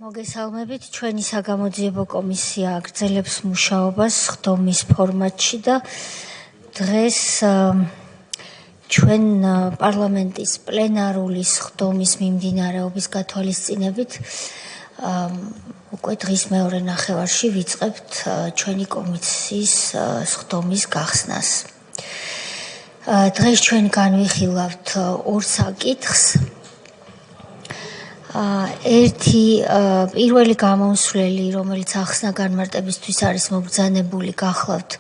მოგესალმებით, ჩვენი საგამოძიებო კომისია აგრძელებს მუშაობას ხდომის ფორმატში და დღეს ჩვენ პარლამენტის პლენარული ხდომის მიმდინარეობის გათვალისწინებით უკვე დღის მეორე ნახევარში ვიწყებთ ჩვენი კომისიის ხდომის გახსნას. დღეს ჩვენ განვიხილავთ ორ საკითხს. ერთი პირველი გამოსვლელი, რომელიც ახსნა განმარტებისთვის არის მობრძანებული, გახლავთ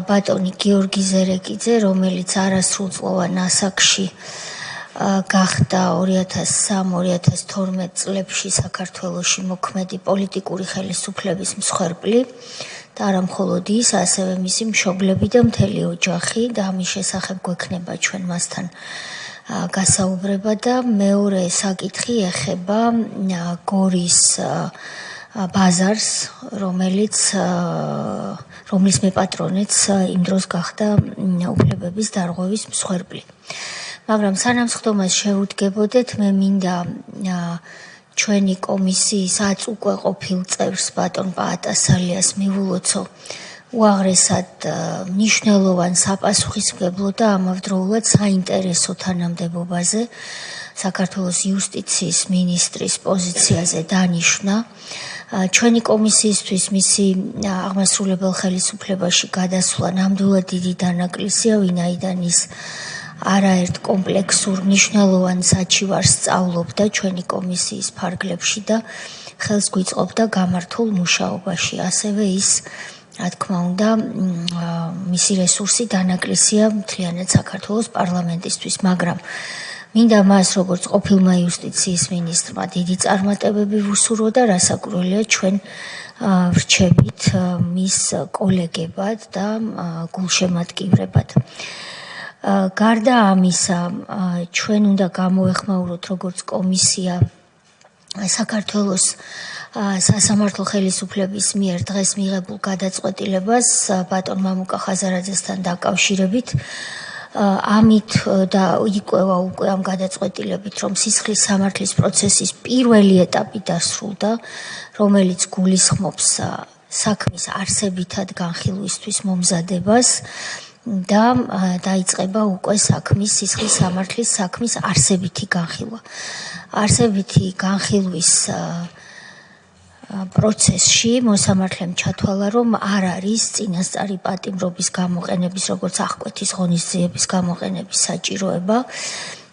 ბატონი გიორგი ზერეკიძე, რომელიც არასრულწლოვან ასაკში გახდა 2003-2012 წლებში საქართველოში მოქმედი პოლიტიკური ხელისუფლების მსხვერპლი და არა მხოლოდ ის, ასევე მისი მშობლები და მთელი ოჯახი და ამის შესახებ გვექნება ჩვენ მასთან გასაუბრება და მეორე საკითხი ეხება გორის ბაზარს, რომლის მეპატრონეც იმ დროს გახდა უფლებების დარღვევის მსხვერპლი. მაგრამ სანამ ხდომას შევუდგებოდეთ, მე მინდა ჩვენი კომისიის უკვე ყოფილ წევრს ბატონ პაატასალიას მივულოცო უაღრესად მნიშვნელოვან საპასუხისმგებლო და ამავდროულად საინტერესო თანამდებობაზე საქართველოს იუსტიციის მინისტრის პოზიციაზე დანიშნა. ჩვენი კომისიისთვის მისი აღმასრულებელ ხელისუფლებაში გადასვლა ნამდვილად დიდი დანაკლისია, ვინაიდან ის არაერთ კომპლექსურ მნიშვნელოვან საჩივარს სწავლობდა ჩვენი კომისიის ფარგლებში და ხელს გვიწყობდა გამართულ მუშაობაში. ასევე ის რა თქმა უნდა, მისი რესურსი დანაკლისია მთლიანად საქართველოს პარლამენტისთვის, მაგრამ მინდა მას, როგორც ყოფილმა იუსტიციის მინისტრმა, დიდი წარმატებები ვუსურვო და რასაკვირველია ჩვენ ვრჩებით მის კოლეგებად და გულშემატკივრებად. გარდა ამისა, ჩვენ უნდა გამოეხმაუროთ როგორც კომისია საქართველოს სასამართლო ხელისუფლების მიერ დღეს მიღებულ გადაწყვეტილებას ბატონ მამუკა ხაზარაძესთან დაკავშირებით. ამით და იკვევა უკვე ამ გადაწყვეტილებით, რომ სისხლის სამართლის პროცესის პირველი ეტაპი დასრულდა, რომელიც გულისხმობს საქმის არსებითად განხილვისთვის მომზადებას და დაიწყება უკვე სისხლის სამართლის საქმის არსებითი განხილვა. არსებითი განხილვის პროცესში მოსამართლემ ჩათვალა, რომ არ არის წინასწარი პატიმრობის გამოყენების, როგორც აღკვეთის ღონისძიების გამოყენების საჭიროება.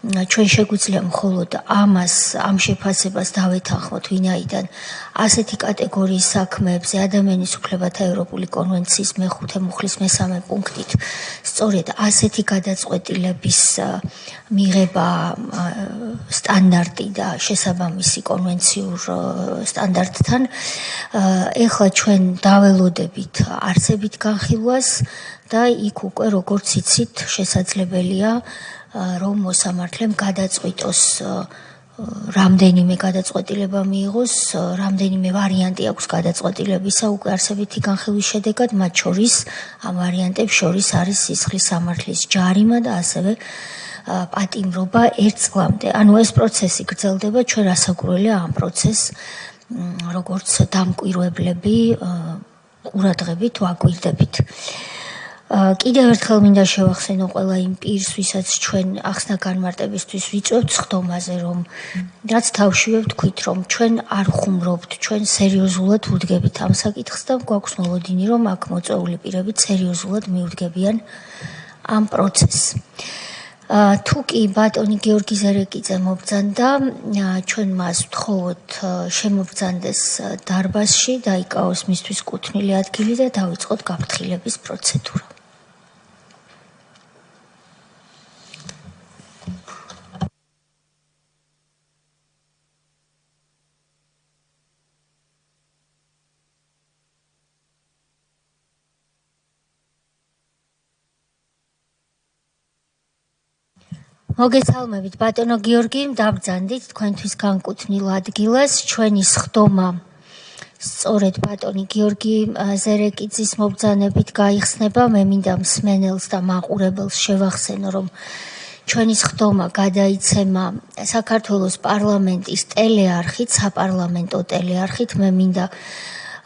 ჩვენ შეგვიძლია მხოლოდ ამ შეფასებას დავეთანხმოთ, ვინაიდან ასეთი კატეგორიის საქმეებზე ადამიანის უფლებათა ევროპული კონვენციის მე-5 მუხლის მე-3 პუნქტით სწორედ ასეთი გადაწყვეტილების მიღება სტანდარტი და შესაბამისი კონვენციურ სტანდარტთან. ეხლა ჩვენ დაველოდებით არსებით განხილვას და იქ უკვე როგორც იცით შესაძლებელია რომ მოსამართლემ გადაწყვიტოს რამდენიმე გადაწყვეტილება მიიღოს, რამდენიმე ვარიანტი აქვს გადაწყვეტილებისა უკვე არსებითი განხილვის შედეგად, მათ შორის ამ ვარიანტებს შორის არის სისხლის სამართლის ჯარიმა და ასევე პატიმრობა 1 წლამდე. ანუ ეს პროცესი გრძელდება, ჩვენ რასაკვირველია ამ პროცესს როგორც დამკვირვებლები ყურადღებით ვაკვირდებით. კიდევ ერთხელ მინდა შევახსენო ყველა იმ პირს, ვისაც ჩვენ ახსნა განმარტებისთვის ვიწვევთ ხდომაზე, რომ რაც თავშივე ვთქვით, რომ ჩვენ არ ხუმრობთ, ჩვენ სერიოზულად ვუდგებით ამ საკითხს და გვაქვს მოლოდინი, რომ აქ მოწვეული პირები სერიოზულად მიუდგებიან ამ პროცესს. თუ კი ბატონი გიორგი ზერეკიძე მობრძანდა, ჩვენ მას ვთხოვოთ შემობრძანდეს დარბაზში, დაიკავოს მისთვის კუთვნილი ადგილი და დავიწყოთ გაფრთხილების პროცედურა. მოგესალმებით, ბატონო გიორგი, დაბრძანდით თქვენთვის განკუთვნილ ადგილას. ჩვენი ხდომა სწორედ ბატონი გიორგი ზერეკიძის მობრძანებით გაიხსნება. მე მინდა მსმენელს და მაყურებელს შევახსენო, რომ ჩვენი ხდომა გადაიცემა საქართველოს პარლამენტის ტელეარხით, საპარლამენტო ტელეარხით. მე მინდა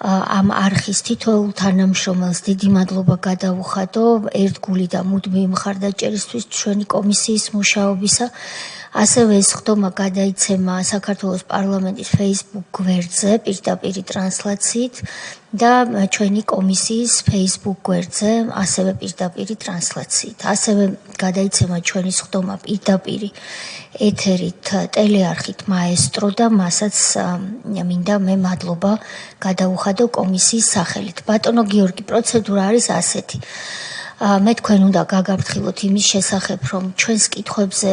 ამ არხის თითოეულ თანამშრომელს დიდი მადლობა გადავუხადო ერთგული და მუდმივი მხარდაჭერისთვის ჩვენი კომისიის მუშაობისა. ასევე ეს ხდომა გადაიცემა საქართველოს პარლამენტის Facebook გვერდზე პირდაპირ ტრანსლაციით და ჩვენი კომისიის Facebook გვერდზე ასევე პირდაპირ ტრანსლაციით. ასევე გადაიცემა ჩვენი ხდომა პირდაპირ ეთერით ტელეარხით მაესტრო და მასაც მინდა მე მადლობა გადავუხადო კომისიის სახელით. ბატონო გიორგი, პროცედურა არის ასეთი. მე თქვენ უნდა გაგაფრთხილოთ იმის შესახებ, რომ ჩვენს კითხვებზე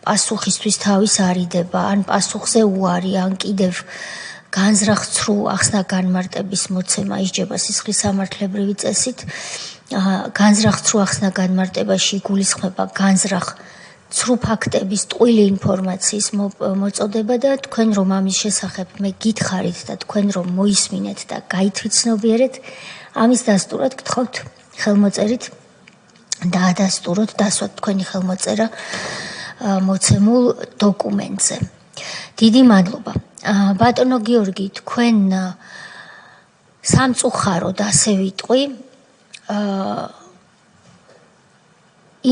პასუხისთვის თავის არიდება, ან პასუხზე უარი, ან კიდევ განზრახ-ცრუ ახსნა-განმარტების მოცემა ისჯება სისხლის სამართლებრივი წესით. განზრახ-ცრუ ახსნა-განმარტებაში იგულისხმება განზრახ-ცრუ ფაქტების, ტყუილი ინფორმაციის მოწოდება და თქვენ რომ ამის შესახებ მე გითხარით და თქვენ რომ მოისმინეთ და გაითვითცნობიერეთ, ამის დასტურად გთხოვთ ხელმოწერით დაადასტუროთ, დასვათ თქვენი ხელმოწერა მოცემულ დოკუმენტზე. დიდი მადლობა. ბატონო გიორგი, თქვენ სამწუხაროდ ასე ვიტყვი,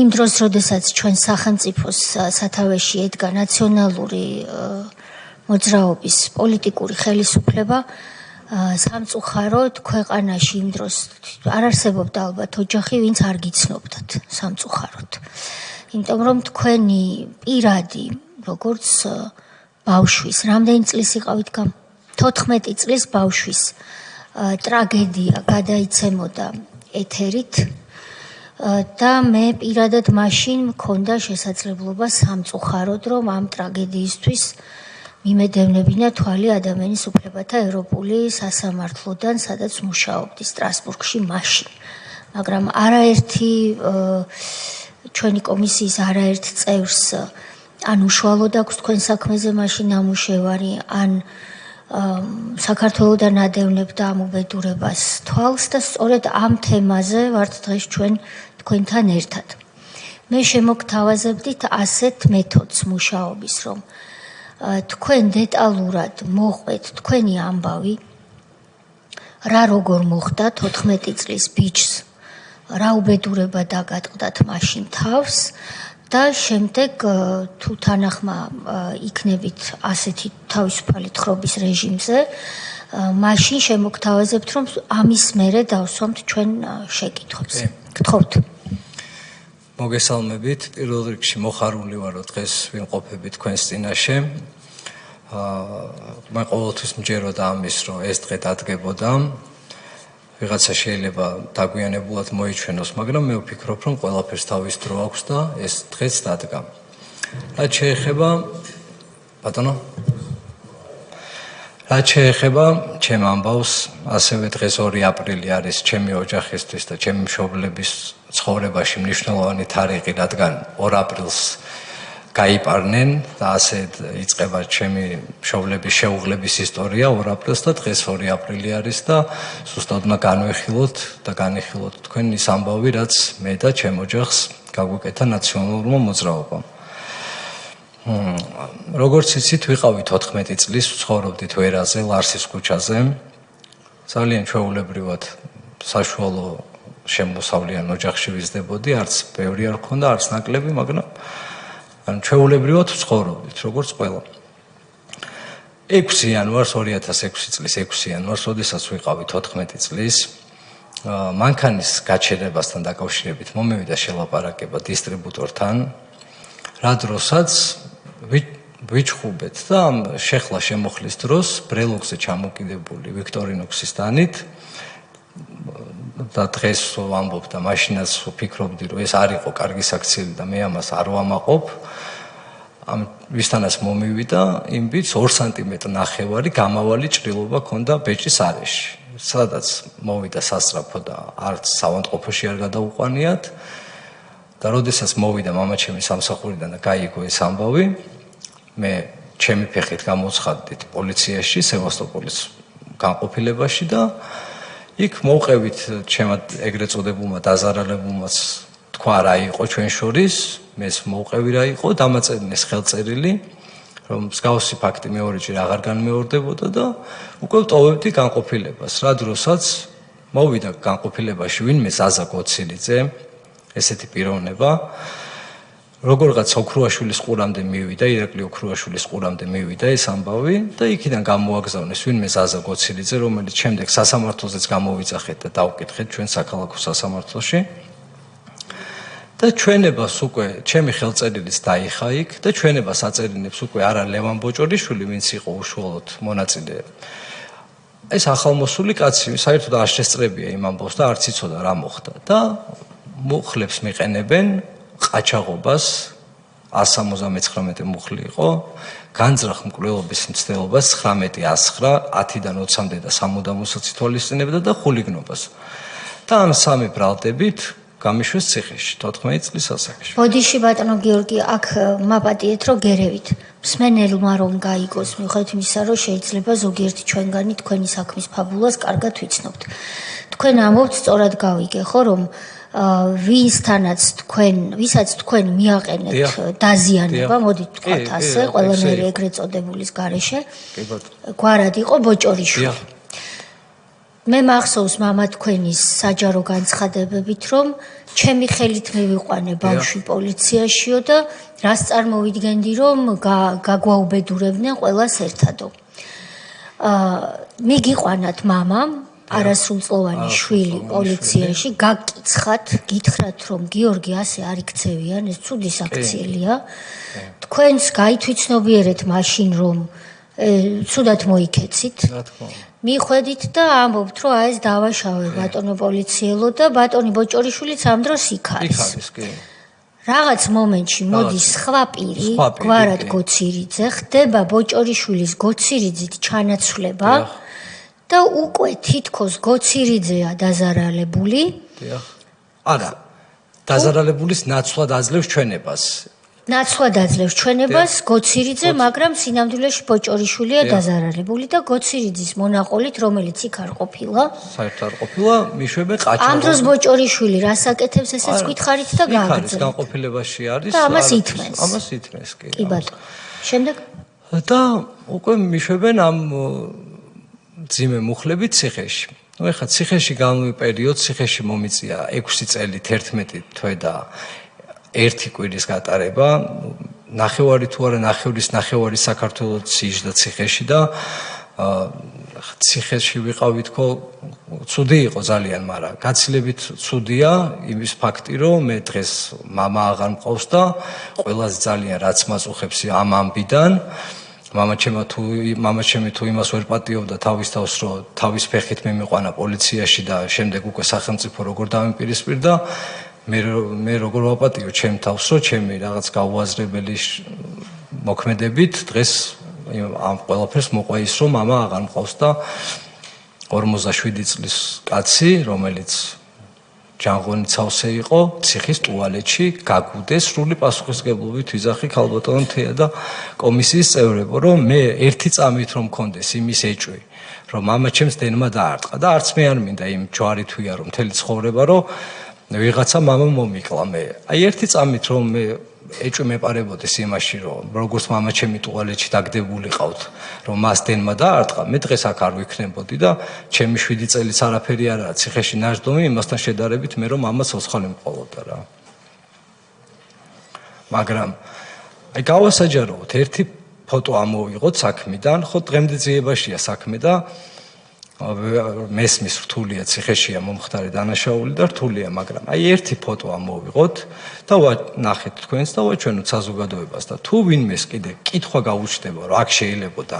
იმ დროს, როდესაც ჩვენ სახელმწიფოს სათავეში ედგა ნაციონალური მოძრაობის პოლიტიკური ხელისუფლება, სამწუხაროდ ქვეყანაში იმ დროს არ არსებობდა ალბათ ოჯახი, ვინც არ გიცნობდათ სამწუხაროდ. იმიტომ რომ თქვენი პირადი, როგორც ბავშვის, რამდენი წლის იყავით? 14 წლის ბავშვის ტრაგედია გადაიცემოდა ეთერით და მე პირადად მაშინ მქონდა შესაძლებლობა სამწუხაროდ, რომ ამ ტრაგედიისთვის მიმედევნებინა თვალი ადამიანის უფლებათა ევროპული სასამართლოდან, სადაც მუშაობდი სტრასბურგში მაშინ. მაგრამ არაერთი ჩვენი კომისიის არაერთ წევრს ან უშუალოდ აქვს თქვენ საქმეზე მაშინ ნამუშევარი, ან საქართველოდან ადევნებდა ამ უბედურებას თვალს და სწორედ ამ თემაზე ვართ დღეს ჩვენ თქვენთან ერთად. მე შემოგთავაზებდით ასეთ მეთოდს მუშაობის, რომ თქვენ დეტალურად მოყვეთ თქვენი ამბავი, რა როგორ მოხდა 14 წლის ბიჭს, რა უბედურება დაგატყდათ მაშინ თავს და შემდეგ თუ თანახმა იქნებით ასეთი თავისუფალი თხრობის რეჟიმზე, მაშინ შემოგთავაზებთ, რომ ამის მერე დავსვამთ ჩვენ შეკითხვებს. გთხოვთ. მოგესალმებით. პირველ რიგში მოხარული ვარ, რომ დღეს ვიმყოფებით თქვენს წინაშე. მე ყოველთვის მჯეროდა ამის, რომ ეს დღე დადგებოდა. ვიღაცა შეიძლება დაგვიანებულად მოიჩვენოს, მაგრამ მე ვფიქრობ, რომ ყველაფერს თავის დრო აქვს და ეს დღეც დადგა. რაც შეეხება ბატონო რაც შეეხება ჩემ ამბავს, ასევე დღეს 2 აპრილი არის ჩემი ოჯახისთვის და ჩემი მშობლების ცხოვრებაში მნიშვნელოვანი თარიღი, რადგან 2 აპრილს გაიპარნენ და ასე იწყება ჩემი მშობლების შეუღლების ისტორია 2 აპრილს და დღეს 2 აპრილი არის და ზუსტად უნდა განვიხილოთ და განიხილოთ თქვენ ის ამბავი, რაც მე და ჩემ ოჯახს გაგვიკეთა ნაციონალურმა მოძრაობამ. როგორც იცით, ვიყავი 14 წლის, ვცხოვრობდით ვერაზე, ლარსის ქუჩაზე. ძალიან ჩვეულებრივად საშუალო შემოსავლიან ოჯახში ვიზრდებოდი, არც ბევრი არ ქონდა, არც ნაკლები, მაგრამ ჩვეულებრივად ვცხოვრობდით, როგორც ყველა. 6 იანვარს 2006 წლის 6 იანვარს, როდესაც ვიყავი 14 წლის, მანქანის გაჩერებასთან დაკავშირებით მომევიდა შელაპარაკება დისტრიბუტორთან, რა დროსაც ვიჩხუბეთ და ამ შეხლა შემოხლის დროს ბრელოგზე ჩამოკიდებული ვიქტორინოქსის დანით და დღეს ვამბობ და მაშინაც ვფიქრობდი, რომ ეს არ იყო კარგი საქციელი და მე ამას არ ვამაყობ. ამ ვისთანაც მომივიდა იმ ბიჭს 2 სანტიმეტრი ნახევარი გამავალი ჭრილობა ჰქონდა ბეჭის არეში, სადაც მოვიდა სასწრაფო და არც საავადმყოფოში არ გადაუყვანიათ. და როდესაც მოვიდა მამაჩემი სამსახურიდან და გაიგო ეს ამბავი, მე ჩემი ფეხით გამოცხადდით პოლიციაში, სევასტოპოლის განყოფილებაში და იქ მოვყევით ჩემად ეგრეთ წოდებულმა დაზარალებულმაც თქვა რა იყო ჩვენ შორის, მეს მოუყევი რა იყო, დამაწერინეს ხელწერილი, რომ მსგავსი ფაქტი მეორეჯერ აღარ განმეორდებოდა და უკვე ვტოვებდი განყოფილებას. რა დროსაც მოვიდა განყოფილებაში ვინმე ზაზა გოცილიძე, ესეთი პიროვნება, როგორღაც ოქრუაშვილის ყურამდე მივიდა, ირაკლი ოქრუაშვილის ყურამდე მივიდა ეს ამბავი და იქიდან გამოაგზავნეს ვინმე ზაზა გოცილიძე, რომელიც შემდეგ სასამართლოზეც გამოვიძახეთ და დავკითხეთ ჩვენ საქალაქო სასამართლოში. და ჩვენებას უკვე ჩემი ხელწერილიც დაიხა იქ და ჩვენებას აწერინებს უკვე არა ლევან ბოჭორიშვილი, ვინც იყო უშუალოდ მონაწილე. ეს ახალმოსული კაცი საერთოდ არ შესწრებია იმ ამბავს და არც იცოდა რა მოხდა და მუხლებს მიყენებენ ყაჩაღობას 179 მუხლი იყო, განძრახ მკვლელობის მცდელობას 19-109, 10-დან 20-მდე და სამუდამოსაც ითვალისწინებდა და ხულიგნობას. და ამ სამი ბრალდებით გამიშვეს ციხეში 14 წლის ასაკში. ბოდიში ბატონო გიორგი, აქ მაპატიეთ რომ გერევით. მსმენელმა რომ გაიგოს, მიუხედავად იმისა, რომ შეიძლება ზოგიერთი ჩვენგანი თქვენი საქმის ფაბულას კარგად ვიცნობთ. თქვენ ამბობთ, სწორად გავიგე, ხო, რომ ვისაც თქვენ მიაყენეთ დაზიანება, მოდით თქვათ ასე, ყველანაირი ეგრეთ წოდებულის გარეშე, გვარად იყო ბოჭორიშვილი. მე მახსოვს მამა თქვენის საჯარო განცხადებებით, რომ ჩემი ხელით მივიყვანე ბავშვი პოლიციაშიო და რას წარმოვიდგენდი, რომ გაგვაუბედურებდნენ ყველას ერთადო. მიგიყვანათ მამამ არასრულწლოვანი შვილი პოლიციაში, გაგკიცხათ, გითხრათ, რომ გიორგი ასე არ იქცევიან, ეს ცუდი საქციელია. თქვენს გაითვითცნობიერეთ მაშინ, რომ ცუდად მოიქეცით. მიხვედით და ამბობთ, რომ ეს დავაშავე ბატონო პოლიციელო და ბატონი ბოჭორიშვილიც ამ დროს იქ არის. რაღაც მომენტში მოდის სხვა პირი, გვარად გოცირიძე, ხდება ბოჭორიშვილის გოცირიძით ჩანაცვლება და უკვე თითქოს გოცირიძეა დაზარალებული. არა, დაზარალებულის ნაცვლად აძლევს ჩვენებას. ნაცვლად აძლევს ჩვენებას გოცირიძე, მაგრამ სინამდვილეში ბოჭორიშვილია დაზარალებული და გოცირიძის მონაყოლით, რომელიც იქ არ ყოფილა. საერთოდ არ ყოფილა, მიშვებენ ყაჩაღობას. ამ დროს ბოჭორიშვილი რას აკეთებს, ესეც გითხარით და გააგრძელებთ. განყოფილებაში არის. და ამას ითმენს. ამას ითმენს კი. კი ბატონო. შემდეგ და უკვე მიშვებენ ამ ძიმე მუხლები ციხეში. ნუ ეხლა ციხეში განვლი პერიოდ, ციხეში მომიწია 6 წელი 11 თვე და 1 კვირის გატარება, ნახევარი თუ არა ნახევარი საქართველოს იჯდა ციხეში და ციხეში ვიყავით ხო, ცუდი იყო ძალიან, მაგრამ გაცილებით ცუდია იმის ფაქტი, რომ მე დღეს მამა აღარ მყავს და ყველაზე ძალიან რაც მაწუხებს ამ ამბიდან, მამაჩემი თუ იმას ვერ პატიობდა თავის თავს, რომ თავის ფეხით მემიყვანა პოლიციაში და შემდეგ უკვე სახელმწიფო როგორ დამიპირისპირდა, მე როგორ ვაპატიო ჩემ თავს, რომ ჩემი რაღაც გაუაზრებელი მოქმედებით დღეს ამ ყველაფერს მოყვა ის, რომ მამა აღარ მყავს და 57 წლის კაცი, რომელიც ჯანღონი ცავსე იყო, ციხის ტუალეტში გაგუდეს, სრული პასუხისმგებლობით ვიზახი ქალბატონ თეა და კომისიის წევრებო, რომ მე ერთი წამით რომ მქონდეს იმის ეჭვი, რომ მამაჩემს დენმა დაარტყა და არც მე არ მინდა იმ ჯვარი თვია რომ მთელი ცხოვრება რომ ვიღაცა მამა მომიკლა მე. აი ერთი წამით რომ მე ეჭვი მეპარებოდეს იმაში, რომ როგორც მამაჩემი ტუალეტში დაგდებული ყავთ, რომ მას დენმა დაარტყა, მე დღეს აქ არ ვიქნებოდი და ჩემი 7 წელიც არაფერი არაა ციხეში ნაშდომი იმასთან შედარებით მე რომ მამას ოცხალი მყოლოდა რა. მაგრამ აი გავასაჯაროოთ, ერთი ფოტო ამოვიღოთ საქმიდან, ხო დღემდე ძიებაშია საქმე და მესმის რთულია ციხეშია მომხდარი დანაშაული და რთულია, მაგრამ აი ერთი ფოტო ამოვიღოთ და ნახეთ თქვენს და ვაჩვენოთ საზოგადოებას და თუ ვინმეს კიდე კითხვა გაუჩნდება, რომ აქ შეიძლებოდა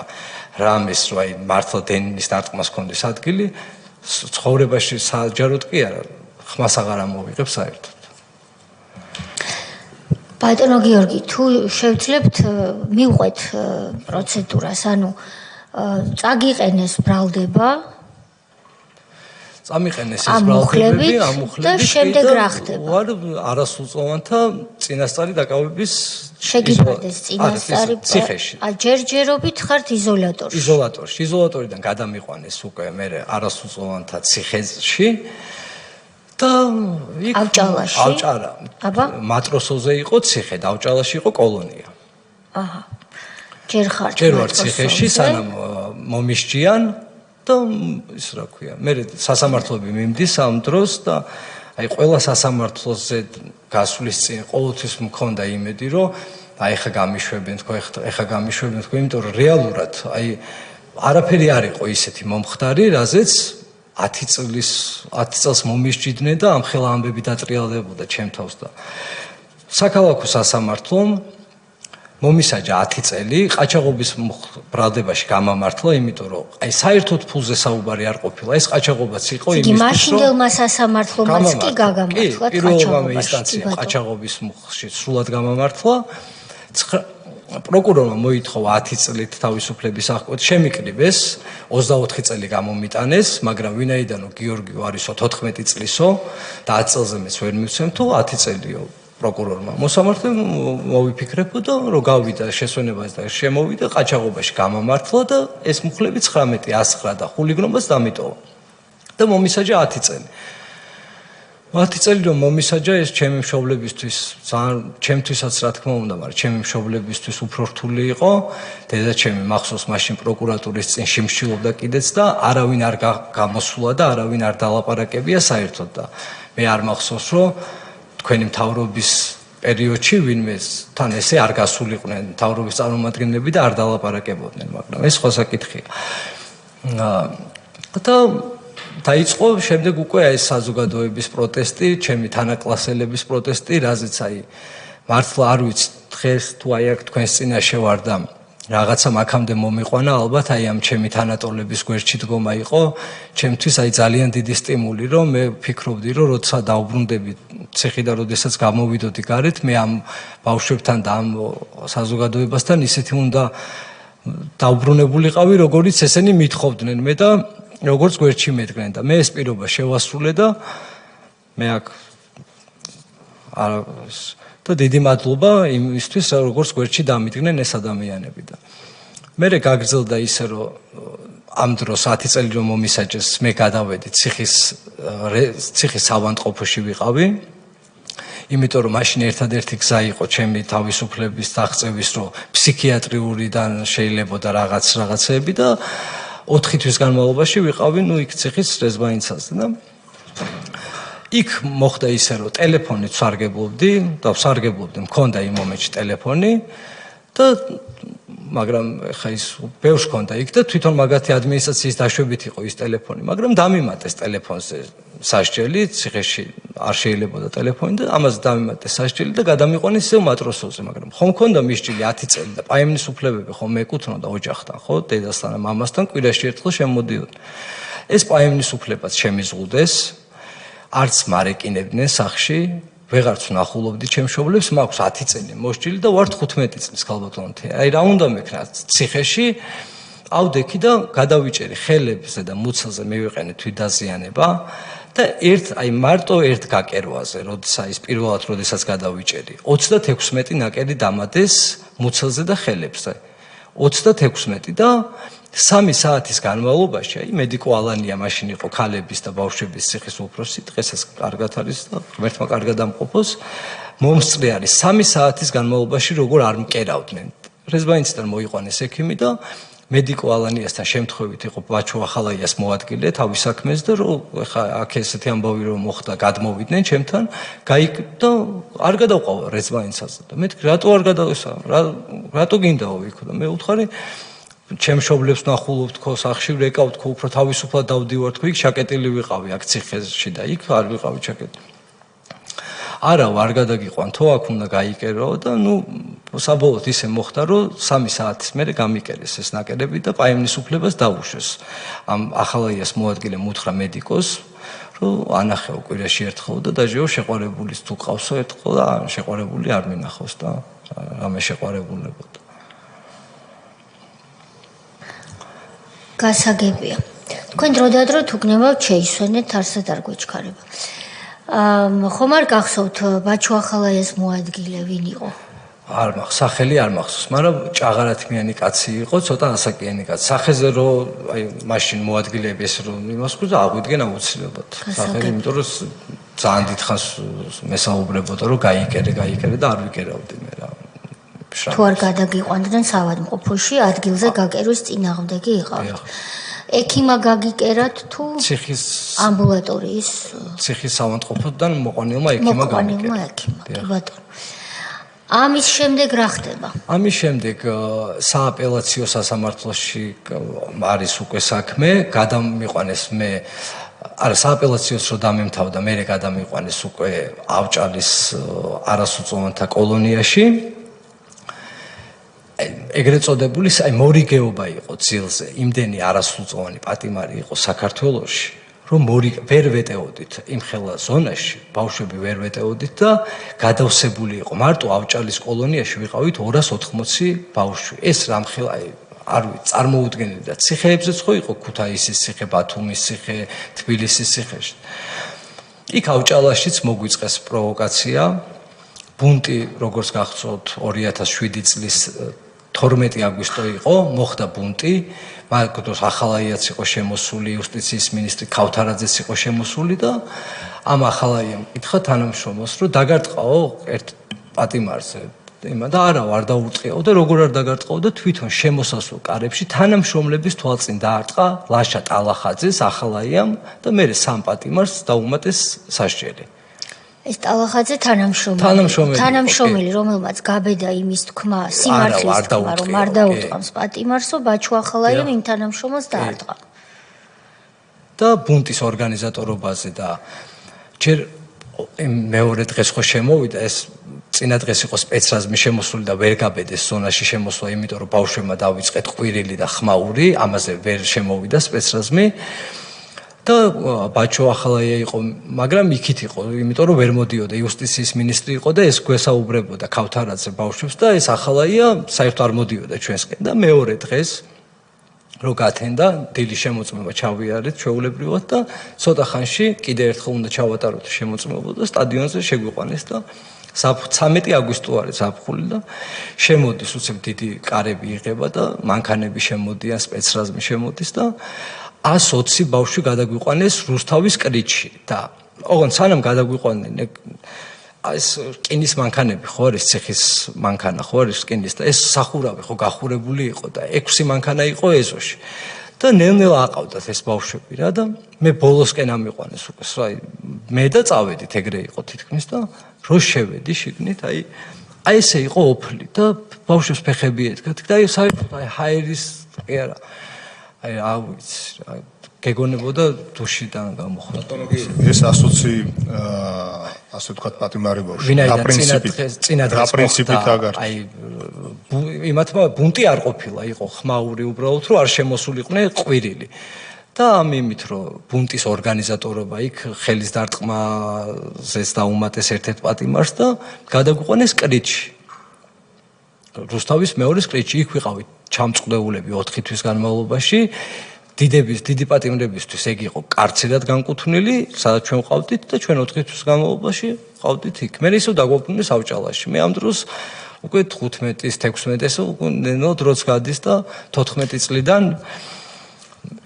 რამეს, რომ აი მართლა დენის დარტყმას ქონდეს ადგილი, ცხოვრებაში საჯაროდ კი არა, ხმას აღარ ამოვიღებს საერთოდ. ბატონო გიორგი, თუ შევძლებთ მივყვეთ პროცედურას, ანუ წაგიყენეს ბრალდება წამიყენეს ეს ბრალდებები, ამ მუხლები და შემდეგ რა ხდება? ვარ არასრულწლოვანთა წინასწარი დაკავების შეგიყვანეს წინასწარი ციხეში. ჯერჯერობით ხართ იზოლატორში. იზოლატორიდან გადამიყვანეს უკვე მე არასრულწლოვანთა ციხეში და იქ ავჭალაში? ავჭარა. აბა? მატროსოზე იყო ციხე და ავჭალაში იყო კოლონია. აჰა. ჯერ ვარ ციხეში, სანამ მომისჯიან და ის რა ქვია, მე სასამართლოები მიმდის ამ დროს და აი ყველა სასამართლოზე გასვლის წინ ყოველთვის მქონდა იმედი, რომ აი ხა გამიშვებენ თქო, ეხა გამიშვებენ თქო, იმიტომ რომ რეალურად აი არაფერი არ იყო ისეთი მომხდარი, რაზეც 10 წელს მომისჯიდნენ და ამ ხელა ამბები დატრიალდებოდა ჩემ თავს და საქალაქო სასამართლომ მომისაჯა 10 წელი, ყაჩაღობის ბრალდებაში გამამართლა, იმიტომ რომ აი საერთოდ ფულზე საუბარი არ ყოფილა. ეს ყაჩაღობაც იყო იმისთვის, რომ მაშინდელმა სასამართლომაც კი გაგამართლა პირველმა ინსტანცია ყაჩაღობის მუხლში სრულად გამამართლა. პროკურორმა მოითხოვა 10 წლით თავისუფლების აღკვეთა, შემიკრიბეს, 24 წელი გამომიტანეს, მაგრამ ვინაიდანო გიორგიო არისო 14 წლისო და 10 წელზე მეც ვერ მივცემთო, 10 წელიო პროკურორმა მოსამართლე მოვიფიქრებო და რომ გავიდა შესვენებას და შემოვიდა ყაჩაღობაში გამამართლა და ეს მუხლები 19 109 და ხულიგნობას დამიტოვა და მომისაჯა 10 წელი. 10 წელი რომ მომისაჯა ეს ჩემი მშობლებისთვის ძალიან ჩემთვისაც რა თქმა უნდა, მაგრამ ჩემი მშობლებისთვის უფრო რთული იყო. დედაჩემი მახსოვს მაშინ პროკურატურის წინ შიმშილობდა კიდეც და არავინ არ გამოსულა და არავინ არ დალაპარაკებია საერთოდ და მე არ მახსოვს რომ თქვენი მთავრობის პერიოდში ვინმე თან ესე არ გასულიყვნენ მთავრობის წარმომადგენლები და არ დალაპარაკებოდნენ, მაგრამ ეს სხვა საკითხია. და დაიწყო შემდეგ უკვე ეს საზოგადოების პროტესტი, ჩემი თანაკლასელების პროტესტი, რაზეც აი მართლა არ ვიცი დღეს თუ აი აქ თქვენს წინაშე ვარ და რაღაცა მაქამდე მომიყვანა, ალბათ აი ამ ჩემი თანატოლების გვერდში დგომა იყო, ჩემთვის აი ძალიან დიდი სტიმული, რომ მე ვფიქრობდი, რომ როცა დაუბრუნდები ციხიდან, როდესაც გამოვიდოდი გარეთ, მე ამ ბავშვებთან და ამ საზოგადოებასთან ისეთი უნდა დაუბრუნებულიყავი, როგორიც ესენი მithოვდნენ მე და როგორც გვერდში მედგნენ და მე ეს პირობა შევასრულე და მე აქ და დიდი მადლობა იმისთვის, როგორც გვერდში დამიდგნენ ეს ადამიანები და მე გაგრძელდა ისე, რომ ამ დროს 10 წელი რომ მომისაჯეს, მე გადავედი ციხის ავადმყოფოში ვიყავი, იმიტომ რომ მაშინ ერთადერთი გზა იყო ჩემი თავისუფლების დაღწევის, რომ ფსიქიატრიურიდან შეიძლებოდა რაღაცეები და 4 თვის განმავლობაში ვიყავი, იქ ციხის რეზიდენციაზე და იქ მოხდა ისე, რომ ტელეფონით ვსარგებლობდი და ვსარგებლობდი, მქონდა იმ მომენტში ტელეფონი და მაგრამ ხა ის ბევრს ჰქონდა იქ და თვითონ მაგათი ადმინისტრაციის დაშვებით იყო ის ტელეფონი, მაგრამ დამიმატეს ტელეფონზე სასჯელი, ციხეში არ შეიძლებოდა ტელეფონი და ამაზე დამიმატეს სასჯელი და გადამიყვანეს ისევ მატროსოზე, მაგრამ ხომ მქონდა მისჯილი 10 წელი და პაემნის უფლებები ხომ ეკუთვნოდა ოჯახთან, ხო, დედასთან და მამასთან კვირაში ერთხელ შემოდიოდნენ. ეს პაემნის უფლებაც შემიზღუდეს, არც მარეკინებდნენ სახში, ვეღარც ვნახულობდი ჩემ მშობლებს, მაქვს 10 წელი მოსჯილი და ვარ 15 წლის ქალბატონთი. აი რა უნდა მექნა ციხეში, ავდექი და გადავიჭერი ხელებზე და მუცელზე მივიყენე თვითდაზიანება და აი მარტო ერთ გაკერვაზე, როდესაც გადავიჭერი, 36 ნაკერი დამადეს მუცელზე და ხელებზე. 36 და 3 საათის განმავლობაში, აი მედიკო ალანია მაშინ იყო ქალების და ბავშვების ციხის უფროსი, დღესაც კარგად არის და ღმერთმა კარგად ამყოფოს. მომსწრე არის 3 საათის განმავლობაში როგორ არ მკერავდნენ. რეზიდენციიდან მოიყვანეს ექიმი და მედიკო ალანიასთან შემთხვევით იყო ბაჩო ახალაიას მოადგილე თავის საქმეს და რომ ხა აქ ესეთი ამბავი რომ მოხდა, გადმოვიდნენ ჩემთან, და არ გადავყავა რეზიდენციაზე და მე რატო არ გადავესა? რატო გინდაო იქ და მე უთხარი ჩემ მშობლებს ნახულობ თქო, სახში ვეკავ თქო, უფრო თავისუფლად დავდივარ თქო, იქ ჩაკეტილი ვიყავი აქ ციხეში და იქ არ ვიყავი ჩაკეტილი. არა, არ გადაგიყვანთო, აქ უნდა გაიკერო და საბოლოოდ ისე მოხდა, რომ 3 საათის მერე გამიკერეს ეს ნაკერები და პაემნის უფლებას დაუშვეს. ამ ახალაიას მოადგილე მუთხრა მედიკოს, რომ ანახეო კვირაში ერთხელ და დაჟეო შეყვარებულის თუ ყავსო ერთხელ და შეყვარებული არ მინახავს და რამე შეყვარებულებოდა. გასაგებია. თქვენ დროდადრო თუ გნებავთ შეისვენეთ, არსად არ გვეჩქარება. ხომ არ გახსოვთ ბაჩო ახალაიას მოადგილე ვინ იყო? არ მახსოვს, სახელი არ მახსოვს, მაგრამ ჭაღარათმიანი კაცი იყო, ცოტა ასაკიანი კაცი. სახეზე რომ აი მაშინ მოადგილეები ეს რომ იმას ქვია, აღვიდგენ აუცილებლად. სახელი, იმიტომ რომ ძალიან დიდხანს მესაუბრებოდა რომ გაიკერე და არ ვიკერავდი მე რა. თუ არ გადაგიყვანდნენ საავადმყოფოში, ადგილზე გაკერვის წინააღმდეგი იყავთ. ექიმა გაგიკერათ თუ ციხის ამბულატორიის ციხის საავადმყოფოდან მოყვანილმა ექიმა გამიკერა. კი ბატონო. ამის შემდეგ რა ხდება? ამის შემდეგ სააპელაციო სასამართლოში არის უკვე საქმე, გადამიყვანეს მე არა სააპელაციოს რო დამემთავრდა, მე გადამიყვანეს უკვე ავჭალის არასრულწლოვანთა კოლონიაში. ეგრეთ წოდებული მორიგეობა იყო ძილზე, იმდენი არასრულწლოვანი პატიმარი იყო საქართველოში, რომ ვერ ვეტეოდით იმ ხელა ზონაში, ბავშვები ვერ ვეტეოდით და გადავსებული იყო. მარტო ავჭალის კოლონიაში ვიყავით 280 ბავშვი. ეს რამხელა არ ვიცი, წარმოუდგენელი და ციხეებზეც ხო იყო ქუთაისის ციხე, ბათუმის ციხე, თბილისის ციხეში. იქ ავჭალაშიც მოგვიწყეს პროვოკაცია. ბუნტი, როგორც გახსოვთ, 2007 წლის 12 აგვისტო იყო, მოხდა ბუნტი, მაგდროს ახალაიაც იყო შემოსული, იუსტიციის მინისტრი ქავთარაძეც იყო შემოსული და ამ ახალაიამ კითხა თანამშრომლს, რომ დაგარტყაო ერთ პატიმარზე. და არა, არ დაურტყიაო და როგორ არ დაგარტყაო და თვითონ შემოსასვლელ კარებში თანამშრომლების თვალწინ დაარტყა ლაშა ტალახაძეს ახალაიამ და მერე სამ პატიმარს დაუმატეს სასჯელი. ეს ტალახაძე თანამშრომელი, რომელმაც გაბედა იმის თქმა, სიმართლის თქმა, რომ არ დაუტყამს პატიმარსო, ბაჩუ ახალაიამ იმ თანამშრომელს დაარტყა. და ბუნტის ორგანიზატორობაზე და ჯერ მეორე დღეს ხო შემოვიდა ეს წინა დღეს იყო სპეცრაზმი შემოსული და ვერ გაბედეს ზონაში შემოსვლა, იმიტომ რომ ბავშვებმა დავიწყეთ ყვირილი და ხმაური, ამაზე ვერ შემოვიდა სპეცრაზმი. და ბაჩო ახალაია იყო, მაგრამ იქით იყო, იმიტომ რომ ვერ მოდიოდა, იუსტიციის მინისტრი იყო და ეს გვესაუბრებოდა ქავთარაძე ბავშვებს და ეს ახალაია საერთოდ არ მოდიოდა ჩვენსკენ და მეორე დღეს რო გათენდა დილის შემოწმება ჩავიარეთ ჩვეულებრივად და ცოტა ხანში კიდე ერთხელ უნდა ჩავატაროთ შემოწმება და სტადიონზე შეგვიყვანეს და 13 აგვისტო არის ზაფხული და შემოდის უცებ დიდი კარები იღება და მანქანები შემოდიან, სპეცრაზმი შემოდის და 120 ბავშვი გადაგვიყვანეს რუსთავის კრიჩში და ოღონდ სანამ გადაგვიყვანენ ეს რკინის მანქანები ხო არის ციხის მანქანა ხო არის რკინის და ეს სახურავი ხო გახურებული იყო და 6 მანქანა იყო ეზოში და ნელ-ნელა აყავდათ ეს ბავშვები რა და მე ბოლოსკენ ამიყვანეს უკვე მე და წავედით ეგრე იყო თითქმის და რო შევედი შიგნით აი ესე იყო ოფლი და ბავშვებს ფეხები ედგათ და აი საერთოდ აი ჰაერის კი არა აი ავიცი გეგონებოდა დუშიდან გამოხდა. ეს 120 ასე ვთქვათ პატიმარი ბავშვი. რა პრინციპით აგარდა? აი იმათმა ბუნტი არ ყოფილა, იყო ხმაური უბრალოდ რომ არ შემოსულიყვნენ ყვირილი. და ამ იმით რომ ბუნტის ორგანიზატორობა იქ ხელის დარტყმაზეც დაუმატეს ერთ-ერთ პატიმარს და გადაგვიყვანეს კრიჩში. რუსთავის მეორის კრიჩში იქ ვიყავით ჩამწყდეულები 4 თვის განმავლობაში. დიდი პატიმრებისთვის ეგ იყო კარცერად განკუთვნილი, სადაც ჩვენ ვყავდით და ჩვენ 4 თვის განმავლობაში ვყავდით იქ. მე ისევ დაგვაბრუნეს ავჭალაში. მე ამ დროს უკვე 15-ის, 16-ის უკვე ნენო დროც გადის და 14 წლიდან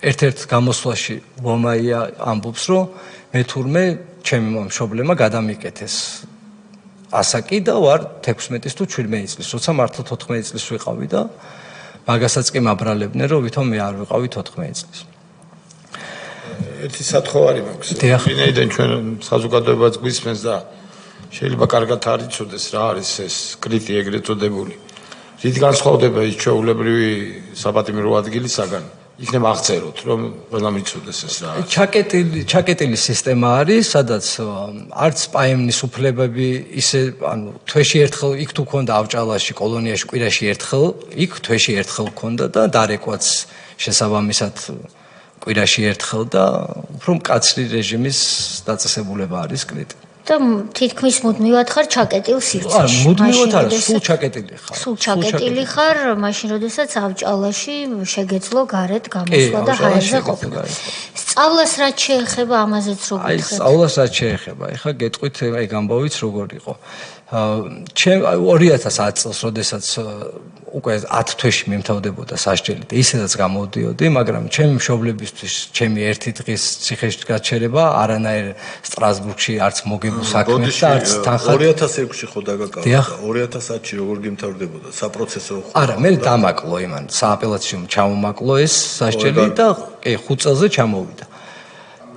ერთ-ერთ გამოსვლაში ლომაია ამბობს, რომ მე თურმე ჩემი მშობლებმა გადამიკეთეს ასაკი და ვარ 16-ის თუ 17 წლის, როცა მართლა 14 წლის ვიყავი და მაგასაც კი მაბრალებდნენ, რომ ვითომ მე არ ვიყავი 14 წლის. ერთი სათხოვარი მაქვს. ვინაიდან ჩვენ საზოგადოებაც გვისმენს და შეიძლება კარგად არ იცოდეს რა არის ეს კრიტი ეგრეთ წოდებული. რით განსხვავდება ის ჩვეულებრივი საპატიმრო ადგილისაგან? იქნება აღწეროთ, რომ ყველამ იცოდეს ეს რა არის. ჩაკეტილი სისტემა არის, სადაც არც პაემნის უფლებები ისე, ანუ თვეში ერთხელ იქ თუ ქონდა ავჭალაში, კოლონიაში, კვირაში ერთხელ, იქ თვეში ერთხელ ქონდა და დარეკვაც შესაბამისად კვირაში ერთხელ და უფრო მკაცრი რეჟიმის დაწესებულება არის კრიტი. და თითქმის მუდმივად ხარ ჩაკეტილ სივრცეში. მუდმივად არა, სულ ჩაკეტილი ხარ. სულ ჩაკეტილი ხარ, მაშინ როდესაც ავჭალაში შეგეძლო გარეთ გამოსვლა და ჰაერზე ყოფნა. სწავლას რაც შეეხება ამაზეც როგორ აი, სწავლას რაც შეეხება, ეხლა გეტყვით ეგ ამბავიც როგორ იყო. ჩემ 2010 წელს, როდესაც უკვე 10 თვეში მიმთავრდებოდა სასჯელი და ისედაც გამოვდიოდი, მაგრამ ჩემი მშობლებისთვის ჩემი ერთი დღის ციხეში გაჩერება არანაირ სტრასბურგში არც მოგებულ საქმეს და არც თანხად 2006-ში ხო დაგაკავა 2010-ში როგორ გიმთავრდებოდა საპროცესო ხო არა მე დამაკლო იმან სააპელაციო ჩამომაკლო ეს სასჯელი და კი 5 წელზე ჩამოვიდა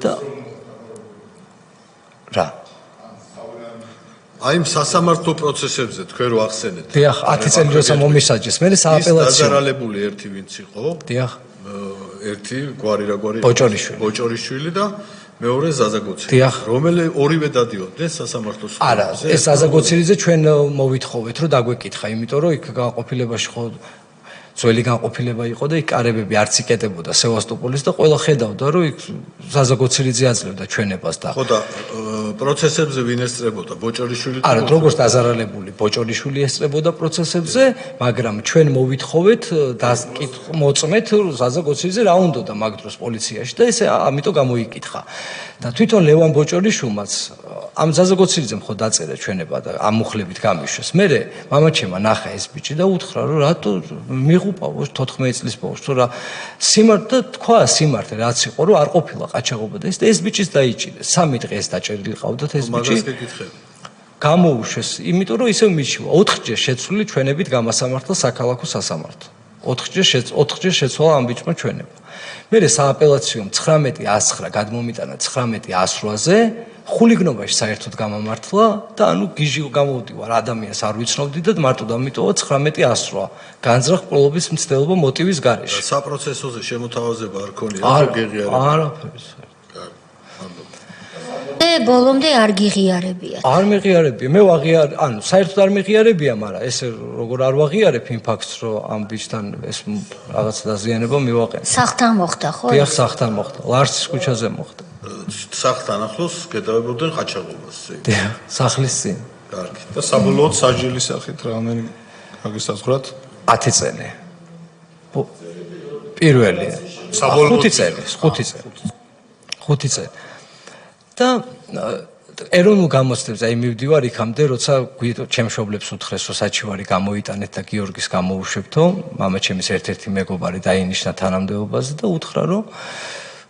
და რა აი სასამართლო პროცესებზე თქვენ რო ახსენეთ. დიახ, 10 წელი როცა მომისაჯეს, მე სააპელაციო. დაზარალებული ერთი ვინც იყო? დიახ. ერთი გვარი რა გვარი? ბოჭორიშვილი და მეორე ზაზაგოცილი. დიახ. რომელი ორივე დადიოდნენ სასამართლოს? არა, ეს ზაზაგოცილიზე ჩვენ მოვითხოვეთ, რომ დაგვეკითხა, იმიტომ რომ იქ განყოფილებაში ხო ძველი განყოფილება იყო და იქ კარებები არც იკეტებოდა სევასტოპოლის და ყველა ხედავდა რომ იქ ზაზაგოცილიძე აძლევდა ჩვენებას და ხო და პროცესებზე ვინ ესწრებოდა ბოჭორიშვილი არა როგორც დაზარალებული ბოჭორიშვილი ესწრებოდა პროცესებზე მაგრამ ჩვენ მოვითხოვეთ და მოწმეთ ზაზაგოცილიძე რა უნდოდა მაგ დროს პოლიციაში და ესე ამიტომ გამოიკითხა და თვითონ ლევან ბოჭორიშვილმაც ამ ზაზაგოცილიძემ ხო დაწერა ჩვენება და ამ მუხლებით გამიშვეს მე მამაჩემა ნახა ეს ბიჭი და უთხრა რომ რატო მიღუპავო 14 წლის ბავშვს თუ რა სიმართლე თქვა სიმართლე რაც იყო რომ არ ყოფილა ყაჩაღობა და ეს ბიჭის დაიჭირეს 3 დღე ეს დაჭერილი ყავდათ ეს ბიჭი მაგას გეკითხები გამოუშვეს იმიტომ რომ ისევ მიჩივა 4ჯერ შეცვლილი ჩვენებით გამასამართლა საქალაქო სასამართლო 4ჯერ შეცვალა ამ ბიჭმა ჩვენება მე სააპელაციო 19-109 გადმომიტანა 19-108-ზე ხულიგნობაში საერთოდ გამამართლა და ანუ გიჟი გამოვდივარ ადამიანს არ ვიცნობდი და მარტო დამიტოვა 19-108 განზრახ პროლობის მცდელობა მოტივის გარეშე საპროცესოზე შემოთავაზება არ ქონია გეღიარება არაფერს ბოლომდე არ გიღიარებიათ არ მეღიარებია მე ვაღიარ ანუ საერთოდ არ მეღიარებია მაგრამ ესე როგორ არ ვაღიარებ იმ ფაქტს რომ ამ ბიჭთან ეს რაღაცა დაზიანება მივაყენე სახლთან მოხდა ხო დიახ სახლთან მოხდა ლარსის ქუჩაზე მოხდა სახლთან ახლოს გადავებოდნენ ყაჩაღობას დიახ სახლის წინ კარგი და საბოლოოდ სასჯელის სახით რამდენი გაგისაზღვრათ 10 წელი პირველი საბოლოოდ 5 წელი და ეროვნულ გამოცდებზე აი მივდივარ იქამდე როცა ჩემ მშობლებს უთხრეს რომ საჩივარი გამოიტანეთ და გიორგის გამოუშვებთო მამაჩემის ერთ-ერთი მეგობარი დაინიშნა თანამდებობაზე და უთხრა რომ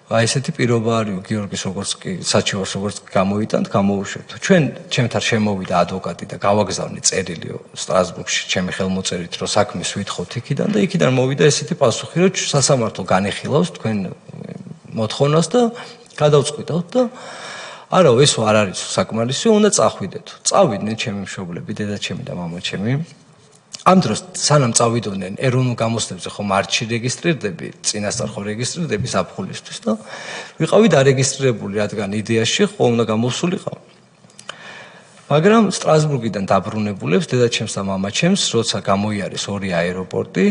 აი ესეთი პირობა არის გიორგის როგორც კი საჩივარს როგორც გამოიტანთ გამოუშვებთო ჩვენ ჩემთან შემოვიდა ადვოკატი და გავაგზავნე წერილი სტრასბურგში ჩემი ხელმოწერით რომ საქმეს ვითხოვთ იქიდან და იქიდან მოვიდა ესეთი პასუხი რომ სასამართლო განეხილავს თქვენ მოთხოვნას და გადავწყვიტავთ და არა ეს არ არის საკმარისი უნდა წახვიდეთ წავიდნენ ჩემი მშობლები დედაჩემი და მამაჩემი ამ დროს სანამ წავიდოდნენ ეროვნულ გამოცდებზე ხომ არჩი რეგისტრირდები წინასწარ ხო რეგისტრირდები საფხულისთვის და ვიყავი დარეგისტრირებული რადგან იდეაში ხო უნდა გამოსულიყო მაგრამ სტრასბურგიდან დაბრუნებულებს დედაჩემს და მამაჩემს როცა გამოიარეს ორი აეროპორტი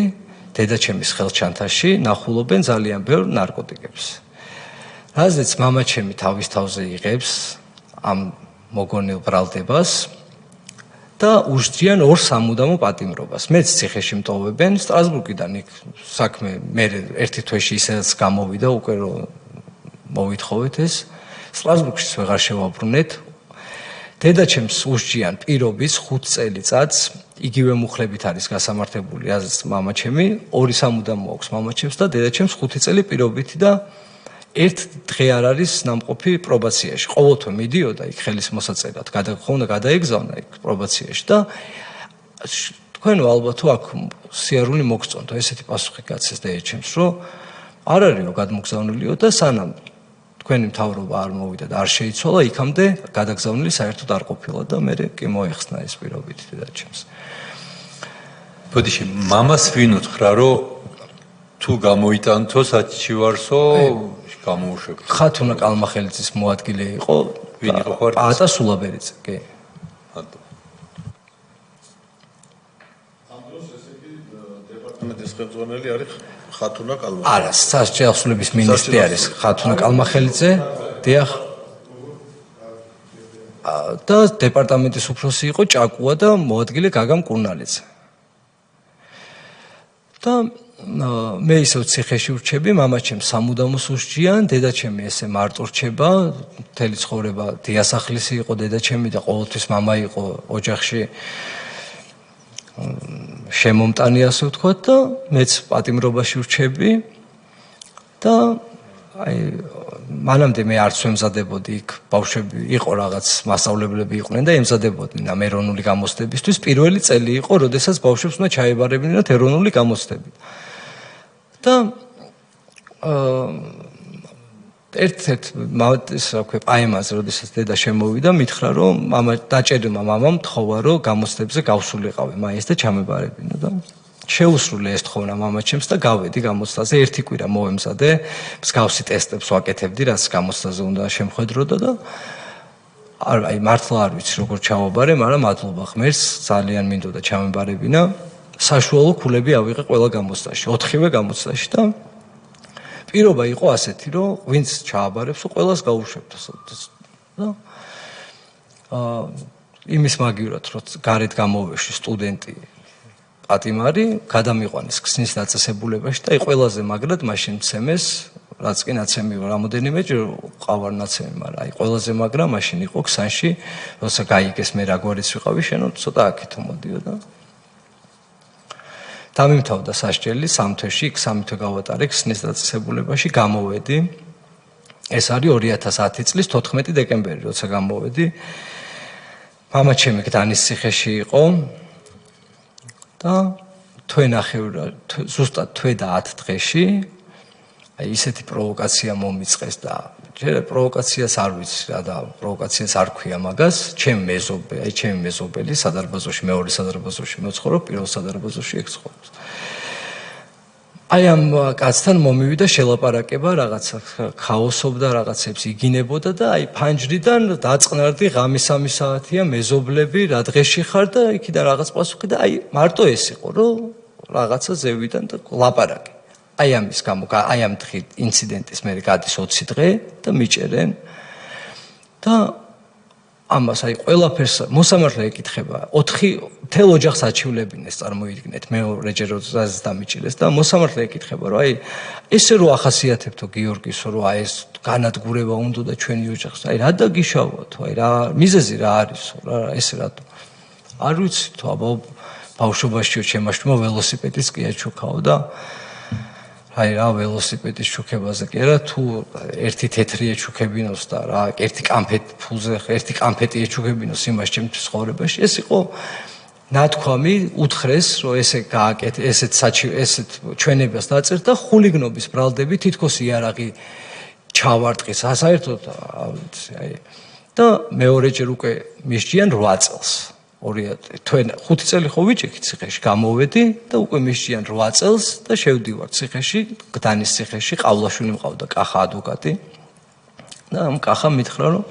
დედაჩემის ხელჩანთაში ნახულობენ ძალიან ბევრ ნარკოტიკებს რაზეც მამაჩემი თავის თავზე იღებს ამ მოგონილ ბრალდებას და უშჯიან ორ სამუდამო პატიმრობას. მეც ციხეში მტოვებენ სტრასბურგიდან იქ საქმე მე ერთი თვეში ისედაც გამოვიდა უკვე რომ მოვითხოვეთ ეს სტრასბურგში ვეღარ შევაბრუნეთ. დედაჩემს უშჯიან პირობის 5 წელიწადს იგივე მუხლებით არის გასამართებული რაზეც მამაჩემი ორი სამუდამო აქვს მამაჩემს და დედაჩემს 5 წელი პირობითი და ერთ დღე არ არის ნამყოფი პრობაციაში. ყოველთვე მიდიოდა იქ ხელის მოსაწერად, უნდა გადაეგზავნა იქ პრობაციაში და თქვენ ალბათ აქ სიარული მოგწონთ, ესეთი პასუხი გაცეს დედაჩემს, რომ არ არისო გადმოგზავნილიო და სანამ თქვენი მთავრობა არ მოვიდა და არ შეიცვალა, იქამდე გადაგზავნილი საერთოდ არ ყოფილა და მე კი მოეხსნა ეს პირობითი დედაჩემს. ბოდიში, მამას ვინ უთხრა, რომ თუ გამოიტანთო საჩივარსო გამოუშვებ. ხათუნა კალმახელიძის მოადგილე იყო. ვინ იყო ხარ? პაატა სულაბერიძე, კი. ანტო. ამ დროს ესე იგი დეპარტამენტის ხელმძღვანელი არის ხათუნა კალმახელიძე. არა, სასჯელსულების მინისტრი არის ხათუნა კალმახელიძე. დიახ. და დეპარტამენტის უფროსი იყო ჭაკუა და მოადგილე გაგამ კურნალიძე. და მე ისევ ციხეში ვრჩები, მამაჩემს სამუდამოს უსჯიან, დედაჩემი ესე მარტო რჩება, მთელი ცხოვრება დიასახლისი იყო დედაჩემი და ყოველთვის მამა იყო ოჯახში შემომტანი ასე ვთქვათ და მეც პატიმრობაში ვრჩები და აი მანამდე მე არც ვემზადებოდი იქ ბავშვები იყო რაღაც მასწავლებლები იყვნენ და ემზადებოდნენ ამ ეროვნული გამოცდებისთვის პირველი წელი იყო როდესაც ბავშვებს უნდა ჩაებარებინათ ეროვნული გამოცდები და ერთ-ერთ ის რა ქვია პაემაზე როდესაც დედა შემოვიდა მითხრა რომ მამა დაჭერილმა მამამ თხოვა რომ გამოცდებზე გავსულიყავი მაინც და ჩამებარებინა და შეუსრულე ეს თხოვნა მამაჩემს და გავედი გამოცდაზე ერთი კვირა მოვემზადე მსგავსი ტესტებს ვაკეთებდი რაც გამოცდაზე უნდა შემხედროდა და აი მართლა არ ვიცი როგორ ჩავაბარე მაგრამ მადლობა ღმერთს ძალიან მინდოდა ჩამებარებინა საშუალო ქულები ავიღე ყველა გამოცდაში 4-ვე გამოცდაში და პირობა იყო ასეთი რომ ვინც ჩააბარებს ყველას გაუშვებთ და იმის მაგივრად რომ გარეთ გამოვეში სტუდენტი პატიმარი გადამიყვანეს ქსნის დაწესებულებაში და აი ყველაზე მაგრად მაშინ მცემეს რაც კი ნაცემი რამოდენიმე ჯერ ყავარ ნაცემი მაგრამ აი ყველაზე მაგრა მაშინ იყო ქსანში როცა გაიგეს მე რა გვარიც ვიყავი შენო ცოტა აქეთო მოდიო და დამიმთავრდა სასჯელი 3 თვეში იქ 3 თვე გავატარე ქსნის დაწესებულებაში გამოვედი ეს არის 2010 წლის 14 დეკემბერი როცა გამოვედი მამაჩემი გდანის ციხეში იყო და ზუსტად თვე და 10 დღეში აი ისეთი პროვოკაცია მომიწყეს და ჯერ პროვოკაციას არ ვიცი რა და პროვოკაციას არ ქვია მაგას ჩემი მეზობელი სადარბაზოში მეორე სადარბაზოში მეცხოვრობ პირველ სადარბაზოში ეგ ცხოვრობს აი ამ კაცთან მომივიდა შელაპარაკება რაღაცა ქაოსობდა რაღაცებს იგინებოდა და აი ფანჯრიდან დაწყნარდი ღამის-3 საათია მეზობლები რა დღეში ხარ და იქიდან რაღაც პასუხი და აი მარტო ეს იყო რომ რაღაცა ზევიდან და ლაპარაკი აი ამის გამო აი ამ დღით ინციდენტის მე გადის 20 დღე და მიჭერენ და ამას აი ყველაფერს მოსამართლე ეკითხება 4 თელ ოჯახს აჩივლებინეს წარმოიდგინეთ მეორეჯერ როდესაც დამიჭირეს და მოსამართლე ეკითხება რომ აი ესე რო ახასიათებთო გიორგისო რომ აი ეს განადგურება უნდა და ჩვენი ოჯახს აი რა დაგიშავოთ აი რა მიზეზი რა არისო რა ესე რატო არ ვიცი თუ აბა ბავშვობაშიო ჩემაშვილმა ველოსიპედის კი აჩუქაო და აი რა ველოსიპედის ჩუქებაზე კი არა თუ ერთი თეთრი ეჩუქებინოს და რა ერთი კამფეტი ფულზე ერთი კამფეტი ეჩუქებინოს იმას ჩემთვის ცხოვრებაში ეს იყო ნათქვამი უთხრეს რომ ესე გააკეთე ესეთ ჩვენებას დაწერთ და ხულიგნობის ბრალდები თითქოს იარაღი ჩავარტყის საერთოდ აი და მეორეჯერ უკვე მისჯიან 8 წელს 5 წელი ხო ვიჭიქით ციხეში გამოვედი და უკვე მისჯიან 8 წელს და შევდივარ ციხეში გდანის ციხეში ყავლაშვილი მყავდა კახა ადვოკატი და ამ კახამ მითხრა რომ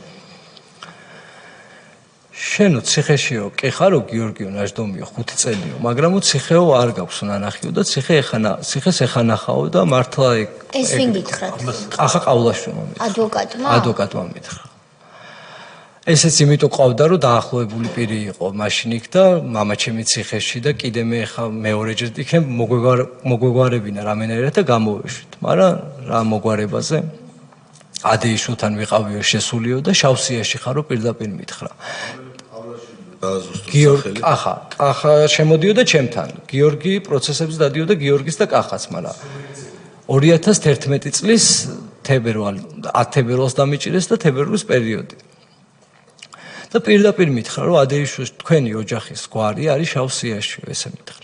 შენო ციხეშიო კი ხარო გიორგიო ნაჟდომიო 5 წელიო მაგრამ ციხეო არ გაქვს ნანახიო და ციხეს ეხანახაო და მართლა ეს ვინ გითხრათ კახა ყავლაშვილმა ადვოკატმა მითხრა ესეც იმიტომ ყავდა რომ დაახლოებული პირი იყო მაშინ იქ და მამაჩემი ციხეში და კიდე მე ხა მეორეჯერ იქნებ მოგვეგვარებინა რამენერად და გამოვეშვით მაგრამ რა მოგვარებაზე ადეიშვილთან ვიყავიო შესულიო და შავსიაში ხარო პირდაპირ მითხრა გიორგი კახა შემოდიოდა ჩემთან გიორგი პროცესებს დადიოდა გიორგის და კახაც მაგრამ 2011 წლის თებერვალს 10 თებერვალს დამიჭირეს და თებერვლის პერიოდი და პირდაპირ მითხრა რომ ადეიშვილს თქვენი ოჯახის გვარი არის შავსიაში ესე მითხრა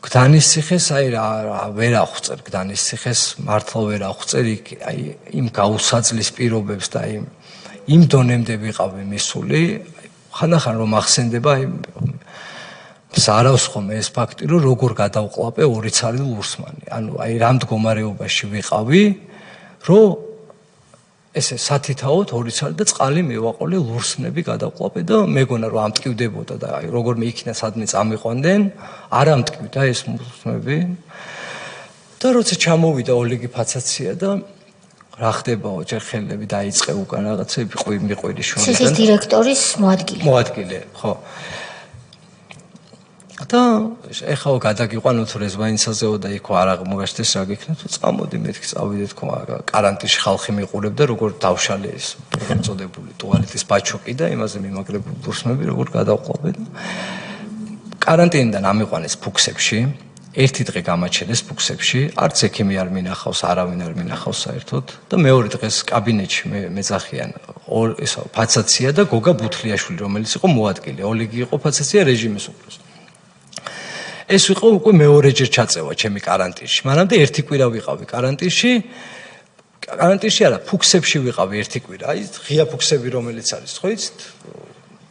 გდანის ციხეს აი რა ვერ აღწერ გდანის ციხეს მართლა ვერ აღწერ აი იმ გაუსაძლის პირობებს და იმ დონემდე ვიყავი მისული ხანახან რომ ახსენდება აი ზარავს ხომ ეს ფაქტი რომ როგორ გადავყლაპე 2 ცალი ლურსმანი ანუ აი რამ მდგომარეობაში ვიყავი რომ ესე სათითაოდ 2 ცალი და წყალი მივაყოლე ლურსმნები გადავყლაპე და მეგონა რომ ამტკივდებოდა და აი როგორ მე იქნა სადმე წამიყვანდნენ არ ამტკივდა ეს ლურსმნები და როცა ჩამოვიდა ოლეგი ფაცაცია და რა ხდებაო ჯერ ხელები დაიწყე უკან რაღაცები მიყვირი შორიდან ციხის დირექტორის მოადგილე ხო და ეხაო გადაგიყვანოთ რეზვაინცაზეო და იქ არ აღმოჩნდეს რა გიქნათ წამოდი მეთქი წავიდეთ ხო კარანტინში ხალხი მიყურებდა როგორ დავშალე ეს წოდებული ტუალეტის ბაჩოკი და იმაზე მიმაგრებული ბურსმები როგორ გადავყობენ კარანტინიდან ამიყვანეს ფუქსებში ერთი დღე გამაჩენეს ფუქსებში არც ექიმი არ მინახავს არავინ არ მინახავს საერთოდ და მეორე დღეს კაბინეტში მეძახიან ესა ფაცაცია და გოგა ბუთლიაშვილი რომელიც იყო მოადგილე ოლეგი იყო ფაცაცია რეჟიმის უფროს ეს იყო უკვე მეორეჯერ ჩაწევა ჩემი კარანტინში მანამდე ერთი კვირა ვიყავი კარანტინში არა ფუქსებში ვიყავი ერთი კვირა აი ღია ფუქსები რომელიც არის ხო იცით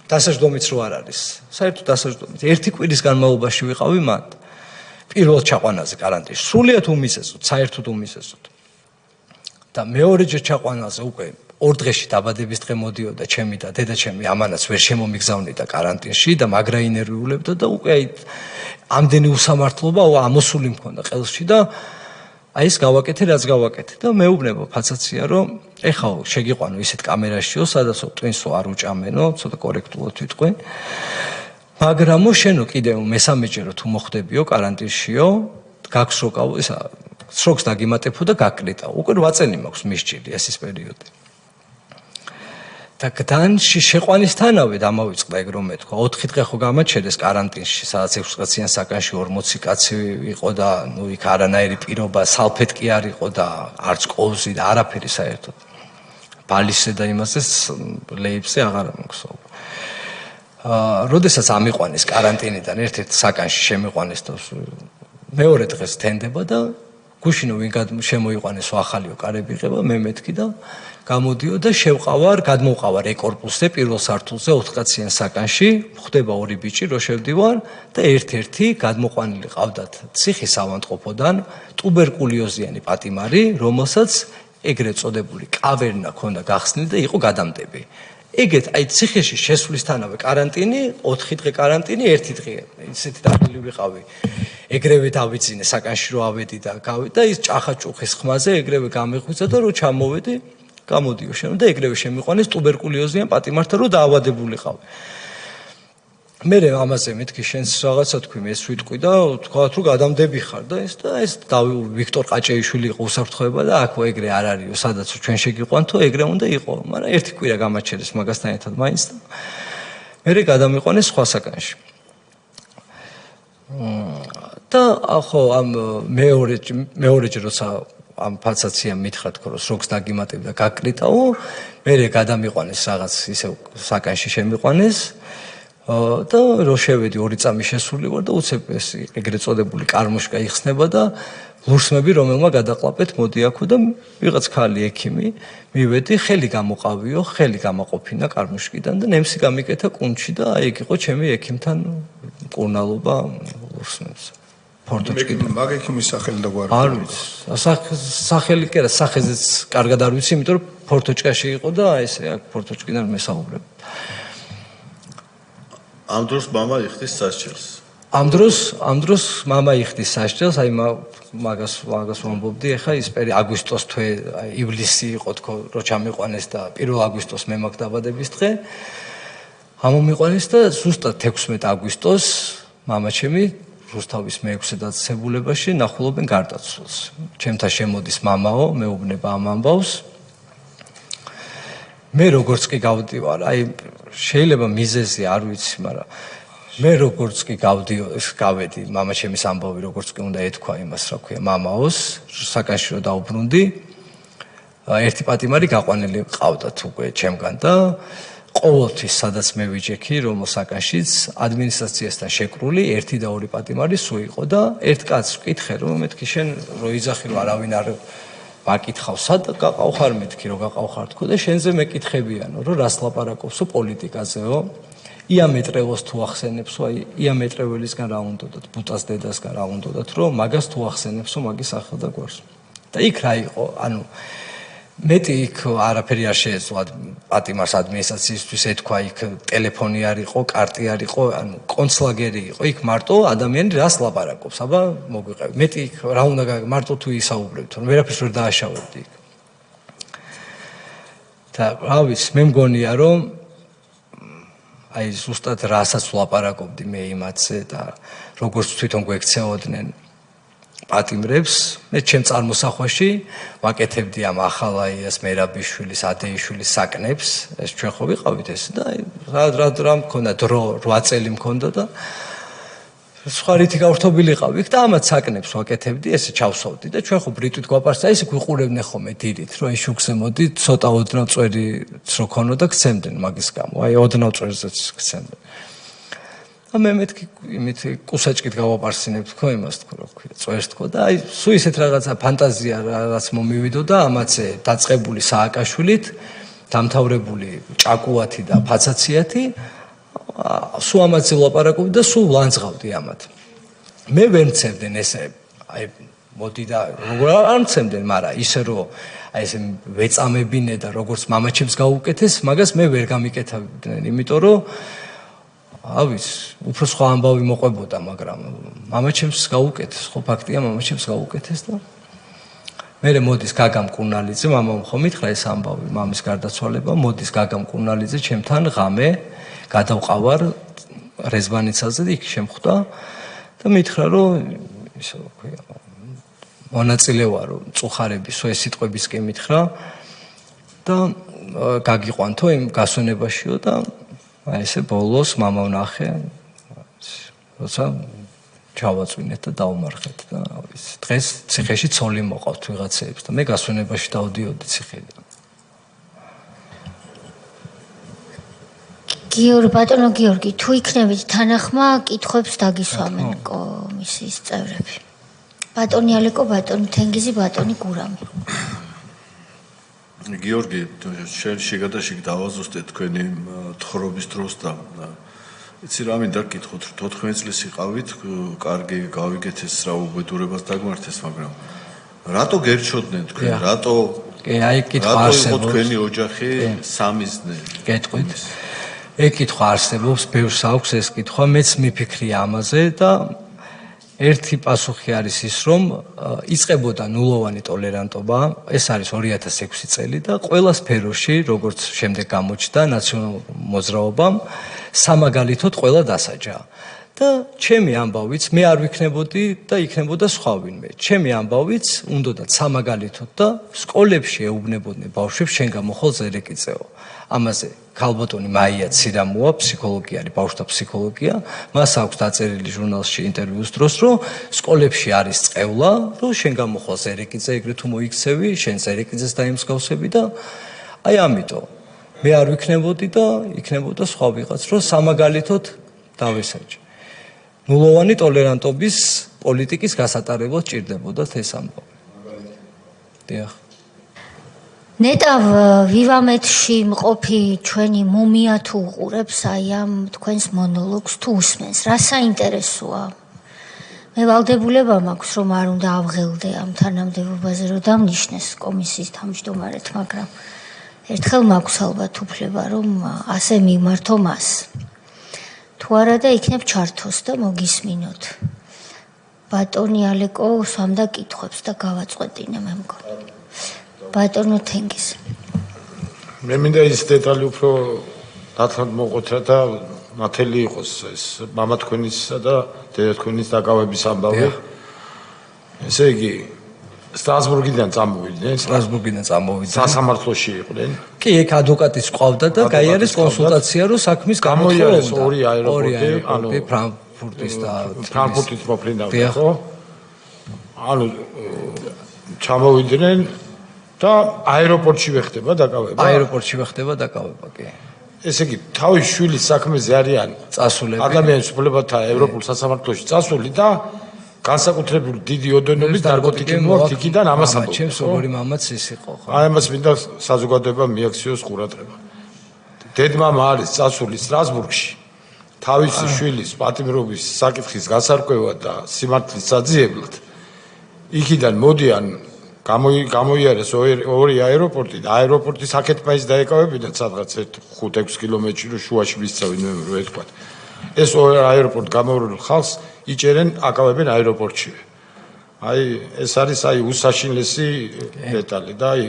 დასაჯდომიც რო არ არის საერთოდ დასაჯდომიც ერთი კვირის განმავლობაში ვიყავი მან პირველ ჩაყვანაზე კარანტინში სრულიად უმიზესოდ საერთოდ უმიზესოდ და მეორეჯერ ჩაყვანაზე უკვე ორ დღეში დაბადების დღე მოდიოდა ჩემი და დედაჩემი ამანაც ვერ შემომიგზავნიდა კარანტინში და მაგრაინერვიულებდა და უკვე აი ამდენი უსამართლობა ამოსული მქონდა ყელში და აი ეს გავაკეთე რაც გავაკეთე და მეუბნება ფაცაცია რომ ეხაო შეგიყვანო ისეთ კამერაშიო სადაც ტვინსო არ უჭამენო ცოტა კორექტულად ვიტყვი მაგრამ შენო კიდევ მესამეჯერო თუ მოხდებიო კარანტინშიო გაქვს როკავ ისა სროქს დაგიმატებო და გაკრიტა უკვე 8 წელი მაქვს მისჭილი ეს ის პერიოდი და გდანში შეყვანისთანავე დამავიწყდა ეგ რომ მეთქვა 4 დღე ხო გამაჩერეს კარანტინში სადაც 6 კაციან საკანში 40 კაცი იყო და ნუ იქ არანაირი პირობა სალფეტკი არ იყო და არც კოვზი და არაფერი საერთოდ ბალისზე და იმასე ლეიბზე აღარ მოგსო როდესაც ამიყვანეს კარანტინიდან ერთ-ერთ საკანში შემიყვანეს და მეორე დღეს თენდება და გუშინო ვინ შემოიყვანეს ახალიო კარები იღება მე მეთქი და გამოდიო და გადმოვყავარ ეკორპუსზე პირველ სართულზე 4 კაციან საკანში ხდება ორი ბიჭი რო შევდივარ და ერთ-ერთი გადმოყვანილი ყავდათ ციხის ავანტყოფოდან ტუბერკულიოზიანი პატიმარი რომელსაც ეგრეთ წოდებული კავერნა ჰქონდა გახსნილი და იყო გადამდები ეგეთ აი ციხეში შესვლისთანავე კარანტინი 4 დღე კარანტინი 1 დღე ისეთი დაბილი ვიყავი ეგრევე დავიძინე საკანში რო ავედი და გავედი და ის ჭახაჭუხის ხმაზე ეგრევე გამეხვიცა და რო ჩამოვედი გამოდიო შენ და ეგრევე შემიყვანეს ტუბერკულიოზიან პატიმართან რო დაავადებულიყავ მე ამაზე მეთქი შენს რაღაცა თქვი მე ეს ვიტყვი და თქვათ რომ გადამდები ხარ და ეს ვიქტორ ყაჭეიშვილი იყო უსაფრთხოება და აქ ეგრე არ არისო სადაც ჩვენ შეგიყვანთო ეგრე უნდა იყო მაგრამ ერთი კვირა გამაჩერეს მაგასთან ერთად მაინც და მე გადამიყვანეს სხვა საკანში და ხო ამ მეორეჯერ როცა ამ ფაცაციამ მითხრა თქო რომ სროქს დაგიმატებდა გაკრიტაო მე გადამიყვანეს რაღაც ისე საკანში შემიყვანეს და რო შევედი 2 წამი შესული ვარ და უცებ ეს ეგრეთ წოდებული კარმოშკა იხსნება და ლურსმები რომელმა გადაყლაპეთ მოდი აქო და ვიღაც ხალი ექიმი მივედი ხელი გამოყავიო ხელი გამოყოფინა კარმოშკიდან და ნემსი გამიკეთა კუნჩი და აი ეგ იყო ჩემი ექიმთან მკურნალობა ლურსმებს ფორტოჩკიდან მაგ ექიმის სახელი და გვარი არ ვიცი სახელი კი არა სახეზეც კარგად არ ვიცი იმიტომ რომ ფორტოჩკაში იყო და აი ესე აქ ფორტოჩკიდან მესაუბრებ ამ დროს мама იხდის სასჯელს. ამ დროს мама იხდის სასჯელს, აი მაგას ვამბობდი, ეხა ის აგვისტოს თვე, ივლისი იყო თქო, რო ჩამიყვანეს და 1 აგვისტოს მე მაქვს დაბადების დღე. ამომიყვანეს და ზუსტად 16 აგვისტოს мама ჩემი რუსთავის მე-6 დაწესებულებაში ნახულობენ გარდაცვალს. ჩემთან შემოდის მამაო, მეუბნება ამ ამბავს. მე როგორც კი გავდივარ, აი შეიძლება მიზეზი არ ვიცი, მაგრამ მე როგორც კი გავედი, мама ჩემის ამბავი როგორც კი უნდა ეთქვა იმას, რა ქვია, მამაოს, საკანში რო დაუბრუნდი, ერთი პატიმარი გაყვანილი ყავდათ უკვე ჩემგან და ყოველთვის სადაც მე ვიჯექი, რომ საკანშიც ადმინისტრაციასთან შეკრული 1 და 2 პატიმარი სულ იყო და ერთ კაცს ვკითხე, რომ მეთქი შენ რო იძახი რომ არავინ არ ვაკითხავ, სად გაყავხარ მეთქი რომ გაყავხარ თქო და შენზე მეკითხებიანო, რომ რას ლაპარაკობსო პოლიტიკაზეო. იამეტრევოს თუ ახსენებსო, აი იამეტრეველისგან რა უნდათ, ბუტას დედასგან რა უნდათ, რომ მაგას თუ ახსენებსო, მაგის ახლა და გვარს. და იქ რა იყო, ანუ მეტი იქ არაფერი არ შეეძლო პატიმარს ადმინისტრაციისთვის ეთქვა, იქ ტელეფონი არ იყო, კარტი არ იყო, ანუ კონცლაგერი იყო, იქ მარტო ადამიანი რას ლაპარაკობს, აბა მოგვიყევი. მეტი იქ რა უნდა მარტო თუ ისაუბრებთ, რომ ვერაფერს ვერ დააშავებდი იქ. და რა ვიცი, მე მგონია რომ აი ზუსტად რასაც ვლაპარაკობდი მე იმათზე და როგორც თვითონ გვექცეოდნენ პატიმრებს, მე ჩემ წარმოსახვაში ვაკეთებდი ამ ახალაიას, მერაბიშვილის, ადეიშვილის საკნებს, ეს ჩვენ ხო ვიყავით ეს და რა მქონდა დრო 8 წელი მქონდა და სხვა რითი გავრთობილი ყავით და ამათ საკნებს ვაკეთებდი, ესე ჩავსოვდი და ჩვენ ხო ბრიტვით გვაპარსა, ესე გვიყურებდნენ ხოლმე დილით, რომ აი შუქზე მოდი, ცოტა ოდნავ წვერიც რო ქონოდა გცემდნენ მაგის გამო, აი ოდნავ წვერზეც გცემდნენ. და მე მეთქი იმით კუსაჭკით გავაპარსინებ თქო იმას თქო რა ქვია, წვერს თქო და აი სულ ისეთ რაღაცა ფანტაზია რაც მომივიდო და ამაცე დაწყებული სააკაშვილით, დამთავრებული ჭაკუათი და ფაცაციათი სულ ამაზე ვლაპარაკობდი და სულ ვლანძღავდი ამათ. მე ვერ მცემდნენ ესე, აი მოდი და როგორ არ მცემდნენ, მაგრამ ისე რომ აი ესე ვეწამებინე და როგორც მამაჩემს გაუკეთეს, მაგას მე ვერ გამიკეთებდნენ, იმიტომ რომ ავის, უფრო სხვა ამბავი მოყვებოდა, მაგრამ მამაჩემს გაუკეთეს, ხო ფაქტია, მამაჩემს გაუკეთეს და მერე მოდის გაგამ კურნალიძე, მამამ ხომ მითხრა ეს ამბავი, მამის გარდაცვალება, მოდის გაგამ კურნალიძე ჩემთან ღამე გადავყავარ რეზბანიცაზე და იქ შემხვდა და მითხრა რომ ისე რა ქვია მონაწილე ვარო წუხარების ეს სიტყვების კი მითხრა და გაგიყვანთო იმ გასვენებაშიო და აი ესე ბოლოს მამა ვნახე როცა ჩავაწვინეთ და დავმარხეთ და ის დღეს ციხეში ცოლი მოყავთ ვიღაცეებს და მე გასვენებაში დავდიოდი ციხეში. ბატონო გიორგი, თუ იქნებით თანახმა, კითხვებს დაგისვამენ კომისიის წევრები. ბატონი ალეკო, ბატონი თენგიზი, ბატონი გურამი. გიორგი, შენ შეგადაში დავაზუსტეთ თქვენი თხრობის დროს და იცი რა მინდა გითხოთ, 14 წლის იყავით, კარგი გავიგეთ ეს რა უბედურებას დაგმართეს, მაგრამ რატო გერჩოდნენ თქვენ, რატო აი კითხვა არსებობს თქვენი ოჯახი სამიზნე? გეტყვით. ეგ კითხვა არსებობს, ბევრს აქვს ეს კითხვა, მეც მიფიქრია ამაზე და ერთი პასუხი არის ის, რომ იწყებოდა ნულოვანი ტოლერანტობა, ეს არის 2006 წელი და ყველა სფეროში, როგორც შემდეგ გამოჩნდა ნაციონალურ მოძრაობამ, სამაგალითოდ ყველა დასაჯა. და ჩემი ამბავიც მე არ ვიქნებოდი და იქნებოდა სხვა ვინმე. ჩემი ამბავიც უნდოდა სამაგალითოდ და სკოლებში ეუბნებოდნენ ბავშვებს შენ გამოხვალ ზერეკიწეო. ამაზე ქალბატონი მაია ცირამოა, ფსიქოლოგი არის, ბავშვთა ფსიქოლოგია, მას აქვს დაწერილი ჟურნალში ინტერვიუს დროს, რომ სკოლებში არის წევლა, რომ შენ გამოხვალ ზერეკიძე, ეგრე თუ მოიქცევი, შენ ზერეკიძეს დაიმსგავსები და აი ამიტომ მე არ ვიქნებოდი და იქნებოდა სხვა ვიღაც, რომ სამაგალითოდ დავესაჯე. ნულოვანი ტოლერანტობის პოლიტიკის გასატარებლად ჭირდებოდა ეს ამბავი. დიახ. ნეტავ ვივამეთში მყოფი ჩვენი მუმია თუ უყურებს აი ამ თქვენს მონოლოგს თუ უსმენს, რა საინტერესოა? მე ვალდებულება მაქვს რომ არ უნდა ავღელდე ამ თანამდებობაზე რომ დამნიშნეს კომისიის თავმჯდომარედ, მაგრამ ერთხელ მაქვს ალბათ უფლება რომ ასე მიმართო მას. თუ არა და იქნებ ჩართოს და მოგისმინოთ. ბატონი ალეკო სვამდა კითხვებს და გავაწყვეტინე მე მგონი. ბატონო თენგიზ. მე მინდა ის დეტალი უფრო ნათლად მოყოთრა და ნათელი იყოს ეს მამა თქვენისა და დედა თქვენის დაკავების ამბავი. ესე იგი სტრასბურგიდან წამოვიდნენ, სასამართლოში იყვნენ. კი, ეგ ადვოკატიც ყავდა და გაიარეს კონსულტაცია, რომ საქმის გამოიარეს ორი აეროპორტი, ანუ ფრანკფურტის და ფრანკფურტის მოფრინავდა, ხო? ანუ ჩამოვიდნენ და აეროპორტში ვეხდება დაკავება. აეროპორტში ვეხდება დაკავება, კი. ესე იგი, თავის შვილის საქმეზე არიან წასულები. ადამიანის უფლებათა ევროპულ სასამართლოში წასული და განსაკუთრებული დიდი ოდენობის ნარკოტიკები მოაქვს იქიდან ამას ამბობ. ჩემს ორი მამაც ის იყო, ხო? აი ამას მინდა საზოგადოება მიაქციოს ყურადღება. დედმამა არის წასული სტრასბურგში თავისი შვილის პატიმრობის საკითხის გასარკვევად და სიმართლის საძიებლად. იქიდან მოდიან გამოიარეს ორი აეროპორტი და აეროპორტის აქეთ მაინც დაეკავებინათ სადღაც 5-6 კილომეტრი რომ შუაში მისცავენ მე ვეთქვათ. ეს ორი აეროპორტ გამორულ ხალხს იჭერენ აკავებენ აეროპორტში. აი ეს არის აი უსაშინლესი დეტალი და აი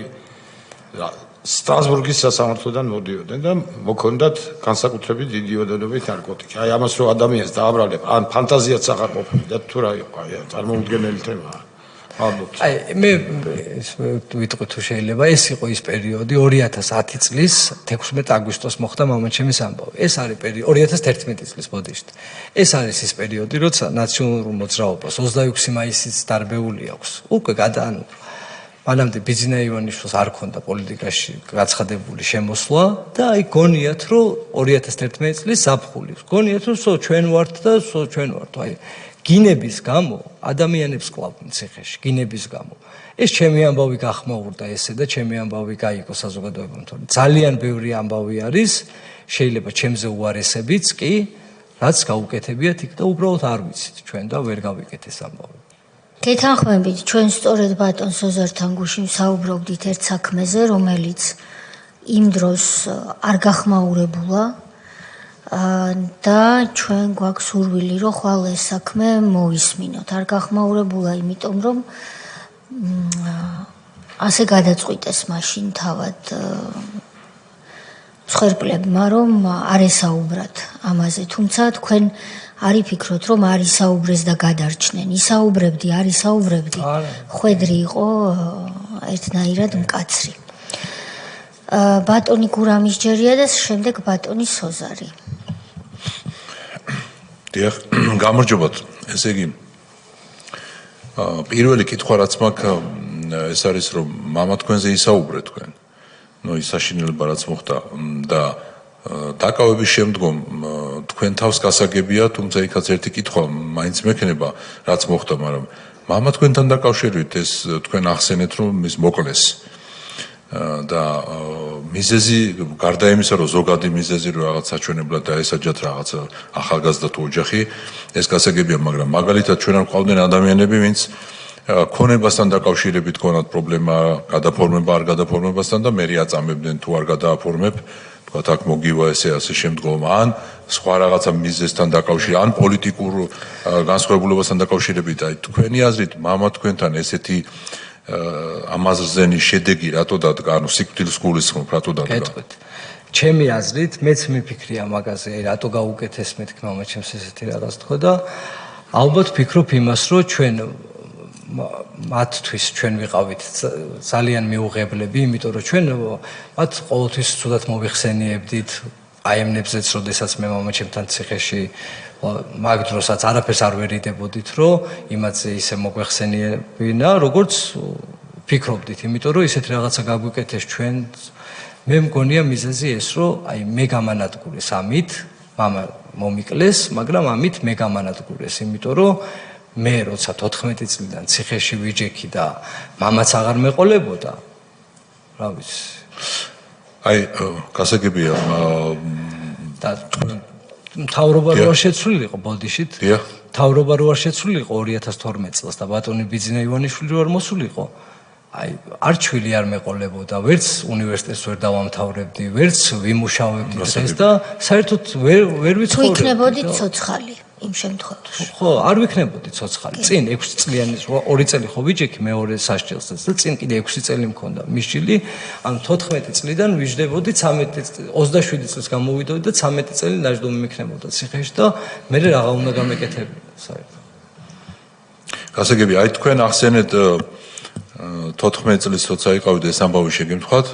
სტრასბურგის სასამართლოდან მოდიოდნენ და მოქონდათ განსაკუთრებით დიდი ოდენობით ნარკოტიკი. აი ამას რო ადამიანს დააბრალებ, ან ფანტაზიაც აღარ ყოფილი და თუ რა იყო, აი წარმოუდგენელი თემაა. ალბათ. აი მე ვიტყვი თუ შეიძლება ეს იყო ის პერიოდი 2010 წლის 16 აგვისტოს მოხდა მამაჩემის ამბავი. ეს არის პერიოდი 2011 წლის ბოდიშით. ეს არის ის პერიოდი, როცა ნაციონალურ მოძრაობას 26 მაისის დარბეული აქვს. უკვე ანუ მანამდე ბიძინა ივანიშვილს არ ქონდა პოლიტიკაში გაცხადებული შემოსვლა და აი გონიათ რომ 2011 წლის ზაფხული. გონიათ რომ ჩვენ ვართ და ჩვენ ვართ. აი გინების გამო ადამიანებს კლავდნენ ციხეში, გინების გამო. ეს ჩემი ამბავი გახმაურდა ესე და ჩემი ამბავი გაიგო საზოგადოებამ, თორემ ძალიან ბევრი ამბავი არის, შეიძლება ჩემზე უარესებიც კი, რაც გაუკეთებიათ იქ და უბრალოდ არ ვიცით ჩვენ და ვერ გავიკეთ ეს ამბავი. გეთანხმებით, ჩვენ სწორედ ბატონ სოზართან გუშინ საუბრობდით ერთ საქმეზე, რომელიც იმ დროს არ გახმაურებულა და ჩვენ გვაქვს სურვილი, რომ ხვალ ეს საქმე მოისმინოთ. არ გახმაურებულა, იმიტომ რომ ასე გადაწყვიტეს მაშინ თავად მსხვერპლებმა, რომ არ ესაუბრათ ამაზე. თუმცა თქვენ არ იფიქროთ, რომ არ ისაუბრეს და გადარჩნენ. ისაუბრებდი, არ ისაუბრებდი. ხვედრი იყო ერთნაირად მკაცრი. ბატონი გურამისჯერია და შემდეგ ბატონი სოზარი. დიახ, გამარჯობათ. ესე იგი, პირველი კითხვა რაც მაქვს ეს არის, რომ მამა თქვენზე ისაუბრეთ თქვენ. ის საშინელება რაც მოხდა და დაკავების შემდგომ თქვენ თავს გასაგებია, თუმცა იქაც ერთი კითხვა მაინც მექნება, რაც მოხდა, მაგრამ მამა თქვენთან დაკავშირებით ეს თქვენ ახსენეთ, რომ ის მოკლეს. და მიზეზი გარდა იმისა, რომ ზოგადი მიზეზი რომ რაღაც საჩვენებლად დაესაჯათ რაღაც ახალგაზრდა თუ ოჯახი, ეს გასაგებია, მაგრამ მაგალითად ჩვენ არ ყავდნენ ადამიანები, ვინც ქონებასთან დაკავშირებით ქონათ პრობლემა, გადაფორმება არ გადაფორმებასთან და მე აწამებდნენ თუ არ გადააფორმებ, თქვათ აქ მოგივა ასე შემდგომ, ან სხვა რაღაცა მიზეზთან დაკავშირებით, ან პოლიტიკურ განსხვავებულებასთან დაკავშირებით, აი თქვენი აზრით, მამა თქვენთან ესეთი ამაზრზენის შედეგი რატო დადგა, ანუ სიკვდილს გულისხმობ, რატო დადგა? გეტყვით. ჩემი აზრით, მეც მიფიქრია მაგაზე, რატო გაუკეთეს მეთქმა ჩემს ესეთი რაღაც თქო და ალბათ ფიქრობ იმას, რომ ჩვენ მათთვის ჩვენ ვიყავით ძალიან მიუღებლები, იმიტომ რომ ჩვენ მათ ყოველთვის ცუდად მოვიხსენიებდით აემნებზეც, როდესაც მე მამაჩემთან ციხეში მაგ დროსაც არაფერს არ ვერიდებოდით, რომ იმათზე ისე მოგვეხსენიებინა, როგორც ფიქრობდით, იმიტომ რომ ისეთ რაღაცა გაგვიკეთეს ჩვენ. მე მგონია მიზეზი ეს, რომ აი მე გამანადგურეს ამით, მამა მომიკლეს, მაგრამ ამით მე გამანადგურეს, იმიტომ რომ მე როცა 14 წლიდან ციხეში ვიჯექი და მამაც აღარ მეყოლებოდა, რა ვიცი. აი, გასაგებია და მთავრობა რო არ შეცვლილიყო ბოდიშით. დიახ. მთავრობა რო არ შეცვლილიყო 2012 წელს და ბატონი ბიძინა ივანიშვილი რო არ მოსულიყო. აი, არჩვილი არ მეყოლებოდა, ვერც უნივერსიტეტს ვერ დავამთავრებდი, ვერც ვიმუშავებდი დღეს და საერთოდ ვერ ვიცხოვრობდი. თუ იქნებოდით ცოცხალი იმ შემთხვევაში. ხო, არ ვიქნებოდი ცოცხალი. წინ 6 წლიანი 2 წელი ხო ვიჯექი მეორე სასჯელს და წინ კიდე 6 წელი მქონდა მისჯილი. ანუ 14 წლიდან ვიждდებოდი 27 წელს გამოვიდოდი და 13 წელი ნაჯდომი მიქნებოდა ციხეში და მე რაღა უნდა გამეკეთებინა საერთოდ. გასაგები, აი თქვენ ახსენეთ 14 წლის როცა იყავით ეს ამბავი შეგემთხვათ,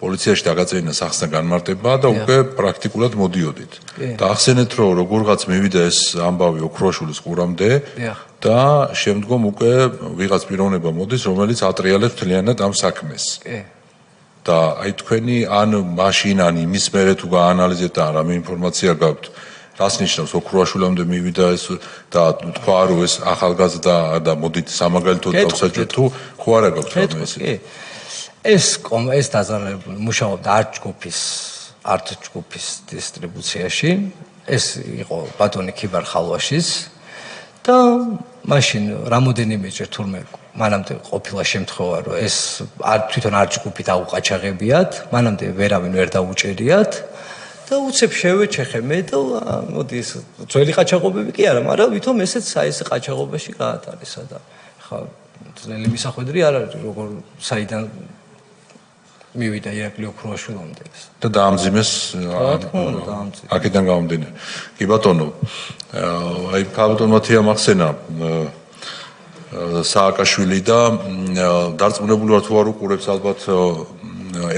პოლიციაში დაგაწერინა სახსნა განმარტება და უკვე პრაქტიკულად მოდიოდით. და ახსენეთ, რომ როგორღაც მივიდა ეს ამბავი ოქროაშვილის ყურამდე და შემდგომ უკვე ვიღაც პიროვნება მოდის, რომელიც ატრიალებს მთლიანად ამ საქმეს. და აი თქვენი ან მაშინ ან იმის მერე თუ გაანალიზეთ და რამე ინფორმაცია გაქვთ, რას ნიშნავს ოქროაშვილამდე მივიდა ეს და თქვა რომ ეს ახალგაზრდა და მოდით სამაგალითოდ გავსაჯოთ თუ ხო არა გაქვთ რამე ესე. ეს დაზარალებული მუშაობდა არტ ჯგუფის დისტრიბუციაში. ეს იყო ბატონი ქიბარ ხალვაშის და მაშინ რამოდენიმეჯერ თურმე მანამდე ყოფილა შემთხვევა, რომ ეს თვითონ არტ ჯგუფი დაუყაჩაღებიათ, მანამდე ვერავინ ვერ დაუჭერიათ და უცებ შევეჩეხე მე და მოდი ეს ძველი ყაჩაღობები კი არა, მაგრამ ვითომ ესეც ეს ყაჩაღობაში გაატარისა და ხა ძნელი მისახვედრი არ არის, როგორ საიდან მივიდა ირაკლი ოქროაშვილამდე. და დაამძიმეს აქედან გამომდინარე. კი ბატონო, აი ბატონ მათია მახსენა სააკაშვილი და დარწმუნებული ვარ თუ არ უყურებს ალბათ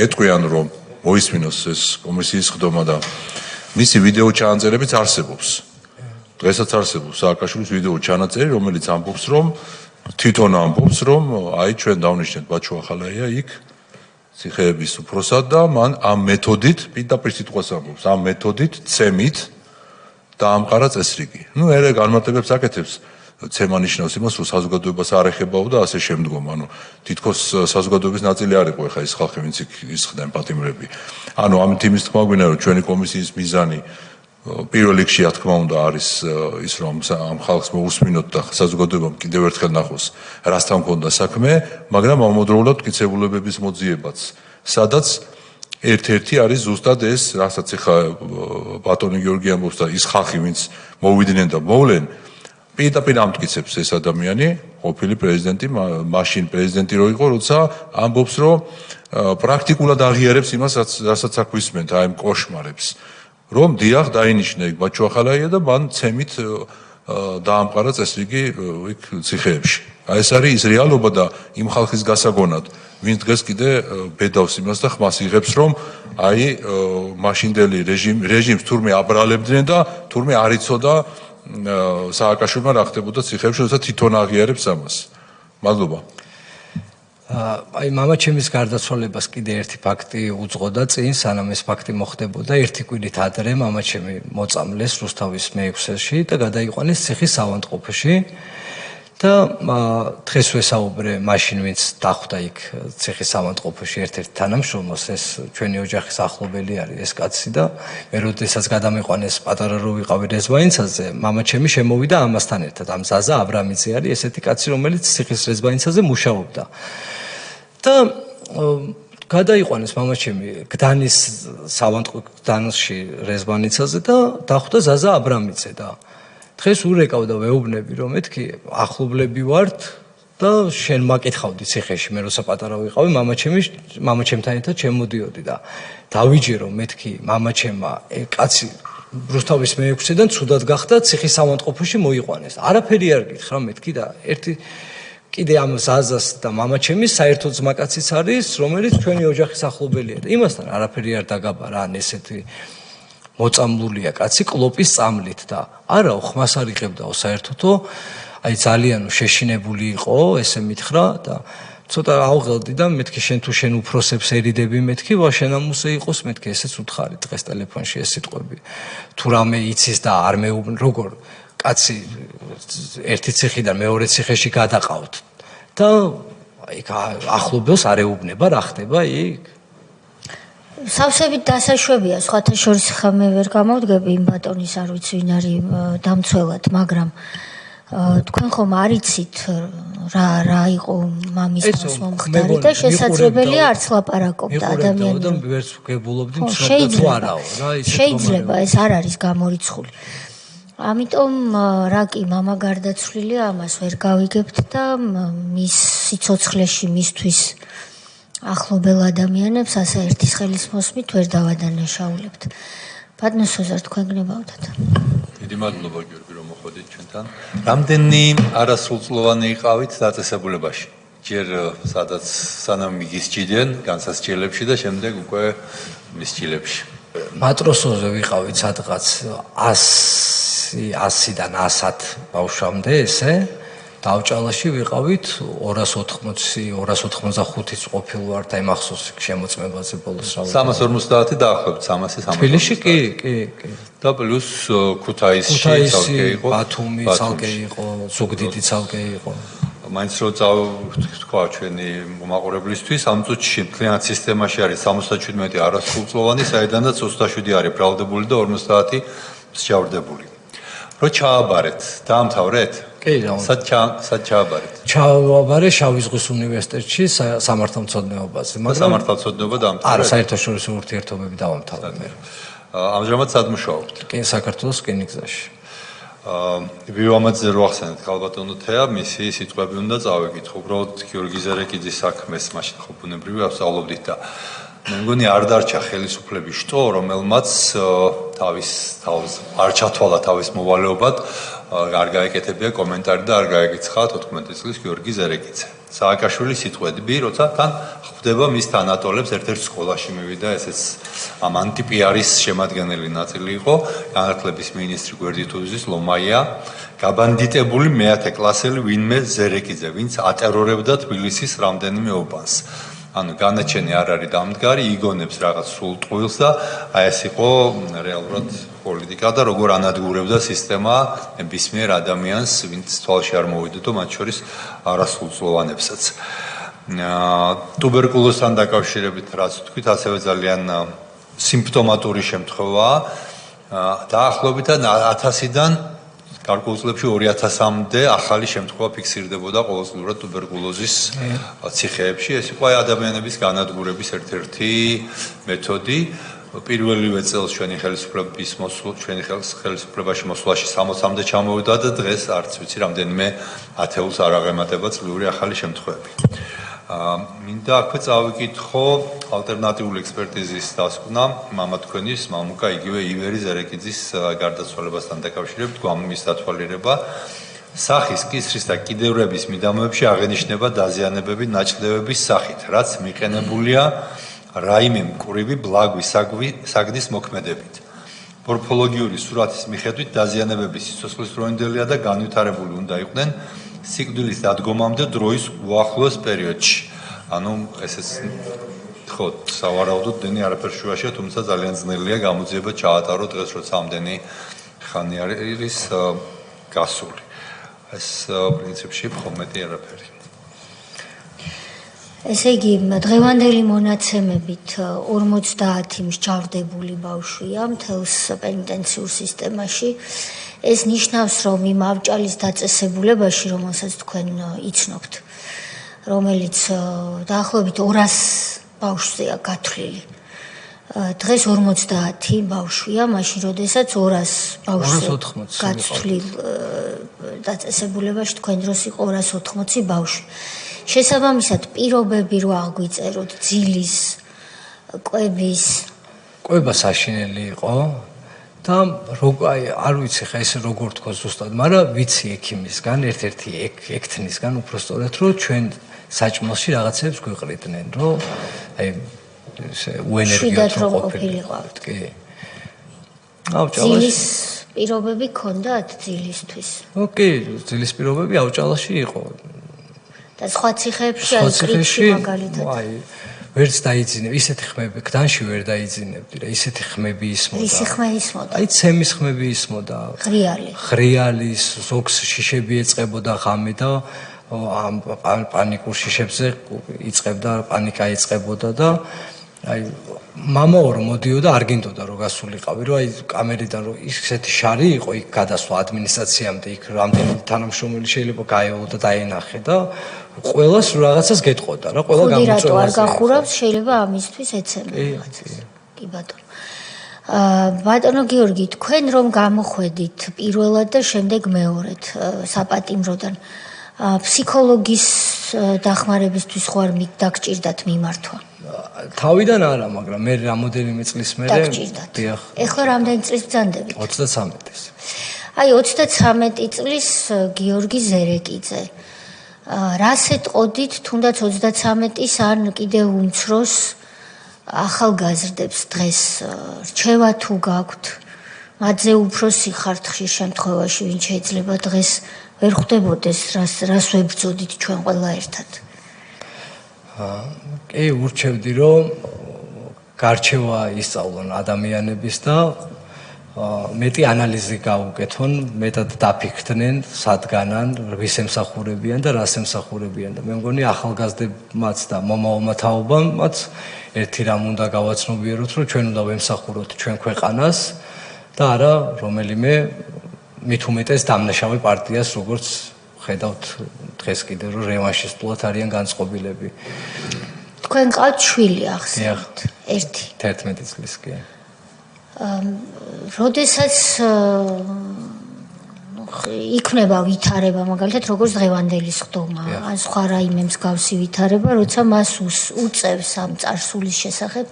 ეტყვიან რომ მოისმინოს ეს კომისიის ხდომა და მისი ვიდეო ჩანაწერებიც არსებობს. დღესაც არსებობს სააკაშვილის ვიდეო ჩანაწერი, რომელიც ამბობს რომ თვითონ ამბობს რომ აი ჩვენ დავნიშნეთ ბაჩო ახალაია იქ ციხეების უფროსად და მან ამ მეთოდით პირდაპირ სიტყვას ამბობს, ამ მეთოდით ცემით დაამყარა წესრიგი. ნუ ერე განმარტებებს აკეთებს ცემა ნიშნავს იმას, რომ საზოგადოებას არ ეხებაო და ასე შემდგომ. ანუ თითქოს საზოგადოების ნაწილი არ იყო ხა ეს ხალხი, ვინც ისხდა პატიმრები. ანუ ამით იმის თქმა გვინდა, რომ ჩვენი კომისიის მიზანი პირველ რიგში რა თქმა უნდა არის ის, რომ ამ ხალხს მოусმინოთ და საზოგადოებამ კიდევ ერთხელ ნახოს, რასთან მქონდა საქმე, მაგრამ ამავდროულად მტკიცებულებების მოძიებაც, სადაც ერთ-ერთი არის ზუსტად ეს, რასაც ხა ბატონი გიორგი ამბობს და ის ხალხი, ვინც მოვიდნენ და მოვლენ პირდაპირ ამტკიცებს ეს ადამიანი, ყოფილი პრეზიდენტი, მაშინ პრეზიდენტი რო იყო, როცა ამბობს, რომ პრაქტიკულად აღიარებს იმას, რასაც აქ ვისმენთ, აი ამ კოშმარებს, რომ დიახ დაინიშნა იქ ბაჩო ახალაია და მან ცემით დაამყარა წესრიგი იქ ციხეებში. აი ეს არის ის რეალობა და იმ ხალხის გასაგონად, ვინც დღეს კიდე ბედავს იმას და ხმას იღებს, რომ აი მაშინდელი რეჟიმს თურმე აბრალებდნენ და თურმე არ იცოდა სააკაშვილმა რა ხდებოდა ციხეებში, როცა თვითონ აღიარებს ამას. მადლობა. აი მამაჩემის გარდაცვალებას კიდე ერთი ფაქტი უძღოდა წინ, სანამ ეს ფაქტი მოხდებოდა, ერთი კვირით ადრე მამაჩემი მოწამლეს რუსთავის მე-6-ში და გადაიყვანეს ციხის ავადმყოფოში და დღეს ვესაუბრე მაშინ ვინც დახვდა იქ ციხის ავადმყოფოში ერთ-ერთ თანამშრომლს, ეს ჩვენი ოჯახის ახლობელი არის ეს კაცი და მე როდესაც გადამიყვანეს პატარა რო ვიყავი რეზბაინცაზე, მამაჩემი შემოვიდა ამასთან ერთად, ამ ზაზა აბრამიძე არის ესეთი კაცი, რომელიც ციხის რეზბაინცაზე მუშაობდა. და გადაიყვანეს მამაჩემი გდანის გდანში რეზბანიცაზე და დახვდა ზაზა აბრამიძე და დღეს ურეკავდა ვეუბნები რომ მეთქი ახლობლები ვართ და შენ მაკითხავდი ციხეში მე როცა პატარა ვიყავი მამაჩემთან ერთად შემოდიოდი და დავიჯერო მეთქი მამაჩემა კაცი რუსთავის მე-6-დან ცუდად გახდა ციხის ავადმყოფოში მოიყვანეს არაფერი არ გითხრა მეთქი და ერთი კიდე ამ ზაზას და მამაჩემის საერთო ძმაკაციც არის, რომელიც ჩვენი ოჯახის ახლობელია და იმასთან არაფერი არ დაგაბარა, ან ესეთი მოწამლულია კაცი კლოპის წამლით და არაო ხმას არ იღებდაო საერთოდო, აი ძალიან შეშინებული იყო, ესე მითხრა და ცოტა ავღელდი და მეთქი შენ თუ შენ უფროსებს ერიდები მეთქი, ვა შენ ამუსე იყოს მეთქი ესეც უთხარი დღეს ტელეფონში ეს სიტყვები. თუ რამე იცის და არ მეუბნ როგორ კაცი ერთი ციხიდან მეორე ციხეში გადაყავთ და იქ ახლობელს არ ეუბნება რა ხდება იქ სავსებით დასაშვებია სხვათა შორის ხა მე ვერ გამოვდგები იმ ბატონის არ ვიცი ვინ არის დამცველად მაგრამ თქვენ ხომ არ იცით რა იყო მამის მომხდარი და შესაძლებელია არც ლაპარაკობდა ადამიანს და ვერც ვგებულობდი ცოტა თუ არაო რა შეიძლება ეს არ არის გამორიცხული ამიტომ რა კი мама გარდაცვლილია ამას ვერ გავიგებთ და მის სიცოცხლეში მისთვის ახლობელ ადამიანებს ასე ერთის ხელის მოსმით ვერ დავადანაშაულებთ. ბატონო სოზარ თქვენ გნებავდათ. დიდი მადლობა გიორგი რომ მოხვედით ჩვენთან. რამდენი არასრულწლოვანი იყავით დაწესებულებაში? ჯერ სადაც სანამ მიგისჭიდნენ განსასჯელებში და შემდეგ უკვე მისჭილებში. მატროსოზე ვიყავით სადღაც 100-დან 100 ბავშვამდე ესე დავჭალაში ვიყავით 280-285-იც ყოფილ ვართ აი მახსოვს შემოწმებაზე ბოლოს რა 350 დაახლოებით 300 თბილისში კი და პლუს ქუთაისში ცალკე იყო ბათუმი ცალკე იყო ზუგდიდი ცალკე იყო მაინც რო თქვა ჩვენი მომაყურებლისთვის ამ წუთში კლient სისტემაში არის 77 არასრულწლოვანი საიდანაც 27 არის ბრალდებული და 50 მსჯავრდებული რო ჩააბარეთ დაამთავრეთ კი რა სად ჩააბარეთ ჩააბარე შავი ზღვის უნივერსიტეტში სამართალმცოდნეობაზე მაგრამ სამართალმცოდნეობა დაამთავრეთ არა საერთაშორისო ურთიერთობები დავამთავრე მე ამჟამად სად მუშაობთ კი საქართველოს რკინიგზაში ვიوامაძე რო ახსენეთ ქალბატონო თეა მისი სიტყვები უნდა წავეკითხო უბრალოდ გიორგი ზერეკიძის საქმეს მაშინ ხო ბუნებრივი ავსწავლობდით და მე მგონი არ დარჩა ხელისუფლების შტო, რომელმაც თავის არ ჩათვალა თავის მოვალეობად, არ გაეკეთებია კომენტარი და არ გაეკიცხა 14 წლის გიორგი ზერეკიძე. სააკაშვილი სიტყვები, როცა თან ხვდება მის თანატოლებს ერთ-ერთ სკოლაში მივიდა, ესეც ამ ანტიპიარის შემადგენელი ნაწილი იყო, განათლების მინისტრი გვერდითუზის ლომაია, გაბანდიტებული მეათე კლასელი ვინმე ზერეკიძე, ვინც ატერორებდა თბილისის რამდენიმე უბანს. ანუ განაჩენი არ არის დამდგარი, იგონებს რაღაც სრულ ტყუილს და აი ეს იყო რეალურად პოლიტიკა და როგორ ანადგურებდა სისტემა ნებისმიერ ადამიანს, ვინც თვალში არ მოვიდოდო, მათ შორის არასრულწლოვანებსაც. ტუბერკულოზთან დაკავშირებით რაც თქვით, ასევე ძალიან სიმპტომატური შემთხვევაა. დაახლოებით 1000-დან გარკვეულწლებში 2000-მდე ახალი შემთხვევა ფიქსირდებოდა ყოველწლიურად ტუბერკულოზის ციხეებში. ეს იყო ადამიანების განადგურების ერთ-ერთი მეთოდი. პირველივე წელს ჩვენი ხელისუფლებაში მოსვლაში 60-მდე ჩამოვიდა და დღეს არც ვიცი რამდენიმე ათეულს არ აღემატება წლიური ახალი შემთხვევები. მინდა აქვე წავიკითხო ალტერნატიული ექსპერტიზის დასკვნა მამა თქვენის მამუკა იგივე ივერი ზერეკიძის გარდაცვალებასთან დაკავშირებით გვამის დათვალიერება სახის კისრის და კიდევრების მიდამოებში აღენიშნება დაზიანებები ნაჭდევების სახით, რაც მიყენებულია რაიმე მკვრივი ბლაგვის საგნის მოქმედებით. მორფოლოგიური სურათის მიხედვით დაზიანებები სიცოცხლისდროინდელია და განვითარებული უნდა იყვნენ სიკვდილის დადგომამდე დროის უახლოეს პერიოდში. ანუ ესეც ხო, სავარაუდოდ დენი არაფერ შუაშია, თუმცა ძალიან ძნელია გამოძიება ჩაატარო დღეს, როცა ამდენი ხანი არის გასული. ეს პრინციპში ხომეტი არაფერი. ესე იგი, დღევანდელი მონაცემებით 50 მსჯავრდებული ბავშვია მთელს პენიტენციურ სისტემაში. ეს ნიშნავს, რომ იმ ავჭალის დაწესებულებაში, რომელსაც თქვენ იცნობთ, რომელიც დაახლოებით 200 ბავშვზეა გათვლილი. დღეს 50 ბავშვია, მაშინ როდესაც 200 ბავშვზე გათვლილ დაწესებულებაში თქვენ დროს იყო 280 ბავშვი. შესაბამისად, პირობები რო აღგვიწეროთ ძილის, კვების, კვება საშინელი იყო. და არ ვიცი ხა ეს როგორ თქვა ზუსტად, მაგრამ ვიცი ექიმისგან, ერთ-ერთი ექთნისგან უпростоრად, რომ ჩვენ საჭმელში რაღაცებს გვიყრიდნენ, რომ აი ესე უენერგიათ რომ ყოფილიყავთ, კი. ძილის პირობები ქონდათ ძილისთვის? კი, ძილის პირობები ავჭალაში იყო. და სხვა ციხეებში აი კრიტში მაგალითად. აი ვერც დაიძინებ, ისეთი ხმები, გდანში ვერ დაიძინებდი რა, ისეთი ხმები ისმოდა. ისი ხმე ისმოდა? აი ცემის ხმები ისმოდა. ღრიალის, ზოგს შიშები ეწყებოდა ღამე და ამ პანიკურ შიშებზე იწყებდა, პანიკა იწყებოდა და აი მამაო რომ მოდიოდა არ გინდოდა რომ გასულიყავი, რომ აი კამერიდან რომ ისეთი შარი იყო იქ გადასვლა ადმინისტრაციამდე, იქ რამდენი თანამშრომელი შეიძლება გაეოლო და დაენახე და ყველას რაღაცას გეტყოდა რა, ყველა გამოწვევას. რატო არ გახურავს, შეიძლება ამისთვის ეცემა რაღაცას. კი ბატონო. ბატონო გიორგი, თქვენ რომ გამოხვედით პირველად და შემდეგ მეორედ საპატიმროდან, ფსიქოლოგის დახმარებისთვის ხო არ დაგჭირდათ მიმართვა? თავიდან არა, მაგრამ მე რამოდენიმე წლის მერე დაგჭირდათ. ეხლა რამდენი წლის ბრძანდებით? 33-ის. აი 33 წლის გიორგი ზერეკიძე. რას ეტყოდით, თუნდაც 33-ის ან კიდევ უმცროს ახალგაზრდებს დღეს რჩევა თუ გაქვთ? მათზე უფროსი ხართ ხშირ შემთხვევაში, ვინ შეიძლება დღეს ვერ ხვდებოდეს, რას ვებრძოდით ჩვენ ყველა ერთად? კი, ურჩევდი, რომ გარჩევა ისწავლონ ადამიანების და მეტი ანალიზი გაუკეთონ, მეტად დაფიქრდნენ, სადგანან, ვის ემსახურებიან და რას ემსახურებიან და მე მგონი ახალგაზრდებმაც და მომავალმა თაობამაც ერთი რამ უნდა გავაცნობიეროთ, რომ ჩვენ უნდა ვემსახუროთ ჩვენ ქვეყანას და არა რომელიმე მით უმეტეს დამნაშავე პარტიას, როგორც ხედავთ დღეს კიდევ რომ რევანშისტულად არიან განწყობილები. თქვენ ყავთ შვილი ახსენეთ, ერთი. 11 წლის კი. როდესაც იქნება ვითარება, მაგალითად, როგორც დღევანდელი სხდომა, ან სხვა რაიმე მსგავსი ვითარება, როცა მას უწევს ამ წარსულის შესახებ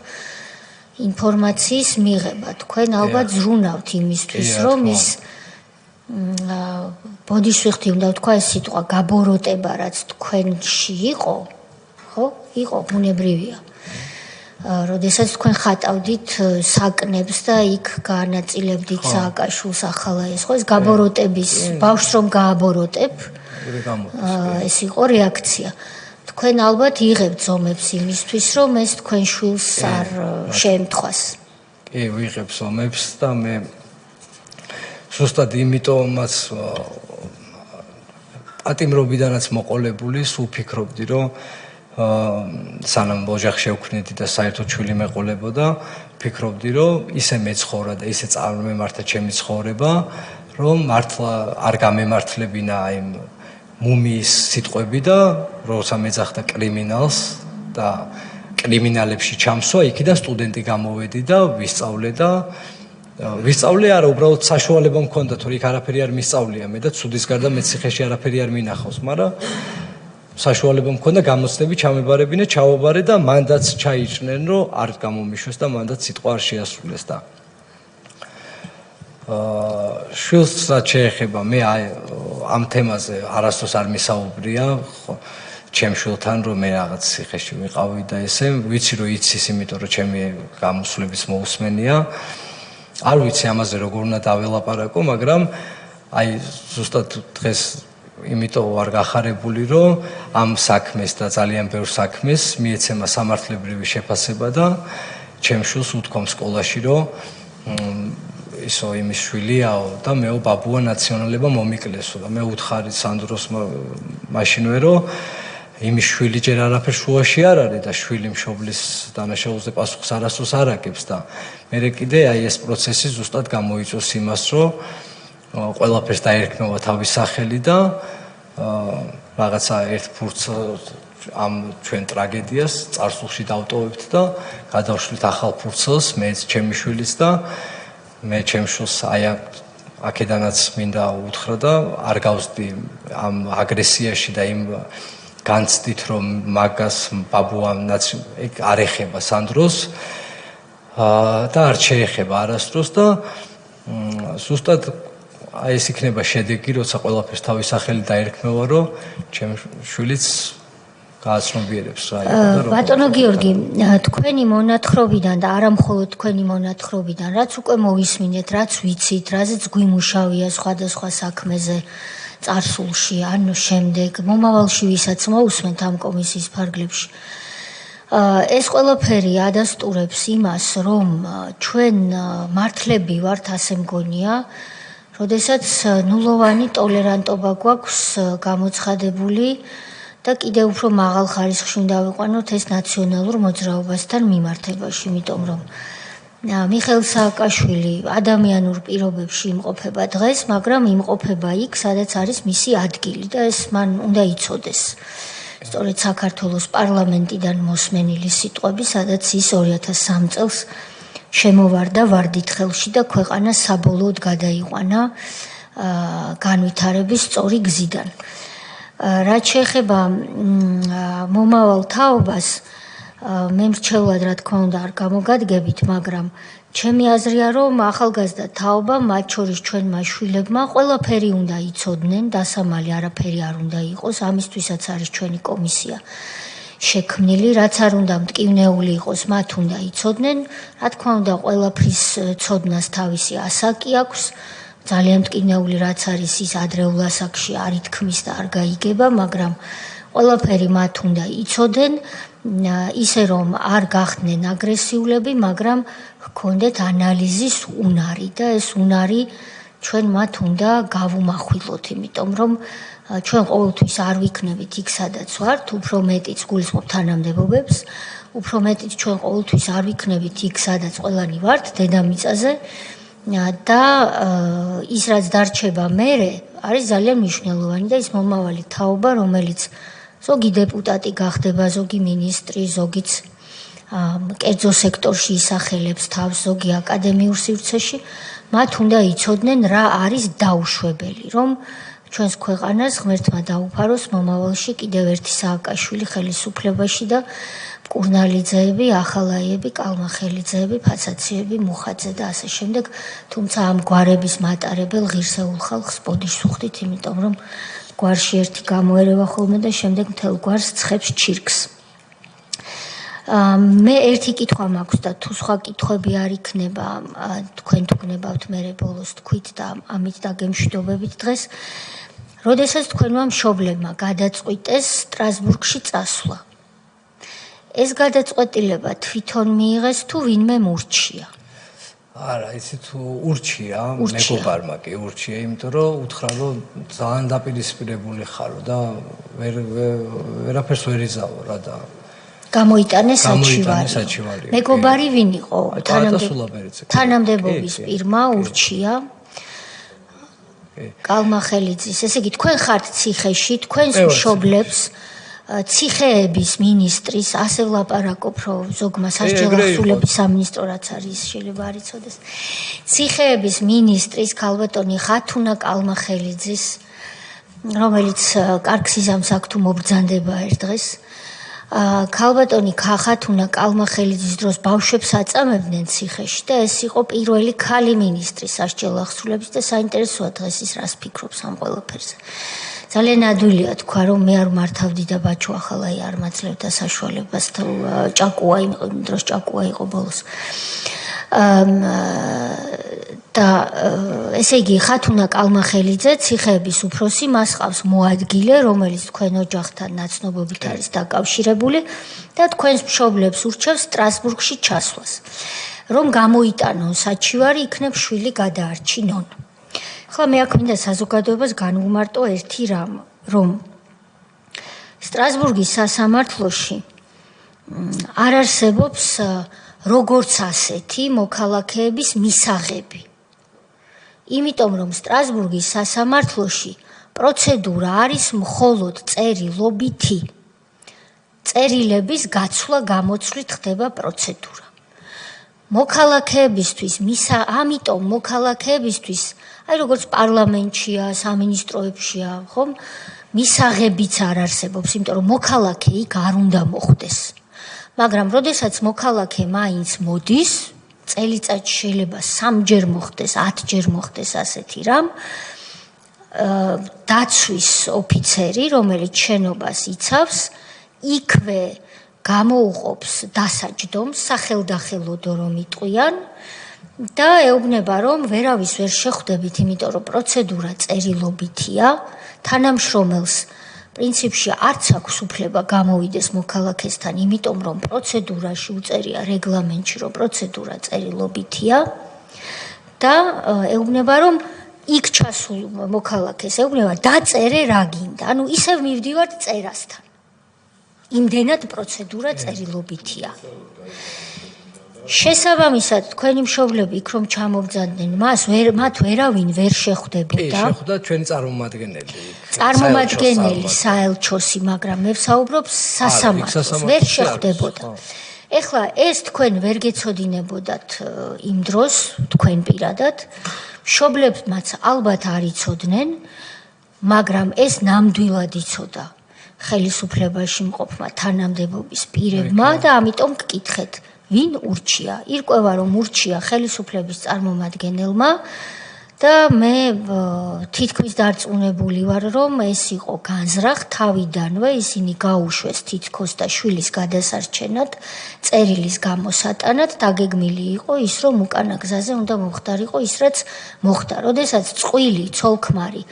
ინფორმაციის მიღება. თქვენ ალბათ ზრუნავთ იმისთვის, რომ ის ბოდიშვიხთი უნდა ვთქვა ეს სიტყვა გაბოროტება, რაც თქვენში იყო, ხო? იყო ბუნებრივია. როდესაც თქვენ ხატავდით საკნებს და იქ განაწილებდით სააკაშვილს ახალა ეს ხო ეს გაბოროტების ბავშვს რომ გააბოროტებ ეს იყო რეაქცია. თქვენ ალბათ იღებთ ზომებს იმისთვის რომ ეს თქვენ შვილს არ შეემთხვას. კი, ვიღებ ზომებს და მე ზუსტად იმიტომაც პატიმრობიდანაც მოყოლებული სულ ფიქრობდი რომ სანამ ოჯახ შევქმნიდი და საერთოდ შვილი მეყოლებოდა, ფიქრობდი, რომ ისე მეცხოვრა და ისე წარმემართა ჩემი ცხოვრება, რომ მართლა არ გამემართლებინა იმ მუმიის სიტყვები და როცა მეძახდა კრიმინალს და კრიმინალებში ჩამსვა, იქიდან სტუდენტი გამოვედი და ვისწავლე არა, უბრალოდ საშუალება მქონდა, თორე იქ არაფერი არ მისწავლია მე და ცუდის გარდა მე ციხეში არაფერი არ მინახავს, მაგრამ საშუალება მქონდა გამოცდები ჩამებარებინა, ჩავაბარე და მანდაც ჩაიჭნენ, რომ არ გამომიშვეს და მანდაც სიტყვა არ შეასრულეს და შვილს რაც შეეხება, მე ამ თემაზე არასდროს არ მისაუბრია, ჩემ შვილთან რომ მე რაღაც ციხეში ვიყავი და ესე, ვიცი რომ იცის, იმიტომ რომ ჩემი გამოსვლების მოусმენია. არ ვიცი ამაზე როგორ უნდა დაველაპარაკო, მაგრამ აი ზუსტად დღეს იმიტომ ვარ გახარებული, რომ ამ საქმეს და ძალიან ბევრ საქმეს მიეცემა სამართლებრივი შეფასება და ჩემ შვილს უთქვამ სკოლაში, რომ ისო იმის შვილიაო და მეო ბაბუა ნაციონალობა მომიკლესო და მე უთხარი სანდროს მაშინვე, რომ იმის შვილი ჯერ არაფერ შუაში არ არის და შვილი მშობლის დანაშაულზე პასუხს არასდროს არ აკებს და მე კიდე აი ეს პროცესი ზუსტად გამოიწვევს იმას, რომ ყველაფერს დაერქმევა თავის სახელი და რაღაცა ერთ ფურცს ამ ჩვენ ტრაგედიას წარსულში დავტოვებთ და გადავშლით ახალ ფურცელს, მეც ჩემი შვილიც და მე ჩემ შვილს აი აქედანაც მინდა უთხრა და არ გავსდი ამ აგრესიაში და იმ განცდით რომ მაგას ბაბუამაც არ ეხება სანდროს და არ შეეხება არასდროს და ზუსტად აი ეს იქნება შედეგი, როცა ყველაფერს თავის სახელი დაერქმევა, რომ ჩემ შვილიც გააცნობიერებს რა იყო და რა. ბატონო გიორგი, თქვენი მონათხრობიდან და არა მხოლოდ თქვენი მონათხრობიდან, რაც უკვე მოვისმინეთ, რაც ვიცით, რაზეც გვიმუშავია სხვადასხვა საქმეზე წარსულში, ანუ შემდეგ, მომავალში ვისაც მოусმენთ ამ კომისიის ფარგლებში. ეს ყველაფერი ადასტურებს იმას, რომ ჩვენ მართლები ვართ, ასე მგონია, როდესაც ნულოვანი ტოლერანტობა გვაქვს გამოცხადებული და კიდევ უფრო მაღალ ხარისხში უნდა ვიყვანოთ ეს ნაციონალურ მოძრაობასთან მიმართებაში, იმიტომ რომ მიხეილ სააკაშვილი ადამიანურ პირობებში იმყოფება დღეს, მაგრამ იმყოფება იქ, სადაც არის მისი ადგილი და ეს მან უნდა იცოდეს. სწორედ საქართველოს პარლამენტიდან მოსმენილი სიტყვები, სადაც ის 2003 წელს შემოვარდა ვარდით ხელში და ქვეყანა საბოლოოდ გადაიყვანა განვითარების სწორი გზიდან. რაც შეეხება მომავალ თაობას, მე მრჩევლად რა თქმა უნდა არ გამოგადგებით, მაგრამ ჩემი აზრია, რომ ახალგაზრდა თაობა, მათ შორის ჩვენმა შვილებმა, ყველაფერი უნდა იცოდნენ, დასამალი არაფერი არ უნდა იყოს, ამისთვისაც არის ჩვენი კომისია შექმნილი, რაც არ უნდა მტკივნეული იყოს, მათ უნდა იცოდნენ, რა თქმა უნდა, ყველაფრის ცოდნას თავისი ასაკი აქვს, ძალიან მტკივნეული რაც არის ის ადრეულ ასაკში არ ითქმის და არ გაიგება, მაგრამ ყველაფერი მათ უნდა იცოდნენ, ისე რომ არ გახდნენ აგრესიულები, მაგრამ ჰქონდეთ ანალიზის უნარი და ეს უნარი ჩვენ მათ უნდა გავუმახვილოთ, იმიტომ რომ ჩვენ ყოველთვის არ ვიქნებით იქ, სადაც ვართ, უფრო მეტიც გულისხმობ თანამდებობებს, უფრო მეტიც ჩვენ ყოველთვის არ ვიქნებით იქ, სადაც ყველანი ვართ, დედამიწაზე და ის რაც დარჩება მერე არის ძალიან მნიშვნელოვანი და ის მომავალი თაობა, რომელიც ზოგი დეპუტატი გახდება, ზოგი მინისტრი, ზოგიც კერძო სექტორში ისახელებს თავს, ზოგი აკადემიურ სივრცეში, მათ უნდა იცოდნენ რა არის დაუშვებელი, რომ ჩვენს ქვეყანას ღმერთმა დაუფაროს მომავალში კიდევ ერთი სააკაშვილი ხელისუფლებაში და მკურნალიძეები, ახალაიები, კალმახელიძეები, ფაცაციები, მუხაძე და ასე შემდეგ, თუმცა ამ გვარების მატარებელ ღირსეულ ხალხს ბოდიშს ვხვდით, იმიტომ რომ გვარში ერთი გამოერევა ხოლმე და შემდეგ მთელ გვარს ცხებს ჩირკს. მე ერთი კითხვა მაქვს და თუ სხვა კითხვები არ იქნება, თქვენ თუ გნებავთ მერე ბოლოს თქვით და ამით დაგემშვიდობებით დღეს. როდესაც თქვენმა მშობლებმა გადაწყვიტეს სტრასბურგში წასვლა. ეს გადაწყვეტილება თვითონ მიიღეს თუ ვინმე მურჩია? არა, იცი თუ ურჩია, მეგობარმა კი ურჩია, იმიტომ რომ უთხრა რომ ძალიან დაპირისპირებული ხარო და ვერაფერს ვერ იზავო რა და გამოიტანეს საჩივარი. მეგობარი ვინ იყო? თანამდებობის პირმა ურჩია. კალმახელიძის, ესე იგი თქვენ ხართ ციხეში, თქვენს მშობლებს ციხეების მინისტრის ასე ვლაპარაკობ, რომ ზოგმა სასჯელახსულების სამინისტრო რაც არის, შეიძლება არ იცოდეს. ციხეების მინისტრის ქალბატონი ხათუნა კალმახელიძის, რომელიც კარგ სიზამს აქ თუ მობრძანდება ერთ დღეს. ქალბატონი ხათუნა კალმახელიძის დროს ბავშვებს აწამებდნენ ციხეში და ეს იყო პირველი ქალი მინისტრი სასჯელახსულების და საინტერესოა დღეს ის რას ფიქრობს ამ ყველაფერზე. ძალიან ადვილია თქვა რომ მე არ მართავდი და ბაჩო ახალაი არ მაძლევდა საშუალებას თუ ჭაკუა იმ დროს ჭაკუა იყო ბოლოს. და ესე იგი ხათუნა კალმახელიძე ციხეების უფროსი მას ყავს მოადგილე რომელიც თქვენ ოჯახთან ნაცნობობით არის დაკავშირებული და თქვენს მშობლებს ურჩევს სტრასბურგში ჩასვლას რომ გამოიტანონ საჩივარი იქნებ შვილი გადაარჩინონ. ახლა მე აქ მინდა საზოგადოებას განვუმარტო ერთი რამ რომ სტრასბურგის სასამართლოში არ არსებობს როგორც ასეთი მოქალაქეების მისაღები. იმიტომ რომ სტრასბურგის სასამართლოში პროცედურა არის მხოლოდ წერილობითი. წერილების გაცვლა გამოცვლით ხდება პროცედურა. მოქალაქეებისთვის ამიტომ მოქალაქეებისთვის აი როგორც პარლამენტშია, სამინისტროებშია, ხომ? მისაღებიც არ არსებობს, იმიტომ რომ მოქალაქე იქ არ უნდა მოხვდეს. მაგრამ როდესაც მოქალაქე მაინც მოდის, წელიწადში შეიძლება 3-ჯერ მოხდეს, 10-ჯერ მოხდეს ასეთი რამ, დაცვის ოფიცერი, რომელიც შენობას იცავს, იქვე გამოუყოფს დასაჯდომს, სახელდახელოდო რომ იტყვიან და ეუბნება რომ ვერავის ვერ შეხვდებით, იმიტომ რომ პროცედურა წერილობითია, თანამშრომელს პრინციპში არც აქვს უფლება გამოვიდეს მოქალაქესთან, იმიტომ რომ პროცედურაში უწერია რეგლამენტში, რომ პროცედურა წერილობითია და ეუბნება რომ იქ ჩასულ მოქალაქეს ეუბნება დაწერე რა გინდა. ანუ ისევ მივდივართ წერასთან. იმდენად პროცედურა წერილობითია. შესაბამისად, თქვენი მშობლები იქ რომ ჩამობძანდნენ, მათ ვერავინ ვერ შეხვდებოდა. შეხვდა ჩვენი წარმომადგენელი. წარმომადგენელი საელჩოსი, მაგრამ მე ვსაუბრობ სასამართლოს, ვერ შეხვდებოდა. ეხლა ეს თქვენ ვერ გეცოდინებოდათ იმ დროს, თქვენ პირადად, მშობლებმაც ალბათ არ იცოდნენ, მაგრამ ეს ნამდვილად იცოდა ხელისუფლებაში მყოფმა თანამდებობის პირებმა და ამიტომ გკითხეთ. ვინ ურჩია? ირკვევა რომ ურჩია ხელისუფლების წარმომადგენელმა და მე თითქმის დარწმუნებული ვარ რომ ეს იყო განზრახ თავიდანვე ისინი გაუშვეს თითქოს და შვილის გადასარჩენად წერილის გამოსატანად დაგეგმილი იყო ის რომ უკანა გზაზე უნდა მომხდარიყო ის რაც მოხდა. როდესაც წყვილი ცოლქმარი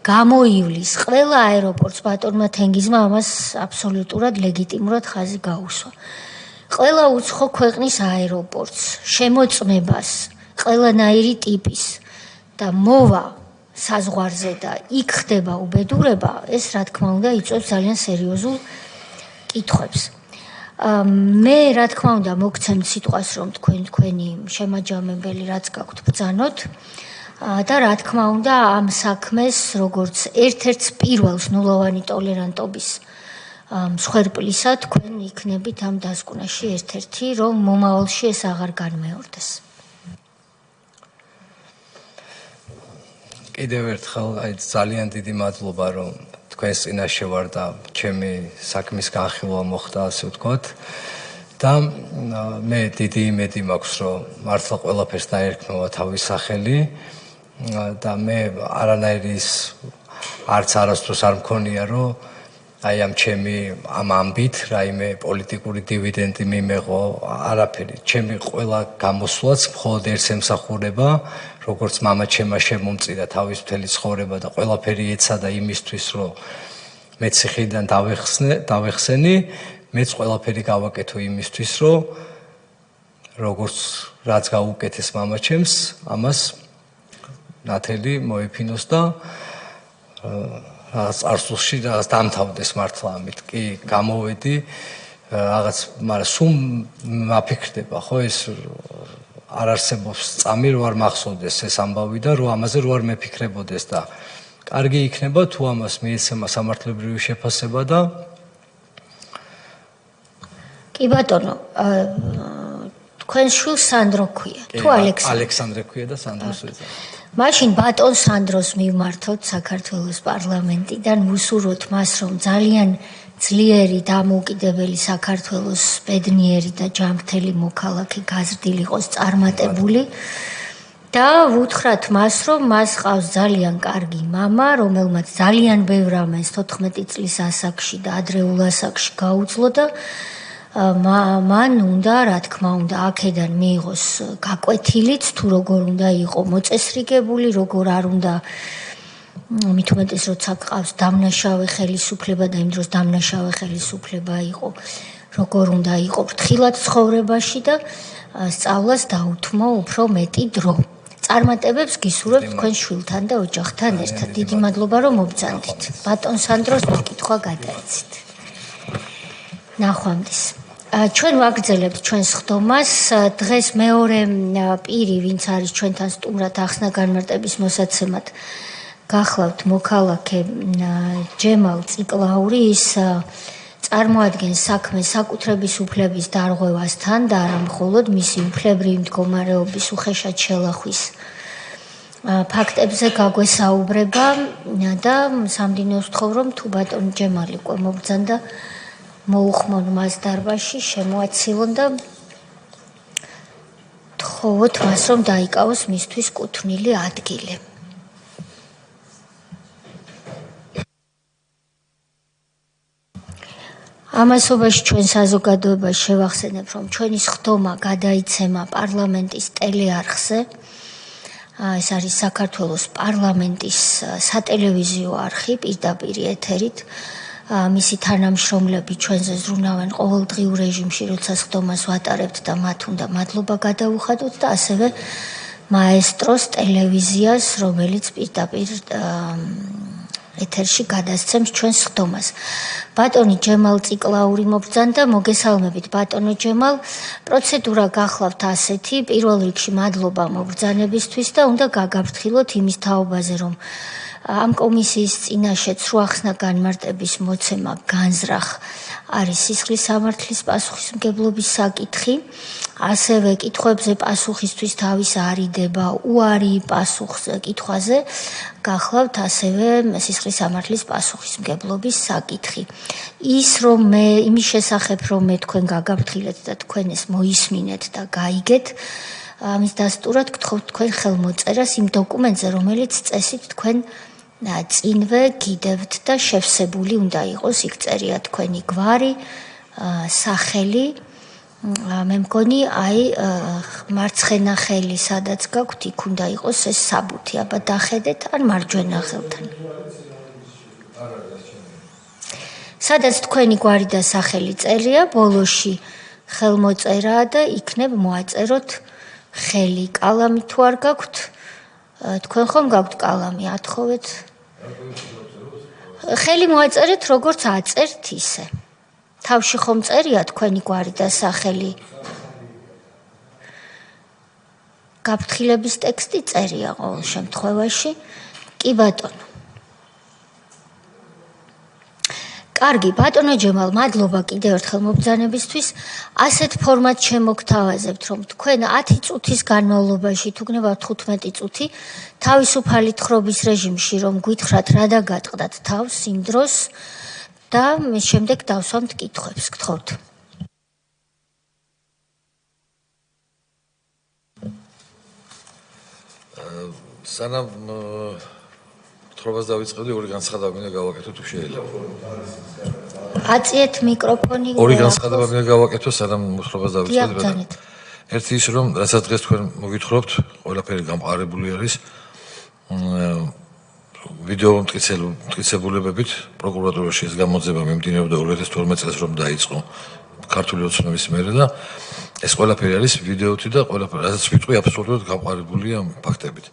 გამოივლის ყველა აეროპორტს ბატონმა თენგიზმა ამას აბსოლუტურად ლეგიტიმურად ხაზი გაუსვა. ყველა უცხო ქვეყნის აეროპორტს, შემოწმებას, ყველანაირი ტიპის და მოვა საზღვარზე და იქ ხდება უბედურება, ეს რა თქმა უნდა იწვევს ძალიან სერიოზულ კითხვებს. მე რა თქმა უნდა მოგცემთ სიტყვას რომ თქვენი შემაჯამებელი რაც გაქვთ ბრძანოთ და რა თქმა უნდა ამ საქმეს როგორც ერთ-ერთ პირველს ნულოვანი ტოლერანტობის მსხვერპლისა თქვენ იქნებით ამ დასკვნაში ერთ-ერთი რომ მომავალში ეს აღარ განმეორდეს. კიდევ ერთხელ აი ძალიან დიდი მადლობა რომ თქვენს წინაშე ვარ და ჩემი საქმის განხილვა მოხდა ასე ვთქვათ და მე დიდი იმედი მაქვს რომ მართლა ყველაფერს დაერქმევა თავის სახელი და მე არანაირის არც არასდროს არ მქონია რომ აი ამ ჩემი ამ ამბით რაიმე პოლიტიკური დივიდენდი მიმეღო არაფერი ჩემი ყველა გამოსვლაც მხოლოდ ერთს ემსახურება როგორც მამაჩემმა შემომწირა თავის მთელი ცხოვრება და ყველაფერი ეცადა იმისთვის რომ მეც ციხიდან დავეხსენი მეც ყველაფერი გავაკეთო იმისთვის რომ როგორც რაც გაუკეთეს მამაჩემს ამას ნათელი მოეფინოს და რაღაც წარსულში რაღაც დამთავრდეს მართლა ამით კი გამოვედი რაღაც მაგრამ სულ მაფიქრდება ხო ეს არ არსებობს წამი რო არ მახსოვდეს ეს ამბავი და რო ამაზე რო არ მეფიქრებოდეს და კარგი იქნება თუ ამას მიეცემა სამართლებრივი შეფასება და კი ბატონო თქვენ შვილს სანდრო ქვია თუ ალექსანდრე ქვია და სანდროს ვეძახით მაშინ ბატონ სანდროს მივმართოთ საქართველოს პარლამენტიდან ვუსურვოთ მას რომ ძალიან ძლიერი დამოუკიდებელი საქართველოს ბედნიერი და ჯანმრთელი მოქალაქე გაზრდილი იყოს წარმატებული და ვუთხრათ მას რომ მას ყავს ძალიან კარგი მამა რომელმაც ძალიან ბევრ ამას 14 წლის ასაკში და ადრეულ ასაკში გაუძლო და მან უნდა რა თქმა უნდა აქედან მიიღოს გაკვეთილიც თუ როგორ უნდა იყო მოწესრიგებული როგორ არ უნდა მით უმეტეს როცა ყავს დამნაშავე ხელისუფლება და იმ დროს დამნაშავე ხელისუფლება იყო როგორ უნდა იყო ფრთხილად ცხოვრებაში და სწავლას დაუთმო უფრო მეტი დრო წარმატებებს გისურვებთ თქვენ შვილთან და ოჯახთან ერთად დიდი მადლობა რომ მობრძანდით ბატონ სანდროს მოკითხვა გადაეცით ნახვამდის ჩვენ ვაგრძელებთ ჩვენს ხდომას დღეს მეორე პირი ვინც არის ჩვენთან სტუმრად ახსნა განმარტების მოსაცემად გახლავთ მოქალაქე ჯემალ ციკლაური ის წარმოადგენს საქმე საკუთრების უფლების დარღვევასთან და არა მხოლოდ მისი უფლებრივი მდგომარეობის უხეშად შელახვის ფაქტებზე გაგვესაუბრება და სამდინოს ვთხოვ რომ თუ ბატონ ჯემალი უკვე მობრძანდა მოუხმონ მას დარბაზში შემოაცილონ და თხოვოთ მას რომ დაიკავოს მისთვის კუთვნილი ადგილი ამასობაში ჩვენ საზოგადოებას შევახსენებ რომ ჩვენი ხდომა გადაიცემა პარლამენტის ტელეარხზე ეს არის საქართველოს პარლამენტის სატელევიზიო არხი პირდაპირ ეთერით მისი თანამშრომლები ჩვენზე ზრუნავენ ყოველდღიურ რეჟიმში როცა ხდომას ვატარებთ და მათ უნდა მადლობა გადაუხადოთ და ასევე მაესტროს ტელევიზიას რომელიც პირდაპირ ეთერში გადასცემს ჩვენს ხდომას. ბატონი ჯემალ ციკლაური მობრძანდა, მოგესალმებით ბატონო ჯემალ. პროცედურა გახლავთ ასეთი, პირველ რიგში მადლობა მობრძანებისთვის და უნდა გაგაფრთხილოთ იმის თაობაზე, რომ ამ კომისიის წინაშე ცრუახსნა განმარტების მოცემა განზრახ არის სისხლის სამართლის პასუხისმგებლობის საკითხი. ასევე კითხვებზე პასუხისთვის თავის არიდება უარი პასუხზე კითხვაზე გახლავთ ასევე სისხლის სამართლის პასუხისმგებლობის საკითხი. ის რომ მე იმის შესახებ რომ მე თქვენ გაგაფრთხილეთ და თქვენ ეს მოისმინეთ და გაიგეთ ამის დასტურად გთხოვთ თქვენ ხელმოწერას იმ დოკუმენტზე რომელიც წესით თქვენ წინვე გიდევთ და შევსებული უნდა იყოს იქ წერია თქვენი გვარი სახელი მე მგონი აი მარცხენა ხელი სადაც გაქვთ იქ უნდა იყოს ეს საბუთი აბა დახედეთ ან მარჯვენა ხელთან სადაც თქვენი გვარი და სახელი წერია ბოლოში ხელმოწერაა და იქნებ მოაწეროთ ხელი კალამი თუ არ გაქვთ თქვენ ხომ გაქვთ კალამი ათხოვეთ ხელი მოაწერეთ როგორც აწერთ ისე თავში ხომ წერია თქვენი გვარი და სახელი გაფრთხილების ტექსტი წერია ყოველ შემთხვევაში კი ბატონო კარგი, ბატონო ჯემალ, მადლობა კიდევ ერთხელ მობრძანებისთვის. ასეთ ფორმატს შემოგთავაზებთ, რომ თქვენ 10 წუთის განმავლობაში, თუ გნებავთ 15 წუთი, თავისუფალი თხრობის რეჟიმში რომ გითხრათ რა და გატყდათ თავს იმ დროს და შემდეგ დავსვამთ კითხვებს. გთხოვთ. სანამ თხრობას დავიწყებდი, ორი განცხადება მინდა გავაკეთო თუ შეიძლება. აწიეთ მიკროფონი. ორი განცხადება მინდა გავაკეთო, სანამ თხრობას დავიწყებდი. ერთი ის რომ რასაც დღეს თქვენ მოგითხრობთ, ყველაფერი გამყარებული არის. ვიდეო მტკიცებულებებით პროკურატურაში ეს გამოძიება მიმდინარეობდა 2012 წელს რომ დაიწყო ქართული ოცნების მერე და ეს ყველაფერი არის ვიდეოთი და ყველაფერი რასაც ვიტყვი აბსოლუტურად გამყარებულია ფაქტებით.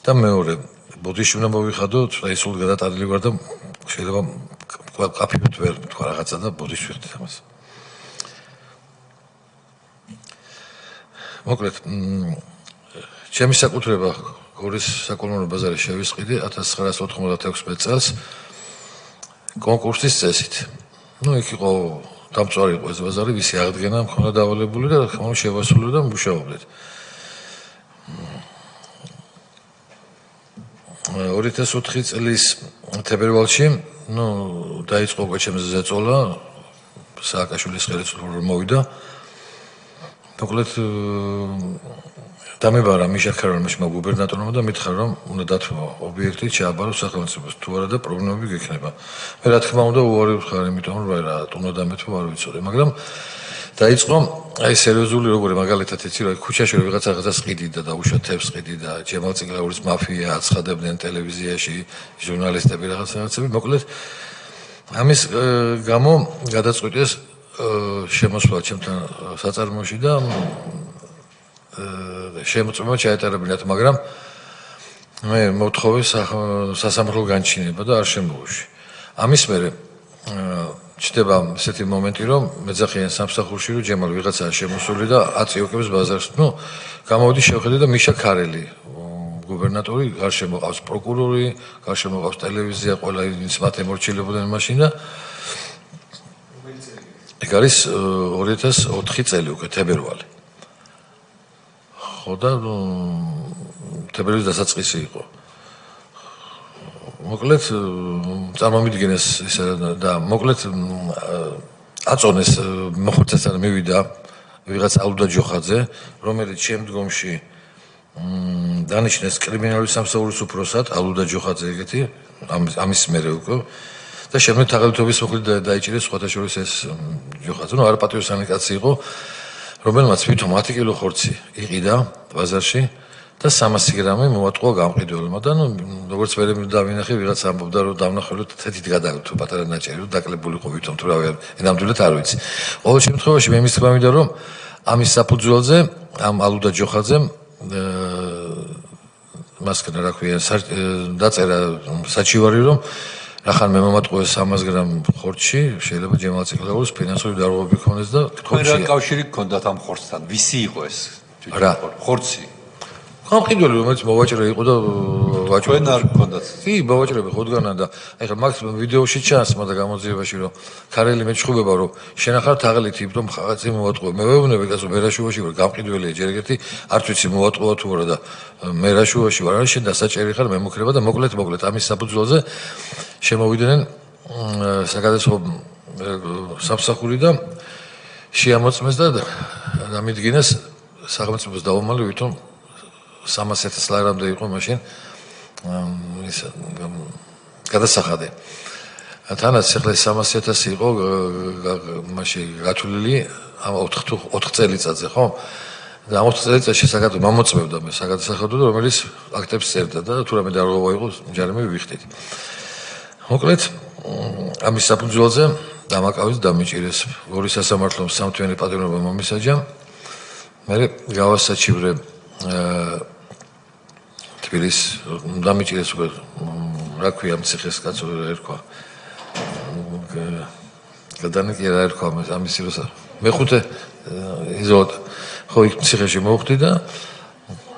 და მეორე, ბოდიში უნდა მოვიხადოთ, აი სულ გადატანილი ვარ და შეიძლება კაფეით ვერ თქვა რაღაცა და ბოდიში ვიხდით ამას. მოკლედ, ჩემი საკუთრება გორის საკოლონო ბაზარი შევისყიდი 1996 წელს კონკურსის წესით. იქ იყო დამწვარი იყო ეს ბაზარი, ვისი აღდგენა მქონდა დავალებული და ხომ შევასრულე და მუშაობდით. 2004 წლის თებერვალში, დაიწყო ჩემს ზეწოლა, სააკაშვილის ხელისუფლება მოვიდა. მოკლედ დამებარა მიშა ქარვანაშვილმა გუბერნატორმა და მითხრა რომ უნდა დათმო ობიექტი ჩააბარო სახელმწიფოს თუ არა და პრობლემები გექნება. მე რა თქმა უნდა უარი ვხარ, იმიტომ რომ რა უნდა დამეთმო არ ვიცოდი, მაგრამ დაიწყო აი სერიოზული როგორი მაგალითად იცი რა ქუჩაში რაღაცას ყიდიდა და უშო თებს ყიდიდა ჯემალ წიგლაურის მაფია აცხადებდნენ ტელევიზიაში ჟურნალისტები რაღაცები მოკლედ ამის გამო გადაწყვიტეს შემოსვლა ჩემთან საწარმოში და შემოწმება ჩაეტარებინათ მაგრამ მე მოთხოვე სასამართლო განჩინება და არ შემოუში ამის მერე ჩდება ესეთი მომენტი რომ მეძახიან სამსახურში რომ ჯემალ ვიღაცაა შემოსული და აწიოკებს ბაზარს გამოვიდი შევხედე და მიშა ქარელი გუბერნატორი გარშემო ყავს პროკურორი გარშემო ყავს ტელევიზია ყველა ის მათ ემორჩილებოდნენ მაშინ და ეგ არის 2004 წელი უკვე თებერვალი ხო და თებერვალის დასაწყისი იყო მოკლედ წარმომიდგენეს ისე და მოკლედ აწონეს მოხუცესთან მივიდა ვიღაც ალუდა ჯოხაძე რომელიც შემდგომში დანიშნეს კრიმინალური სამსახურის უფროსად ალუდა ჯოხაძე ეგეთი ამის მერე უკვე და შემდეგ თაღლითობის მოხდით დაიჭირეს სხვათა შორის ეს ჯოხაძე არა პატრიოტული კაცი იყო რომელმაც თვითონ 10 კილო ხორცი იყიდა ბაზარში და 300 გრამი მოატყუა გამყიდველმა და როგორც ვერ დავინახე ვიღაც ამბობდა რომ დავნახე თეთრით გადაგთო პატარა ნაჭერი რომ დაკლებული იყო ვითომ თუ რა ენამდვილად არ ვიცი. ყოველ შემთხვევაში მე მის თქმა მინდა რომ ამის საფუძველზე ამ ალუდა ჯოხაძემ მასკენ რა ქვია დაწერა საჩივარი რომ რახან მე მომატყუე 300 გრამ ხორცში შეიძლება ჯემალ წიგლაურის ფინანსური დარღვევები ქონდეს და თქვენ რა კავშირი გქონდათ ამ ხორცთან ვისი იყო ეს ხორცი გამყიდველი რომელიც მოვაჭრე იყო და ვაჭრე თქვენ არ გქონდათ კი მოვაჭრები ხოდგანა და ეხლა მაქსიმუმ ვიდეოში ჩანს მაგრამ გამოძიებაში რომ ქარელი მეჩხუბება რომ შენახარ თაღლითი რომ ხაღაცი მოვატყუე მე ვეუბნები კაცო მერაშუაში ვარ გამყიდველია ჯერ ერთი არც ვიცი მოვატყუა თუ არა და მერაშუაში ვარ არა შენ დასაჭერი ხარ მემუქრება და მოკლედ ამის საფუძველზე შემოვიდნენ საგადასხო სამსახური და შეამოწმეს და დამიდგინეს სახელმწიფოს დაუმალე ვითომ 300,000 ლარამდე იყო მაშინ ის გადასახადი. თანაც ახლა 300,000 იყო მაშინ გათვლილი ამ 4 წელიწადზე, ხო? და ამ 4 წელიწადში საგადო მომოწმევდა მე საგადასახადო რომელიც აქტებს წერდა და თუ რამე დარღვევა იყო ჯარიმე ვიხდით. მოკლედ ამის საფუძველზე დამაკავეს დამიჭირეს გორის სასამართლომ სამთვიანი პატრონობა მომისაჯა. მე გავასაჩივრე თბილის დამიჭირეს უკვე რა ქვია მციხეს კაცო ერქვა გადანაკი რა ერქვა ამის როცა მეხუთე იზოლ ხო იქ მციხეში მოვხდი და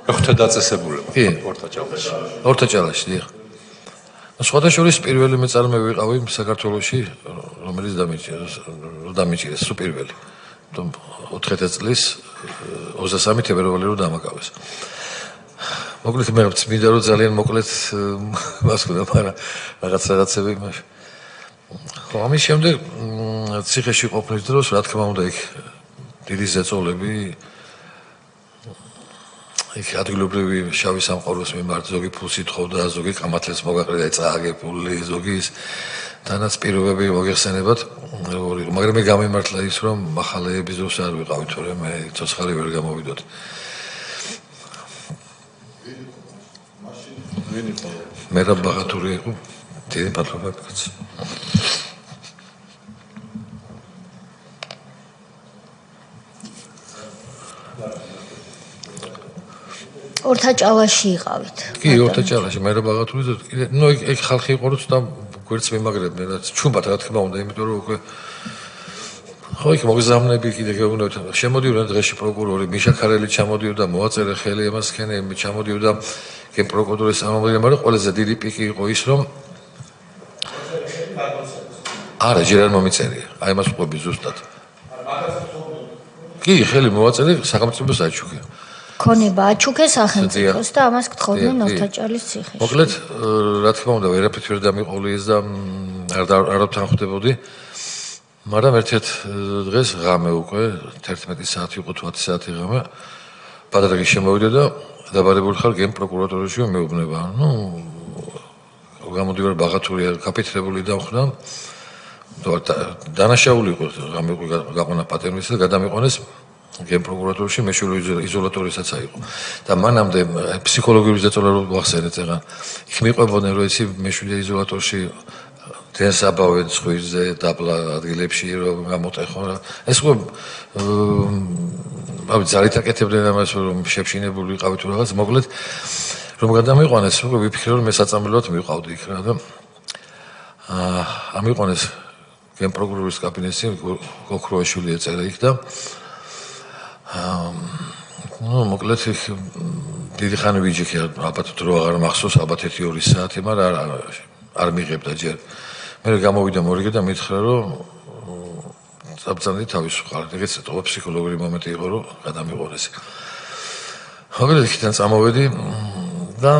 მეხუთე დაწესებულება ორთაჭალაში ორთაჭალაში დიახ სხვადასხვა პირველი მეწარმე ვიყავი საქართველოში, რომელიც დამიჭირეს, სულ პირველი. 4 წლის 23 თებერვალი რო დამაკავეს. მოკლედ მე მინდა რომ ძალიან მოკლედ მას ვქნა, მაგრამ რაღაცები იმაში. ხო, ამის შემდეგ ციხეში ყოფნის დროს, რა თქმა უნდა, იქ დიდი ზეწოლები იქ ადგილობრივი შავი სამყაროს მიმართ ზოგი ფულს ითხოვდა, ზოგი კამათლებს მოგაყრიდა, წააგებული, ზოგი თანაც პირობები მოგეხსენებათ, მაგრამ მე გამიმართლა ის, რომ ახალეების დროს არ ვიყავი, თორემ მე ცოცხალი ვერ გამოვიდოდი. მე რა ბაღათური იყო, დიდი პატრონა კაცი. ორთაჭალაში იყავით. კი, ორთაჭალაში, მე რა ბაღათური, ნუ ეგ ხალხი იყო, რომ ცოტა გვერდს მიმაგრებდნენ, რაც ჩუმად რა თქმა უნდა, იმიტომ რომ უკვე ხო იქ მოგზავნები კიდე გეუბნებათ, შემოდიოდა დღეში პროკურორი მიშა ქარელი ჩამოდიოდა, მოაწერე ხელი ემასქენე, ჩამოდიოდა გემ პროკურორის ამბავი, მაგრამ ყველაზე დიდი პიკი იყო ის, რომ არა, ჯერ არ მომიწერია, აი მას ვყვები ზუსტად. კი, ხელი მოაწერე სახელმწიფოს აჩუქე. ქონება აჩუქეს სახელმწიფოს და ამას გთხოვდნენ ორთაჭალის ციხეში. მოკლედ, რა თქმა უნდა, ვერაფრით ვერ დამიყოლი ეს და არ ვთანხმდებოდი. მაგრამ ერთ-ერთ დღეს ღამე უკვე 11 საათი იყო, 20 საათი ღამე. ბადრაგი შემოვიდა და დაბარებული ხარ გემ პროკურატურაში მეუბნება. ნუ გამოდივარ ბაღათურია კაპიტლებული დამხდა. დანაშაული იყო ღამე უკვე გაყვანა პატერნის და გადამიყვანეს გემ პროკურატურაში მეშული იზოლატორისაც აიყო. და მანამდე ფსიქოლოგიური ზეწოლა რო ვახსენეთ ეხლა. იქ მიყვებოდნენ რომ ისი მეშული იზოლატორში დენსაბავენ სხვიზე დაბლა ადგილებში რომ გამოტეხონ რა. ეს უკვე ავი ძალით აკეთებდნენ ამას რომ შეფშინებული ვიყავით თუ რაღაც. მოკლედ რომ გადამიყვანეს უკვე ვიფიქრე რომ მე საწამებლად მივყავდი იქ რა და ამიყვანეს გემ პროკურორის კაბინეტში გოქროაშვილი ეწერა იქ და ნუ მოკლედ იქ დიდი ხანი ვიჯექი ალბათ რო აღარ მახსოვს ალბათ 1-2 საათი მაგრამ არ მიღებდა ჯერ მე გამოვიდა მორიგე და მითხრა რომ საბძანდი თავის ვყარ ეგეც ცოტა ფსიქოლოგიური მომენტი იყო რომ გადამიყვანეს მოკლედ იქიდან წამოვედი და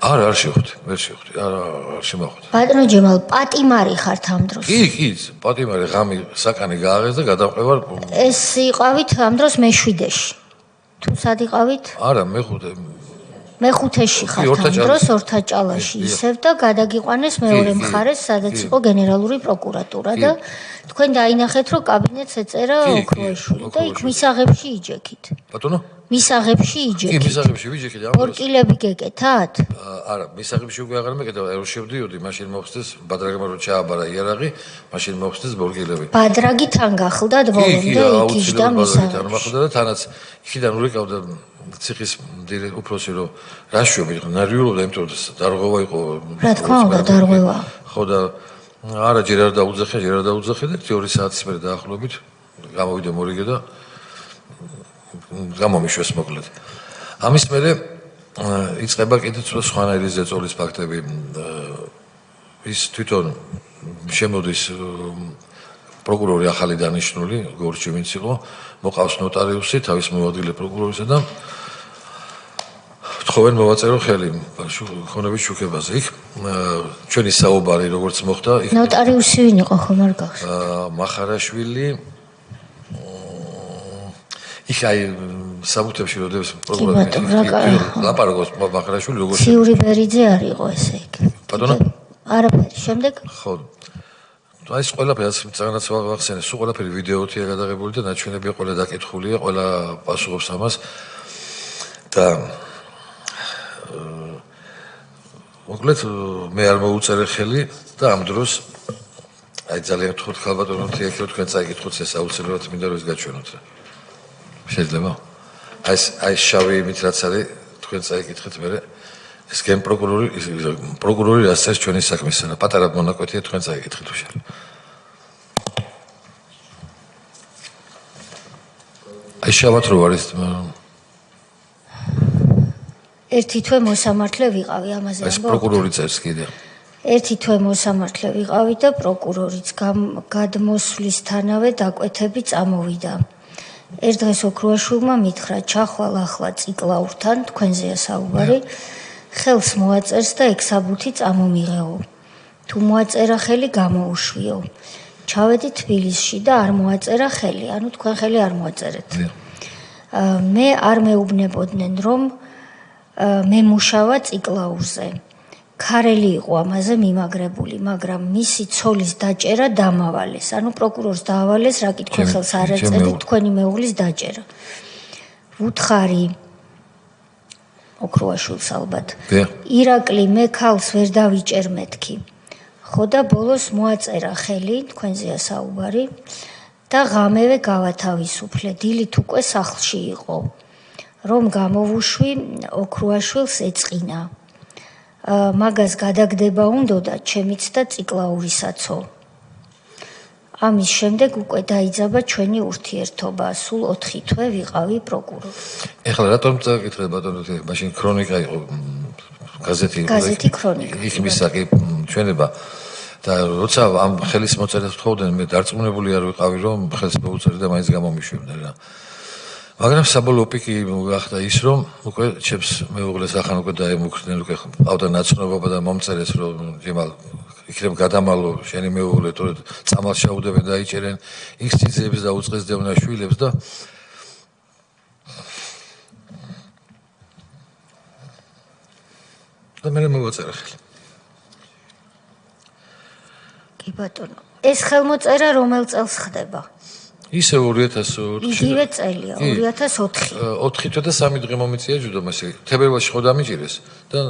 არ შევხვდი ვერ შევხვდი არ შემოხვდი ბატონო ჯემალ პატიმარი ხართ ამ დროს კი პატიმარი ღამე საკანი გააღეს და გადავყევარ ეს იყავით ამ დროს მე-7-ში თუ სად იყავით არა მე-5-ში ხართ ამ დროს ორთაჭალაში ისევ და გადაგიყვანეს მეორე მხარეს სადაც იყო გენერალური პროკურატურა და თქვენ დაინახეთ რომ კაბინეტს ეწერა ოქროაშვილი და იქ მისაღებში იჯექით ბატონო მისაღებში იჯექით. კი, მისაღებში ვიჯექით. ორკილები გეკეთათ? არა, მისაღებში უკვე აღარ მეკეთა, რო შევდიოდი, მაშინ მოხსდეს ბადრაგმა რო ჩააბარა იარაღი, მაშინ მოხსდეს ორკილები. ბადრაგი თან გახლდათ ბოლომდე იქ იჯდა მისაღებში. თან მახლდა და თანაც იქიდან ურეკავდა ციხის უფროსი რო რა შვები, ნარიულობდა, იმიტომ რომ დარღვევა იყო. რა თქმა უნდა, დარღვევა. ხო და არა, ჯერ არ დაუძახე და 1-2 საათის მერე დაახლოებით გამოვიდა მორიგე და გამომიშვეს მოკლედ. ამის მერე იწყება კიდევ სხვანაირი ზეწოლის ფაქტები. ის თვითონ შემოდის პროკურორი ახალი დანიშნული, გორჩი ვინც იყო, მოყავს ნოტარიუსი, თავის მოადგილე პროკურორისა და თხოვენ მოვაწერო ხელი ხონების შუქებაზე. იქ ჩვენი საუბარი როგორც მოხდა, იქ ნოტარიუსი ვინ იყო ხომ არ გახსოვს? მახარაშვილი იქ აი საბუთებში როდესაც პროკურორი ლაპარაკობს მახარაშვილი როგორც ციური ბერიძე არ იყო ესე იქ. ბატონო? არაფერი, შემდეგ? ხო. აი ეს ყველაფერს წაგანაც ვახსენე, სულ ყველაფერი ვიდეოთია გადაღებული და ნაჩვენები ყველა დაკითხულია, ყველა პასუხობს ამას და მოკლედ მე არ მოუწერე ხელი და ამ დროს აი ძალიან ვთქვით ხალბატონო თექრო თქვენ წაიკითხოთ ეს აუცილებლად მინდა რომ ეს გაჩვენოთ რა. შეიძლება? აი შავი იმით რაც არის თქვენ წაიკითხეთ მე ეს გემ პროკურორი რასაც ჩვენი საქმისა და პატარა მონაკვეთია თქვენ წაიკითხეთ უშენ. აი შავად რო არის ერთი თვე მოსამართლე ვიყავი ამაზე. ეს პროკურორი წერს კიდე. ერთი თვე მოსამართლე ვიყავი და პროკურორიც გადმოსვლისთანავე დაკვეთები წამოვიდა. ერთ დღეს ოქრუაშვილმა მითხრა ჩახვალ ახლა ციკლაურთან, თქვენზეა საუბარი, ხელს მოაწერს და ექსაბუთი წამომიღეო. თუ მოაწერა ხელი გამოუშვიო. ჩავედი თბილისში და არ მოაწერა ხელი, ანუ თქვენ ხელი არ მოაწერეთ. მე არ მეუბნებოდნენ რომ მე მუშავა ციკლაურზე. ქარელი იყო ამაზე მიმაგრებული, მაგრამ მისი ცოლის დაჭერა დამავალეს. ანუ პროკურორს დაავალეს, რა კი თქვენ ხელს არ ეწერთ, თქვენი მეუღლის დაჭერა. ვუთხარი ოქრუაშვილს ალბათ. ირაკლი, მე ქალს ვერ დავიჭერ მეთქი. ხო და ბოლოს მოაწერა ხელი, თქვენზეა საუბარი და ღამევე გავათავისუფლე. დილით უკვე სახლში იყო. რომ გამოვუშვი, ოქრუაშვილს ეწყინა. მაგას გადაგდება უნდოდა ჩემიც და ციკლაურისაცო. ამის შემდეგ უკვე დაიძაბა ჩვენი ურთიერთობა. სულ 4 თვე ვიყავი პროკურორი. ეხლა რატომ წაკითხეთ ბატონო, მაშინ ქრონიკა იყო გაზეთი ქრონიკა. იქ მისაკი ჩვენება და როცა ამ ხელის მოწერას თხოვდნენ, მე დარწმუნებული არ ვიყავი რომ ხელს მოუწერი და მაინც გამომიშვებდნენ რა. მაგრამ საბოლოო პიკი გახდა ის რომ უკვე ჩემს მეუღლეს ახან უკვე დაემუქრდნენ, უკვე ყავდა ნაცნობობა და მომწერეს რომ ჯემალ იქნებ გადამალო შენი მეუღლე, თორე წამალს შეუდებენ დაიჭერენ იქ სიძეებს და უწყესდებნა შვილებს და მე მოვაწერა ხელი. კი ბატონო, ეს ხელმოწერა რომელ წელს ხდება? ისე 2004 იგივე წელია, 2004. 4 თვე და 3 დღე მომიწია ჯუდომასი. თებერვალში ხო დამიჭირეს და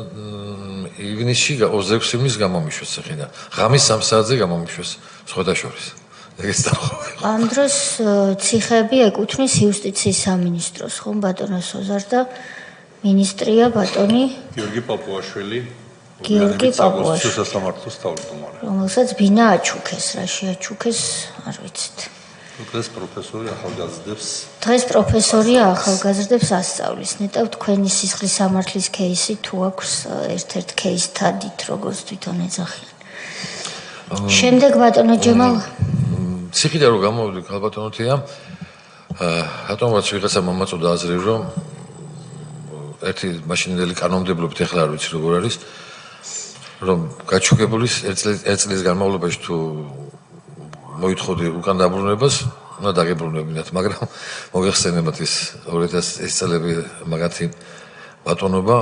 ივნისში 26 ივნისს გამომიშვეს ხიდან. ღამის 3 საათზე გამომიშვეს სხვადასხვა. ეგეც დახოვე. ამ დროს ციხეები ეკუთვნის იუსტიციის სამინისტროს, ხომ ბატონო სოზარ და მინისტრია ბატონი გიორგი პაპუაშვილი. გიორგი პაპუაშვილი. სასამართლოს თავმჯდომარე. რომელსაც ბინა აჩუქეს, რა შეაჩუქეს, არ ვიცით. დღეს პროფესორი ახალგაზრდებს ასწავლის. ნეტავ თქვენი სისხლის სამართლის кейსი თუ აქვს ერთ-ერთ кейსთან დით, როგორც თვითონ ეძახიან. შემდეგ ბატონო ჯემალ ციხიდან რომ გამოვიდი ქალბატონოთია, რატომაც ვიღაცა მომაწოდა აზრი რომ ერთი მაშინდელი კანონმდებლობით ეხლა არ ვიცი როგორ არის, რომ გაჩუქებული ერთ წლის განმავლობაში თუ მოითხოვდი უკან დაბრუნებას, უნდა დაგებრუნებინათ, მაგრამ მოიხსენებათ ის 2000 წლები მაგათი ბატონობა,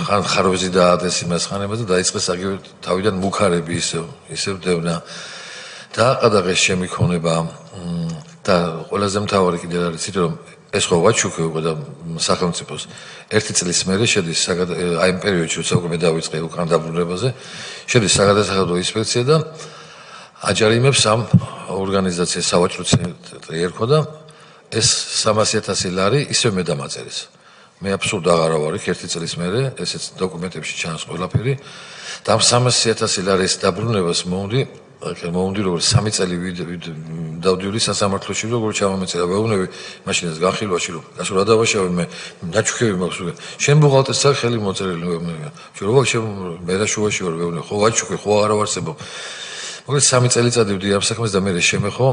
ხან ხარვეზი დაადეს იმას ხანებას და დაიწყეს აგივე თავიდან მუქარები ისევ დევნა და ყადაღეს შემიქონება და ყველაზე მთავარი კიდე არის ის რომ ეს ხო ვაჩუქე უკვე და სახელმწიფოს 1 წლის მერე შედის აი იმ პერიოდში როცა უკვე მე დავიწყე უკან დაბრუნებაზე შედის საგადასახადო ინსპექცია და აჯარიმებს ამ ორგანიზაციას სავაჭრო ცენტრი ერქვა და ეს 300,000 ლარი ისევ მე დამაწერეს. მე აბსურდ აღარა ვარ იქ 1 წლის მერე, ესეც დოკუმენტებში ჩანს ყველაფერი. და ამ 300,000 ლარის დაბრუნებას მომდი როგორც 3 წელი დავდივდი სასამართლოში როგორც ჩამომეწერა ვეუბნები მაშინაც განხილვაში რომ გასულ რა დავაშავე მე დაჩუქები მაქვს უკვე შენ ბუღალტერს აქ ხელი მოწერილი ვეუბნები შენ როგორ შენ მე და შუაში ვარ ვეუბნები ხო ვაჩუქე ხო აღარ ვარსებო მოგეთ 3 წელიწადი ვდი ამ საქმეს და მე შემეხო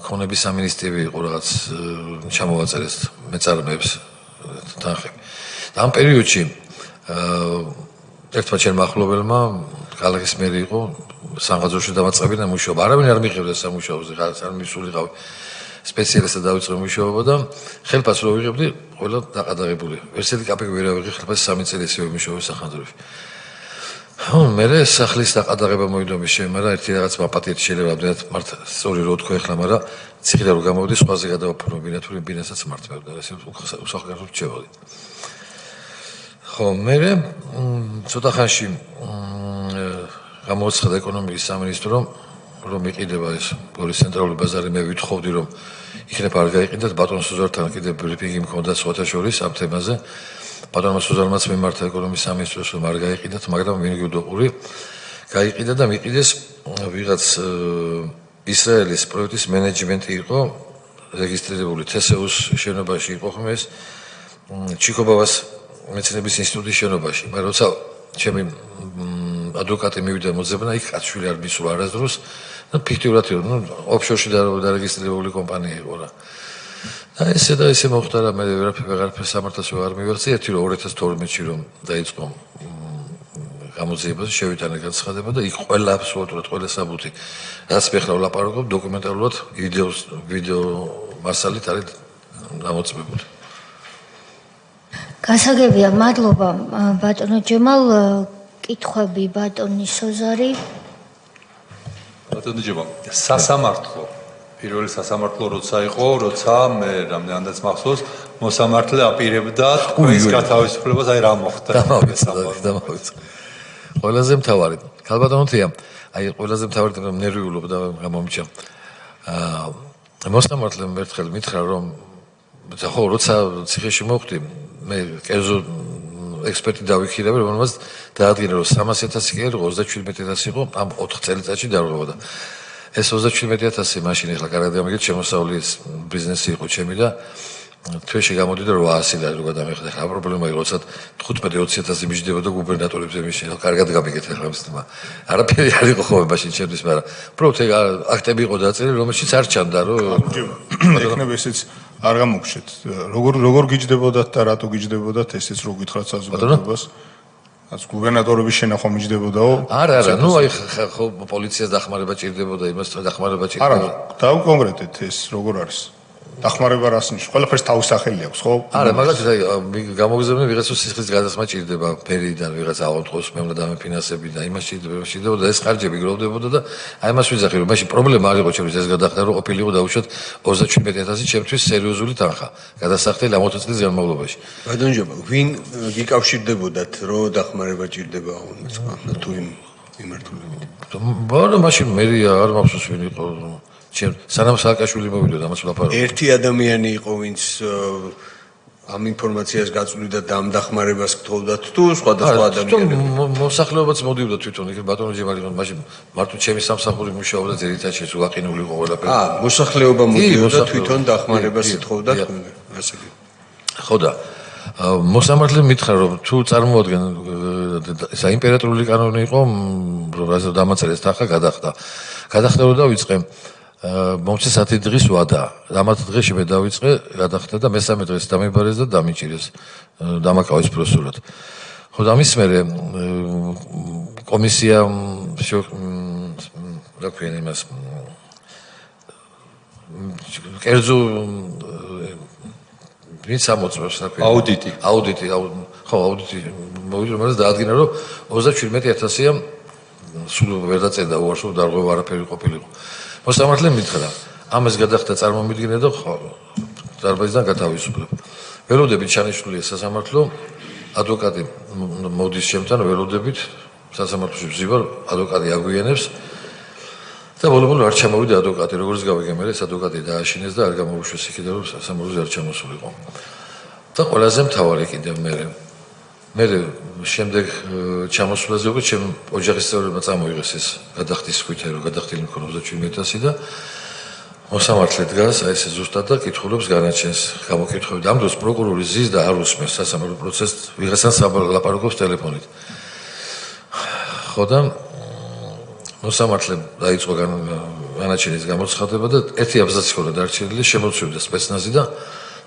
ქონების სამინისტრი იყო რაღაც ჩამოვაწერეს მეწარმეებს თანხები და ამ პერიოდში ერთმა ჩემმა ახლობელმა ქალაქის მერი იყო სამხატვროში დამაწყებინა მუშაობა არავინ არ მიღებდა სამუშაოზე რაღაც არ მისულიყავ სპეციალისტად დავიწყე მუშაობა და ხელფას რო ვიღებდი ყველა დაყადაღებული ვერსეთი კაპიკი ვერ ავიღე ხელფას 3 წელი ისე მუშაობ სამხატვროში მე სახლის დაყადაღება მოიდომის შემ მაგრამ ერთი რაღაც მაპატიეთი შეიძლება ამდენად მართ სწორი რო თქვი ახლა მაგრამ ციხიდან რო გამოვიდი სხვაზე გადავაფორმებინა თუ ბინასაც მართმევდა ესე უსახკაროდ რჩევოდი ხო მე ცოტა ხანში გამოაცხადა ეკონომიკის სამინისტრო რომ იყიდება ეს ორი ცენტრალური ბაზარი მე ვითხოვდი რომ იქნებ არ გაიყიდათ ბატონ სუზართან კიდე ბრიფინგი მქონდა სხვათა შორის ამ თემაზე ბატონმა სუზარმაც მიმართა ეკონომიკის სამინისტროს რომ არ გაიყიდათ მაგრამ ვინგუდოყური გაიყიდა და მიყიდეს ვიღაც ისრაელის პროექტის მენეჯმენტი იყო რეგისტრირებული თესეუს შენობაში იყო ხომ ეს ჩიკობავას მეცნიერების ინსტიტუტის შენობაში, მაგრამ როცა ჩემი ადვოკატი მივიდა მოძებნა, იქ კაცშვილი არ მისულა არასდროს და ფიქტიურად ოფშორში დარეგისტრირებული კომპანია იყო რა. და ესე მოხდა რა მე ვეღარაფერ სამართალს ვეღარ მივიღწი, ერთი რომ 2012-ში რომ დაიწყო გამოძიებაზე შევიტანე განცხადება და იქ ყველა აბსოლუტურად ყველა საბუთი რაც მე ხლა ვლაპარაკობ დოკუმენტალურად ვიდეო მასალით არის დამოწმებული. გასაგებია, მადლობა ბატონო ჯემალ, კითხვები ბატონი სოზარი. ბატონო ჯემალ, სასამართლო პირველი სასამართლო როცა იყო, როცა მე რამდენადაც მახსოვს, მოსამართლე აპირებდა თქვენს გათავისუფლებას, აი რა მოხდა? დამავიწყდა. ყველაზე მთავარი, ქალბატონოთია, აი ყველაზე მთავარი და ნერვიულობ და გამომიჩა. მოსამართლემ ერთხელ მითხრა რომ ხო როცა ციხეში მოვხდი, მე კერძო ექსპერტი დავიქირავე, რომელმაც დაადგინა რომ 300,000 კი არ იყო, 37,000 იყო, ამ 4 წელიწადში დარღვევა. ეს 37,000 მაშინ ახლა კარგად გამიგეთ, შემოსავლის ბიზნესი იყო ჩემი და თვეში გამოდიდა 800 და როგორ დამეხდა ახლა პრობლემა იყო, როცა 15-20,000 მიჯდებოდა გუბერნატორებზე მისში, კარგად გამიგეთ ახლა ეს თემა. არაფერი არ იყო ხოლმე მაშინ ჩემთვის, მაგრამ უბრალოდ აქტები იყო დაწერილი, რომელშიც არ ჩანდა რომ ეხნებ ესეც არ გამოგშეთ. როგორ გიჯდებოდათ და რატო გიჯდებოდათ ესეც რო გითხრათ საზოგადოებას? ას გუბერნატორების შენახვა მიჯდებოდაო? არა, ნუ აი ხო პოლიციას დახმარება ჭირდებოდა, იმას დახმარება ჭირდებოდა. არა, დავკონკრეტეთ ეს როგორ არის? დახმარება რას ნიშნავს? ყველაფერს თავის სახელი აქვს, ხო? არა, მაგალითად აი გამოგზავნე ვიღაცას სიხლის გადასხმა ჭირდება ფერიდან, ვიღაცა აღონტყოს მეულა დამეფინანსები და იმას ჭირდებოდა ეს ხარჯები გროვდებოდა და აი მას ვიზახი რომ მაშინ პრობლემა არ იყო ჩემთვის ეს გადახდა რომ ყოფილიყო დაუშვათ 37,000 ჩემთვის სერიოზული თანხა გადასახდელი ამ 20 წლის განმავლობაში. ბატონო ჯემალ, ვინ გიკავშირდებოდათ რომ დახმარება ჭირდება თუ იმართულებით? ბოლო მაშინ მერია არ მახსოვს ვინ იყო სანამ სააკაშვილი მოვიდა ამას ვლაპარაკობ. ერთი ადამიანი იყო, ვინც ამ ინფორმაციას გაწვდიდა და ამ დახმარებას გთხოვდათ თუ სხვადასხვა ადამიანები? მოსახლეობაც მოდიოდა თვითონ, იქ ბატონო ჯემალი მაშინ მარტო ჩემი სამსახური მუშაობდა ძირითადად უაყინული იყო ყველაფერი. მოსახლეობა მოდიოდა თვითონ დახმარებას ითხოვდა თქვენ, ასე კი. ხო და მოსამართლემ მითხრა რომ თუ წარმოადგენ საიმპერატორული კანონი იყო, რომ რაზე დამაწერეს თანხა გადახდა. გადახდა რომ დავიწყე მომცეს 10 დღის ვადა. ამ 10 დღეში მე დავიწყე, გადახდა და მესამე დღეს დამიბარეს და დამიჭირეს. დამაკავეს პროსურად. ხო და ამის მერე კომისია რა ქვია იმას კერძო ვინც ამოწმებს რა ქვია აუდიტი ხო აუდიტი მოვიდა მაგრამ დაადგინა რომ 37,000-ია სულ ვერ დაწერდა უარსო დარღვევა არაფერი ყოფილიყო. მოსამართლემ მითხრა ამას გადახდა წარმომიდგინე და დარბაზიდან გათავისუფლებ. ველოდებით ჩანიშნულია სასამართლო ადვოკატი მოდის ჩემთან ველოდებით სასამართლოში ვზივარ ადვოკატი აგვიანებს და ბოლო-ბოლო არ ჩამოვიდა ადვოკატი როგორც გავიგე მე ეს ადვოკატი დააშინეს და არ გამოვუშვეს იქიდან რომ სასამართლოზე არ ჩამოსულიყო. და ყველაზე მთავარი კიდევ მე შემდეგ ჩამოსვლაზე უკვე ჩემ ოჯახის წევრებმა წამოიღეს ეს გადახდის ხვითე რომ გადახდილი მქონდა 37,000 და მოსამართლე დგას აი ეს ზუსტად და კითხულობს განაჩენს გამოკითხვები და ამ დროს პროკურორი ზის და არ უსმენს სასამართლო პროცესს ვიღაცას ლაპარაკობს ტელეფონით. ხო და მოსამართლემ დაიწყო განაჩენის გამოცხადება და ერთი აბზაცი ხოდა დარჩენილი შემოწვევდა სპეცნაზი და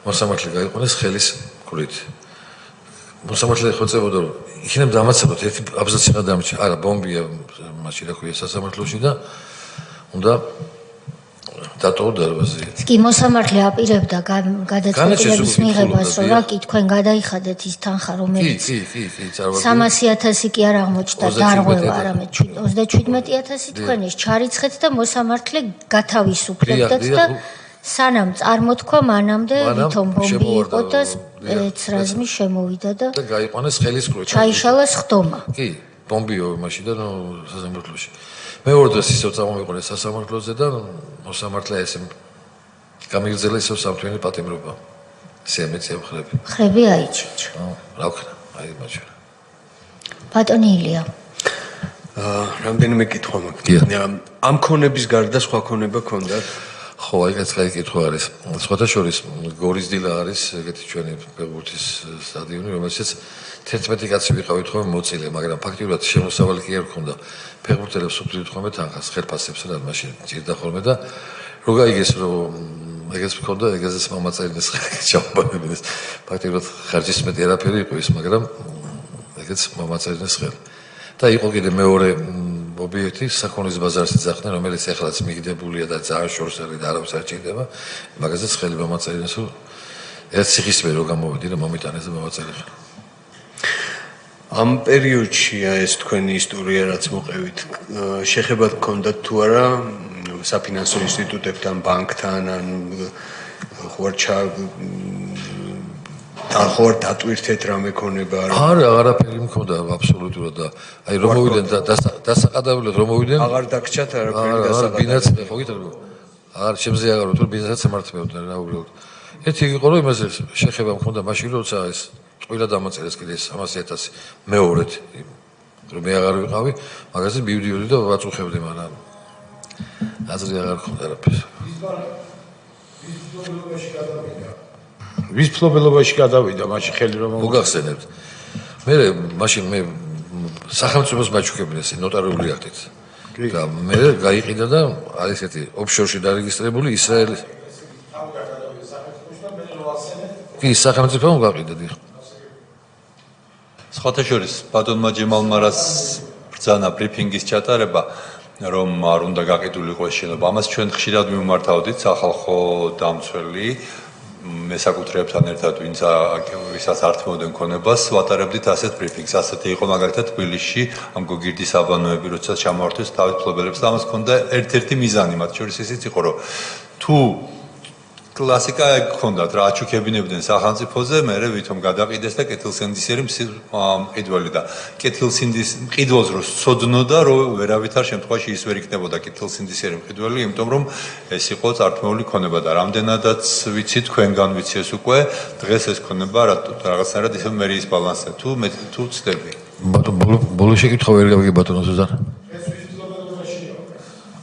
მოსამართლე გაიყვანეს ხელის კვრით. მოსამართლე ხოცებოდა რომ იქნებ დამაცებოთ ერთი აბზაცი გადამჭი არა ბომბია მაშინ რა ქვია სასამართლოში და უნდა დატოვა დარბაზი. კი მოსამართლე აპირებდა გადაწყვეტილების მიღებას რომ რა კი თქვენ გადაიხადეთ ის თანხა რომელიც კი 300,000 კი არ აღმოჩნდა დარღვევა არამედ 37,000 თქვენ ეს ჩარიცხეთ და მოსამართლე გათავისუფლებდათ და სანამ წარმოთქვა მანამდე ვითომ ბომბი იყო და სპეცრაზმი შემოვიდა და გაიყვანეს ხელის კვრით. ჩაიშალა სხდომა. კი, ბომბიო მაშინ და სასამართლოში. მეორე დღეს ისევ წამოვიყურე სასამართლოზე და მოსამართლე ესე გამიგრძელა ისევ სამთვიანი პატიმრობა. ისე მეცე ხრები. ხრები აიჩიჩ. რა ვქნა, აი მაჩვენა. ბატონი ილია. რამდენიმე კითხვა მაქვს. ამ ქონების გარდა სხვა ქონება ქონდათ? ხო, აი ეს კითხვა არის. სხვათა შორის გორის დილა არის ეგეთი ჩვენი ფეხბურთის სტადიონი, რომელშიც 11 კაცი ვიყავით ხოლმე მოცილე, მაგრამ ფაქტიურად შემოსავალი კი არ ქონდა. ფეხბურთელებს უწევთ ხოლმე თანხას, ხელფასებს რა მაშინ ჭირდა ხოლმე და რო გაიგეს რომ ეგეც მქონდა, ეგეც მამაწერილის ჩავაბარებინეს. ფაქტიურად ხარჯის მეტი არაფერი იყო ის, მაგრამ ეგეც მამაწერილის ხელი. და იყო კიდე მეორე ობიექტი საქონლის ბაზარს ეძახდნენ, რომელიც ეხლაც მიგდებულია და ძალიან შორს არის და არავის არ ჭირდება. მაგაზეც ხელი მამაწერილის ერთ სიხისმე რო გამოვიდი და მომიტანეს და მამაწერი. ამ პერიოდში ეს თქვენი ისტორია რაც მოყევით, შეხება გქონდათ თუ არა საფინანსო ინსტიტუტებთან, ბანკთან, ან ხوار დატვირთეთ რამე ქონება არა, არაფერი მქონდა აბსოლუტურად და აი რომ მოვიდნენ დასაყადებლად რომ მოვიდნენ აღარ დაგჭათ არაფერი დასაყადებლად. ბინაც ხო გითხრა აღარ შემზე აღარ თუ ბინაცაც მართმევდნენ რა უბრალოდ. ერთი იყო რომ იმაზე შეხება მქონდა მაშინ როცა ეს ყველა დამაწერეს კიდე 300,000 მეორედ რომ მე აღარ ვიყავი, მაგაზე მივდიოდი და ვაწუხებდი, მაგრამ აზრი აღარ ქონდა არაფერს. ვის ფლობელობაში გადავიდა მაშინ ხელი რომ მოგახსენებთ. მე მაშინ მე სახელმწიფოს მაჩუქებინეს ნოტარიული აქტით. და მე გაიყიდა და არის ესეთი ოფშორში დარეგისტრირებული ისრაელის კი სახელმწიფომ გაყიდა დი. სხვათა შორის ბატონმა ჯემალ მარას ბრძანა ბრიფინგის ჩატარება რომ არ უნდა გაყიდულიყო ეს შენობა. ამას ჩვენ ხშირად მიმართავდით სახალხო დამცველი მესაკუთრეებთან ერთად ვისაც ართმევდნენ ქონებას ვატარებდით ასეთ ბრიფინგს. ასეთი იყო მაგალითად თბილისში ამ გოგირდის აბანოები, როცა ჩამოართვეს თავის ფლობელებს და ამას ჰქონდა ერთ-ერთი მიზანი, მათ შორის ისიც იყო, რომ თუ კლასიკა გქონდათ რა აჩუქებინებდნენ სახელმწიფოზე, მერე ვითომ გადაყიდეს და კეთილსინდისიერი მყიდველი და კეთილსინდის მყიდველს რო სცოდნოდა, რომ ვერავითარ შემთხვევაში ის ვერ იქნებოდა კეთილსინდისიერი მყიდველი, იმიტომ რომ ეს იყო წართმეული ქონება და რამდენადაც ვიცი თქვენგან ვიცი ეს უკვე დღეს ეს ქონება რაღაცნაირად ისე მერიის ბალანსზე თუ ცდები. ბოლო შეკითხვა ვერ გავიგე ბატონო ზუზანა.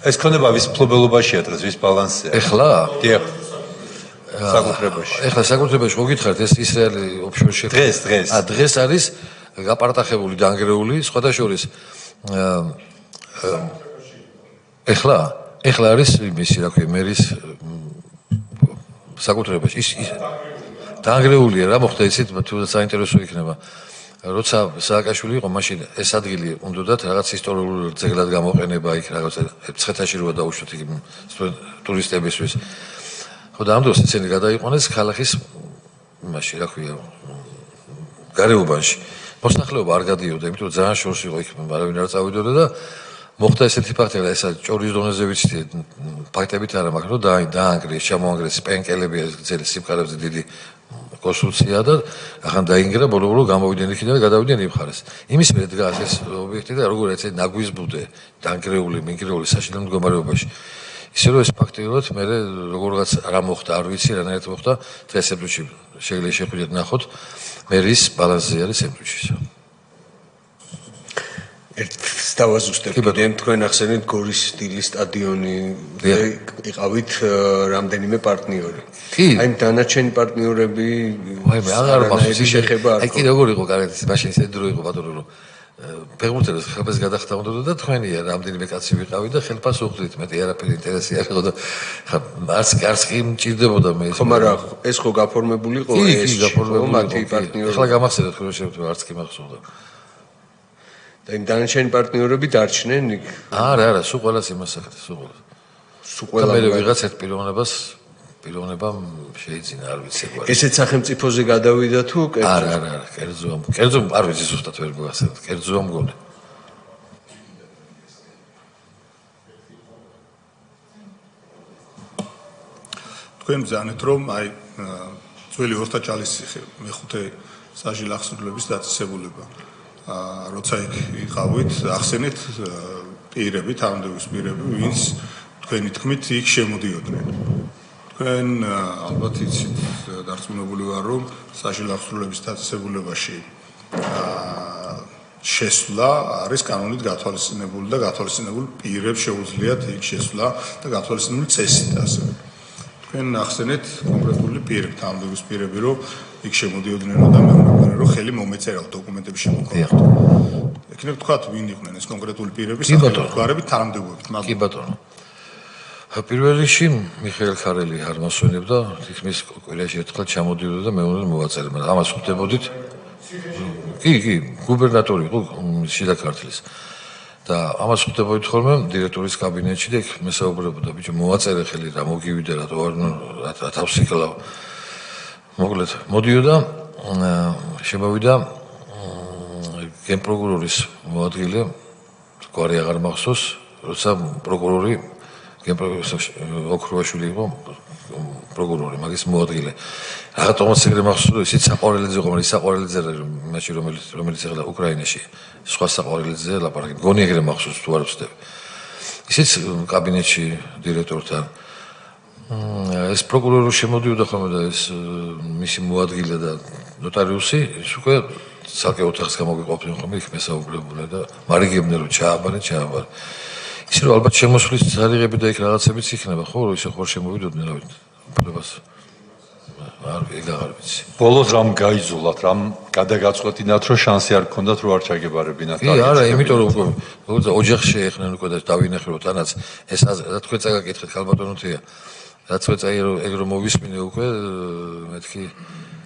ეს ქონება ვის ფლობელობაშია დღეს, ვის ბალანსზეა? ეხლა? დიახ. საკუთრებაში. ეხლა საკუთრებაში მოგითხართ ეს ისრაელი ოფშორში დღეს. დღეს არის გაპარტახებული, დაანგრეული, სხვათა შორის ეხლა არის იმისი, რა ქვია, მერის საკუთრებაში. ის დაანგრეულია რა მოხდა ისეთ თუ საინტერესო იქნება. როცა სააკაშვილი იყო, მაშინ ეს ადგილი უნდათ რაღაც ისტორიულ ძეგლად გამოყენება იქ რაღაც ცხეთაში როა დაუშვათ იქ ტურისტებისთვის. ხო და ამ დროს ისინი გადაიყვანეს ქალაქის იმაში, რა ქვია, გარეუბანში. მოსახლეობა არ გადიოდა, იმიტომ რომ ძალიან შორს იყო იქ, არავინ არ წავიდოდა და მოხდა ესეთი ფაქტი, რა ეს ჭორის დონეზე ვიცით, ფაქტებით არა, მაგრამ რომ დაანგრიეს, ჩამოანგრიეს პენკელები, ძელი სიმყარებზე დიდი კონსტრუქცია და ახლა დაინგრა ბოლო-ბოლო გამოვიდნენ იქიდან და გადავიდნენ იმ მხარეს. იმის მერე დგას ეს ობიექტი და როგორ ეცე ნაგვის ბუდე, დაანგრეული, მინგრეული საშინელ მდგომარეობაში. ისე რომ ეს ფაქტიურად მე როგორღაც რა მოხდა, არ ვიცი, რანაირად მოხდა, დღეს სექტუში შეიძლება შეხვიდეთ ნახოთ, მერის ბალანსზე არის სექტუში. ერთს დავაზუსტებ, კიდევ თქვენ ახსენეთ გორის დილის სტადიონი, იყავით რამდენიმე პარტნიორი. აი დანარჩენი პარტნიორები, აი მე აღარ მახსოვს შეხება. აი კი როგორ იყო კარგად, მაშინ ისე დრო იყო ბატონო რომ ფეხბურთელს ხელფას გადახდა უნდა და თქვენია რამდენიმე კაცი ვიყავი და ხელფას უხდით, მეტი არაფერი ინტერესი არ იყო და არც კი მჭირდებოდა მე ეს. ხო, მაგრამ ეს ხო გაფორმებული იყო ეს მათი პარტნიორები. ახლა გამახსენეთ ხო შეიძლება არც კი მახსოვდა. და იმ დანარჩენი პარტნიორები დარჩნენ იქ? არა, სულ ყველას იმას ახეთ, სულ ყველა. მე ვიღაც ერთ პიროვნებამ შეიძინა, არ ვიცი რა. ესეც სახელმწიფოზე გადავიდა თუ კერძო? არა, კერძო არ ვიცი ზუსტად ვერ მოგახსენებთ, კერძოა მგონი. თქვენ ბრძანეთ რომ აი ძველი ორთაჭალის ციხე მეხუთე საჟილ აღსრულების დაწესებულება. როცა იქ იყავით, ახსენეთ პირები, თანამდებობის პირები, ვინც თქვენი თქმით იქ შემოდიოდნენ. თქვენ ალბათ იცით, დარწმუნებული ვარ, რომ საჟილ აღსრულების დაწესებულებაში შესვლა არის კანონით გათვალისწინებული და გათვალისწინებულ პირებს შეუძლიათ იქ შესვლა და გათვალისწინებული წესით ასევე. თქვენ ახსენეთ კონკრეტული პირები, თანამდებობის პირები, რომ იქ შემოდიოდნენ და მეუბნებიან, რომ ხელი მომეწერა დოკუმენტების შემოქმედებით. ეკნებ თქვათ, ვინ იყვნენ ეს კონკრეტული პირები, სახელმწიფოებით, თანამდებობებით. კი ბატონო. პირველ რიგში მიხეილ ხარელი არ მასვენებდა, თითქმის კვირაში ერთხელ ჩამოდიოდა და მეუბნებდა მოვაწერე, მაგრამ ამას ხვდებოდით. კი, გუბერნატორი იყო შიდა ქართლის. და ამას ხვდებოდით ხოლმე დირექტორის კაბინეტში და იქ მესაუბრებოდა, ბიჭო, მოვაწერე ხელი რა მოგივიდე რა თავს იკლავ. მოკლედ, მოდიოდა, შემოვიდა გენპროკურორის მოადგილე, გვარი აღარ მახსოვს, როცა პროკურორი ოქროვაშვილი იყო პროკურორი, მაგის მოადგილე. რატომაც ეგრე მახსოვს, ისიც საყვარელიძე იყო, მაგრამ ის საყვარელიძე მაშინ რომელიც ახლა უკრაინაში, სხვა საყვარელიძე ლაპარაკი. მგონი ეგრე მახსოვს თუ არ ვცდები. ისიც კაბინეტში დირექტორთან ეს პროკურორი შემოდიოდა ხოლმე და ეს მისი მოადგილე და ნოტარიუსი, ის უკვე ცალკე ოთახს გამოგიყოფდნენ ხოლმე იქ მესაუბრებულნი და მარიგებდნენ რომ ჩააბარე. ისე რომ ალბათ შემოსვლის თარიღები და იქ რაღაცებიც იქნება, ხო, რომ ისე ხوار შემოვიდოდნენ, რა ვიცი. პრობლემას არ ვიცი. ბოლოს რამ გაიძულათ, რამ გადაგაწყვეტინათ, რომ შანსი არ გქონდათ, რომ არ ჩაგებარებინათ. კი, არა, იმიტომ რომ უკვე ოჯახში ეხნენ უკვე და დავინახეთ, თანაც ეს რა თქვენ წაგაკითხეთ ხალბატონო თია. რა თქვენ წაი ეგ რომ მოვისმინე უკვე მეთქი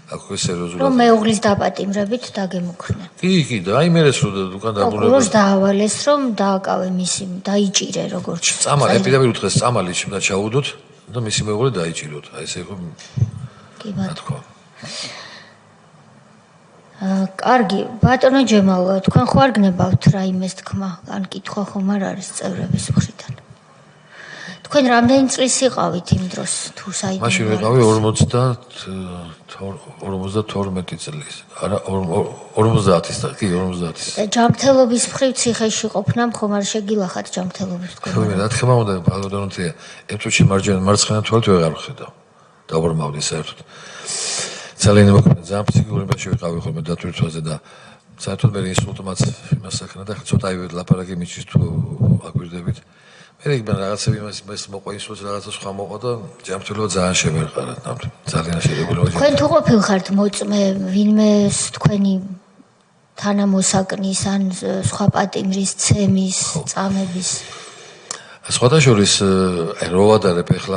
აქვე სერიოზულად. რომ მეუღლის დაპატიმრებით დაგემუქრნენ. კი, და აი მერეს რომ უკან დაბრუნებული. პროკურორს დაავალეს რომ დააკავე მისი, დაიჭირე როგორც. წამალი, ეპიდემიური დღეს წამალი შევდა ჩაუდოთ და მისი მეუღლე დაიჭიროთ. აი ესე იყო. კი ბატონო. კარგი, ბატონო ჯემალ, თქვენ ხო არ გნებავთ რაიმეს თქმა, ან კითხვა ხომ არ არის წევრების მხრიდან? თქვენ რამდენი წლის იყავით იმ დროს თუ საიდან? მაშინ ვიყავი 52 წლის. არა 50-ის და კი 50-ის. ჯანმრთელობის მხრივ ციხეში ყოფნამ ხომ არ შეგილახათ ჯანმრთელობის თქვენ? რა თქმა უნდა, ბატონოთია, ერთუჩი მარცხენა თვალით ვეღარ ვხედავ. დაბრმავდი საერთოდ. ძალიან მოკლედ, ძალიან ფსიქოლოგიაში ვიყავი ხოლმე დათვირთვაზე და საერთოდ მე ინსულტმაც იმას sakna და ცოტა აი ლაპარაკი მიჩის თუ აგვირდებით. მე იქიდან რაღაცები იმას მოყვა ისოს რაღაცა სხვა მოყვა და ჯანმრთელობა ძალიან შემერყარა ნამდვილად ძალიან შეიძლება. თქვენ თუ ყოფილხართ მოწმე ვინმეს თქვენი თანამოსაკნის ან სხვა პატიმრის, ცემის, წამების? სხვათა შორის რო ვადარებ ეხლა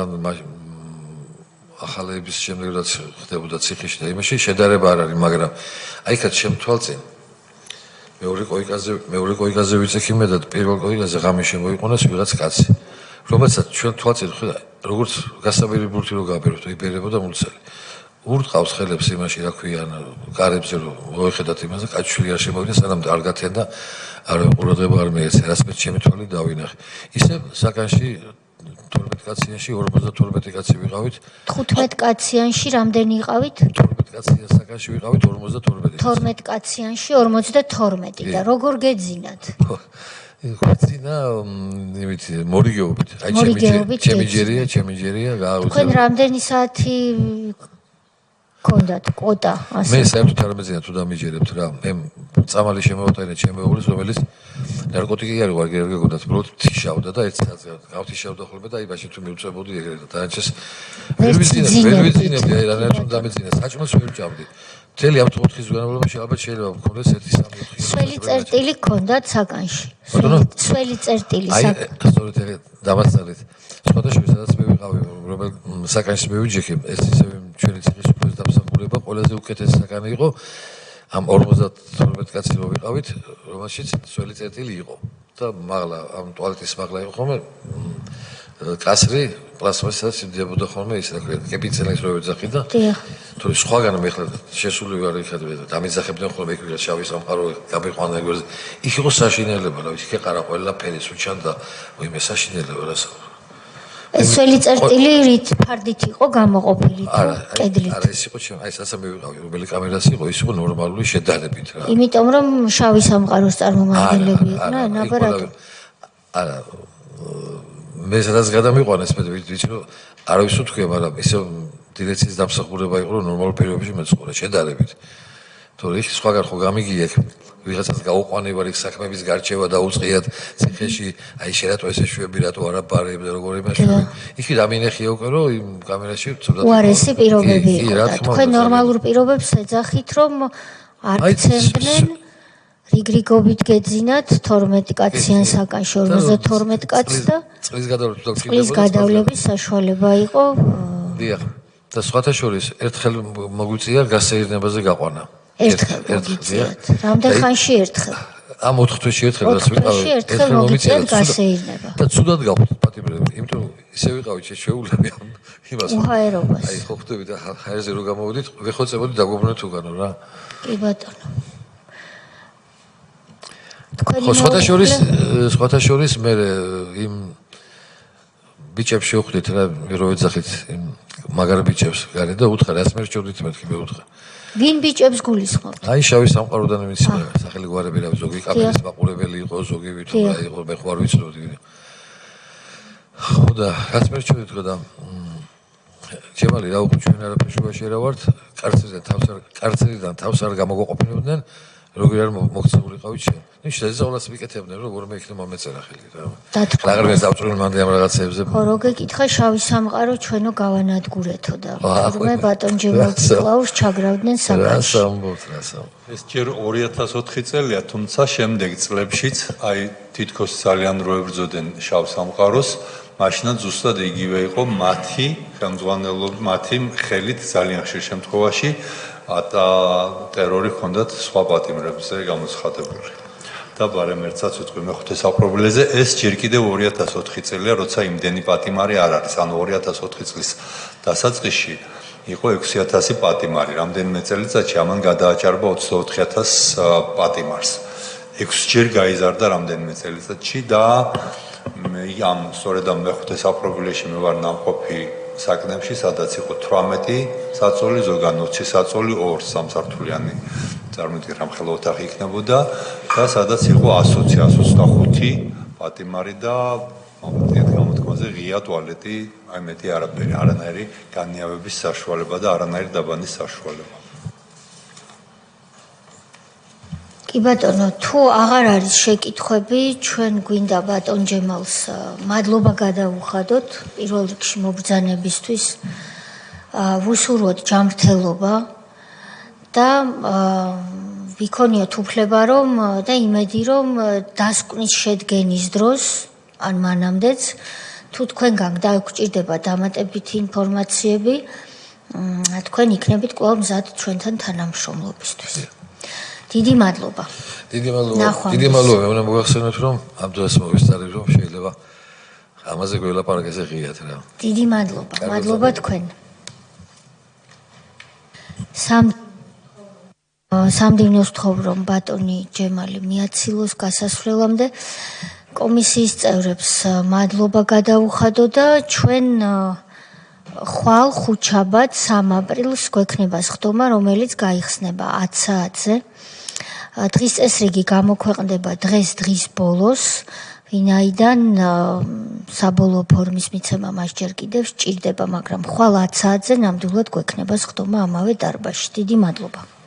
ახალების შემდეგ რაც ხდებოდა ციხეში და იმაში შედარება არ არის, მაგრამ აი კაც შემთვალწინ მეორე კოიკაზე ვიცექი მე და პირველ კოიკაზე ღამე შემოიყონეს ვიღაც კაცი, რომელსაც ჩვენ თვალწინ როგორც გასაბერი ბურთი რო გაბეროთ, იბერებოდა მულცელი. ურტყავს ხელებს იმაში, რა ქვიან, კარებზე რო მოეხედათ იმას და კაცშვილი არ შემოვიდა, სანამ არ გათენდა და არ ყურადღება არ მიეცა, რაც მე ჩემი თვალი დავინახე. ისე საკანში 12 კაციანში 52 კაცი ვიყავით. 15 კაციანში რამდენი იყავით? 12 კაციან საკანში ვიყავით 52. 12 კაციანში 52 და როგორ გეძინათ? ხოცინა იმით მორიგეობით. აი ჩემი ჯერია გააუზა. თქვენ რამდენი საათი გქონდათ კოტა ასე? მე საერთოდ არ მეძინა თუ დამიჯერებთ რა. მე წამალი შემოვატანე ჩემი მეუღლის, რომელიც ნარკოტიკი არ გეგონდათ, უბრალოდ თიშავდა და 1 საათზე გავთიშავდა ხოლმე და აი მაშინ თუ მივწებოდი ეგრე და დაანჩეს ვერ ვიცინებდი აი რანაირად დამეძინა, საჭმელს ვერ ვჭამდი. მთელი ამ 4 დღის განმავლობაში ალბათ შეიძლება მქონდეს 1-3 სველი წერტილი გქონდათ საკანში. სველი წერტილი საკანში. აი სწორედ ეგ დამასწარეთ. სხვადასხვა სადაც მე ვიყავი, რომელ საკანში მე ვიჯექე, ეს ისე ჩვენი ციხის უფროს დამსახურება ყველაზე უკეთესი საკანი იყო. ამ 52 კაცი რო ვიყავით, რომელშიც სველი წერტილი იყო და მაღლა ამ ტუალეტის მაღლა იყო ხოლმე კასრი პლასმასსაც იდებოდა ხოლმე ის რა ქვია კეპიცელეს რო ეძახი და თუ სხვაგან მე ხლა შესული ვარ იქადვე და დამიძახებდნენ ხოლმე იქ ვიღაც შავი სამყარო გაბიყვანა ეგრე იქ იყო საშინელება რა ვიცი ქეყარა ყველაფერი სუჩან და ვიმე საშინელება რასა ეს სველი წერტილი რით ფარდით იყო გამოყოფილი თუ კედლით? არა ეს იყო აი საცა მე ვიყავი რომელი კამერას იყო ის იყო ნორმალური შედარებით რა იმიტომ რომ შავი სამყაროს წარმომადგენლები იყვნენ აბარატო არა მე სადაც გადამიყვანეს მე ვიცი რომ არავის უთქვია მაგრამ ისე დირექციის დამსახურება იყო რომ ნორმალურ პირობებში მეცხოვრე შედარებით თორე ის სხვაგან ხო გამიგიეთ ვიღაცას გაუყვანება იქ საქმების გარჩევა და უწყიათ ციხეში აი შენ რატო ესე შვები რატო არა პარებ და როგორ იმაშვები იქი დამინეხია უკვე რომ იმ კამერაში ცუდად უარესი პირობები იყო და თქვენ ნორმალურ პირობებს ეძახით რომ არ ცემდნენ რიგრიგობით გეძინათ 12 კაციან საკანში 52 კაცს და წლის გადავლების საშუალება იყო დიახ და სხვათა შორის ერთხელ მოგვიწია გასეირნებაზე გაყვანა ერთხელ რამდენ ხანში ერთხელ ამ 4 თვეში ერთხელ რაც ვიყავი ერთხელ მოგვიწია გასეირნება და ცუდად გავხდით პატიმრები იმიტომ რომ ისე ვიყავით შეეულები ამ იმას უჰაერობას აი ხო ხვდები და ჰაერზე რო გამოვიდით ვეხოცებოდი დაგვებრუნეთ უგანო რა კი ბატონო ხო სხვათა შორის მე იმ ბიჭებს შევხვდით რა რო ეძახით იმ მაგარ ბიჭებს გარე და უთხრა რას მერჩევდით მეთქი მე უთხრა ვინ ბიჭებს გულისხმობთ აი შავი სამყაროდან ვიცი სახელი გვარები რა ზოგი კაპელის მაყურებელი იყო ზოგი ვითო რა იყო მე ხوار ვიცნობდი ხო და რას მერჩევდით ხო და ჩემალი რა უკვე ჩვენ არაფერშუაში რა ვართ კარცერიდან თავს არ გამოგვაყოფინებდნენ როგორ არ მოქცეულიყავით შენ ნუ შესაძლოა ვიკეთებდნენ როგორ მე იქნება მეწერა ხელი რა აღარ მეზავწრულ მანდე ამ რაღაცებზე ხო რო გეკითხა შავი სამყარო ჩვენო გავანადგურეთო და მე ბატონ ჯემალწლაურს ჩაგრავდნენ საკანში ეს ჯერ 2004 წელია თუმცა შემდეგ წლებშიც აი თითქოს ძალიან რო ებრძოდნენ შავ სამყაროს მაშინაც ზუსტად იგივე იყო მათი ხელმძღვანელობა მათი ხელით ძალიან ხშირ შემთხვევაში და ტერორი ჰქონდათ სხვა პატიმრებზე გამოცხადებული. და ბარემ ერთსაც ვიტყვი მეხუთე საპრობილეზე ეს ჯერ კიდევ 2004 წელია, როცა იმდენი პატიმარი არ არის. ანუ 2004 წლის დასაწყისში იყო 6000 პატიმარი. რამდენიმე წელიწადში ამან გადააჭარბა 24000 პატიმარს. 6 ჯერ გაიზარდა რამდენიმე წელიწადში და ამ სწორედ ამ მეხუთე საპრობილეში მე ვარ ნამყოფი საკნებში, სადაც იყო 18 საწოლი, ზოგან 20 საწოლი, 2 სამსართულიანი წარმოიდგინეთ რამხელა ოთახი იქნებოდა და სადაც იყო 125 პატიმარი და მომდევნო გამოთქმაზე ღია ტუალეტი, აი მეტი არაფერი, არანაირი განიავების საშუალება და არანაირი დაბანის საშუალება. კი ბატონო, თუ აღარ არის შეკითხვები, ჩვენ გვინდა ბატონ ჯემალს მადლობა გადავუხადოთ პირველ რიგში მობრძანებისთვის. ვუსურვოთ ჯანმრთელობა და ვიქონიოთ უფლება რომ და იმედი რომ დასკვნის შედგენის დროს ან მანამდეც თუ თქვენგან დაგვჭირდება დამატებითი ინფორმაციები, თქვენ იქნებით კვლავ მზად ჩვენთან თანამშრომლობისთვის. დიდი მადლობა. დიდი მადლობა. მე უნდა მოგახსენოთ რომ ამ დროს მოვისწარებ რომ შეიძლება ამაზე გველაპარაკეს ღიად რა. დიდი მადლობა. მადლობა თქვენ. სამდივნოს ვთხოვ ბატონი ჯემალი მიაცილოს გასასვლელამდე კომისიის წევრებს მადლობა გადავუხადო და ჩვენ ხვალ ხუთშაბათ 3 აპრილს გვექნება სხდომა რომელიც გაიხსნება 10 საათზე. დღის წესრიგი გამოქვეყნდება დღის ბოლოს, ვინაიდან საბოლოო ფორმის მიცემა მას ჯერ კიდევ სჭირდება, მაგრამ ხვალ 10 საათზე ნამდვილად გვექნება სხდომა ამავე დარბაზში. დიდი მადლობა.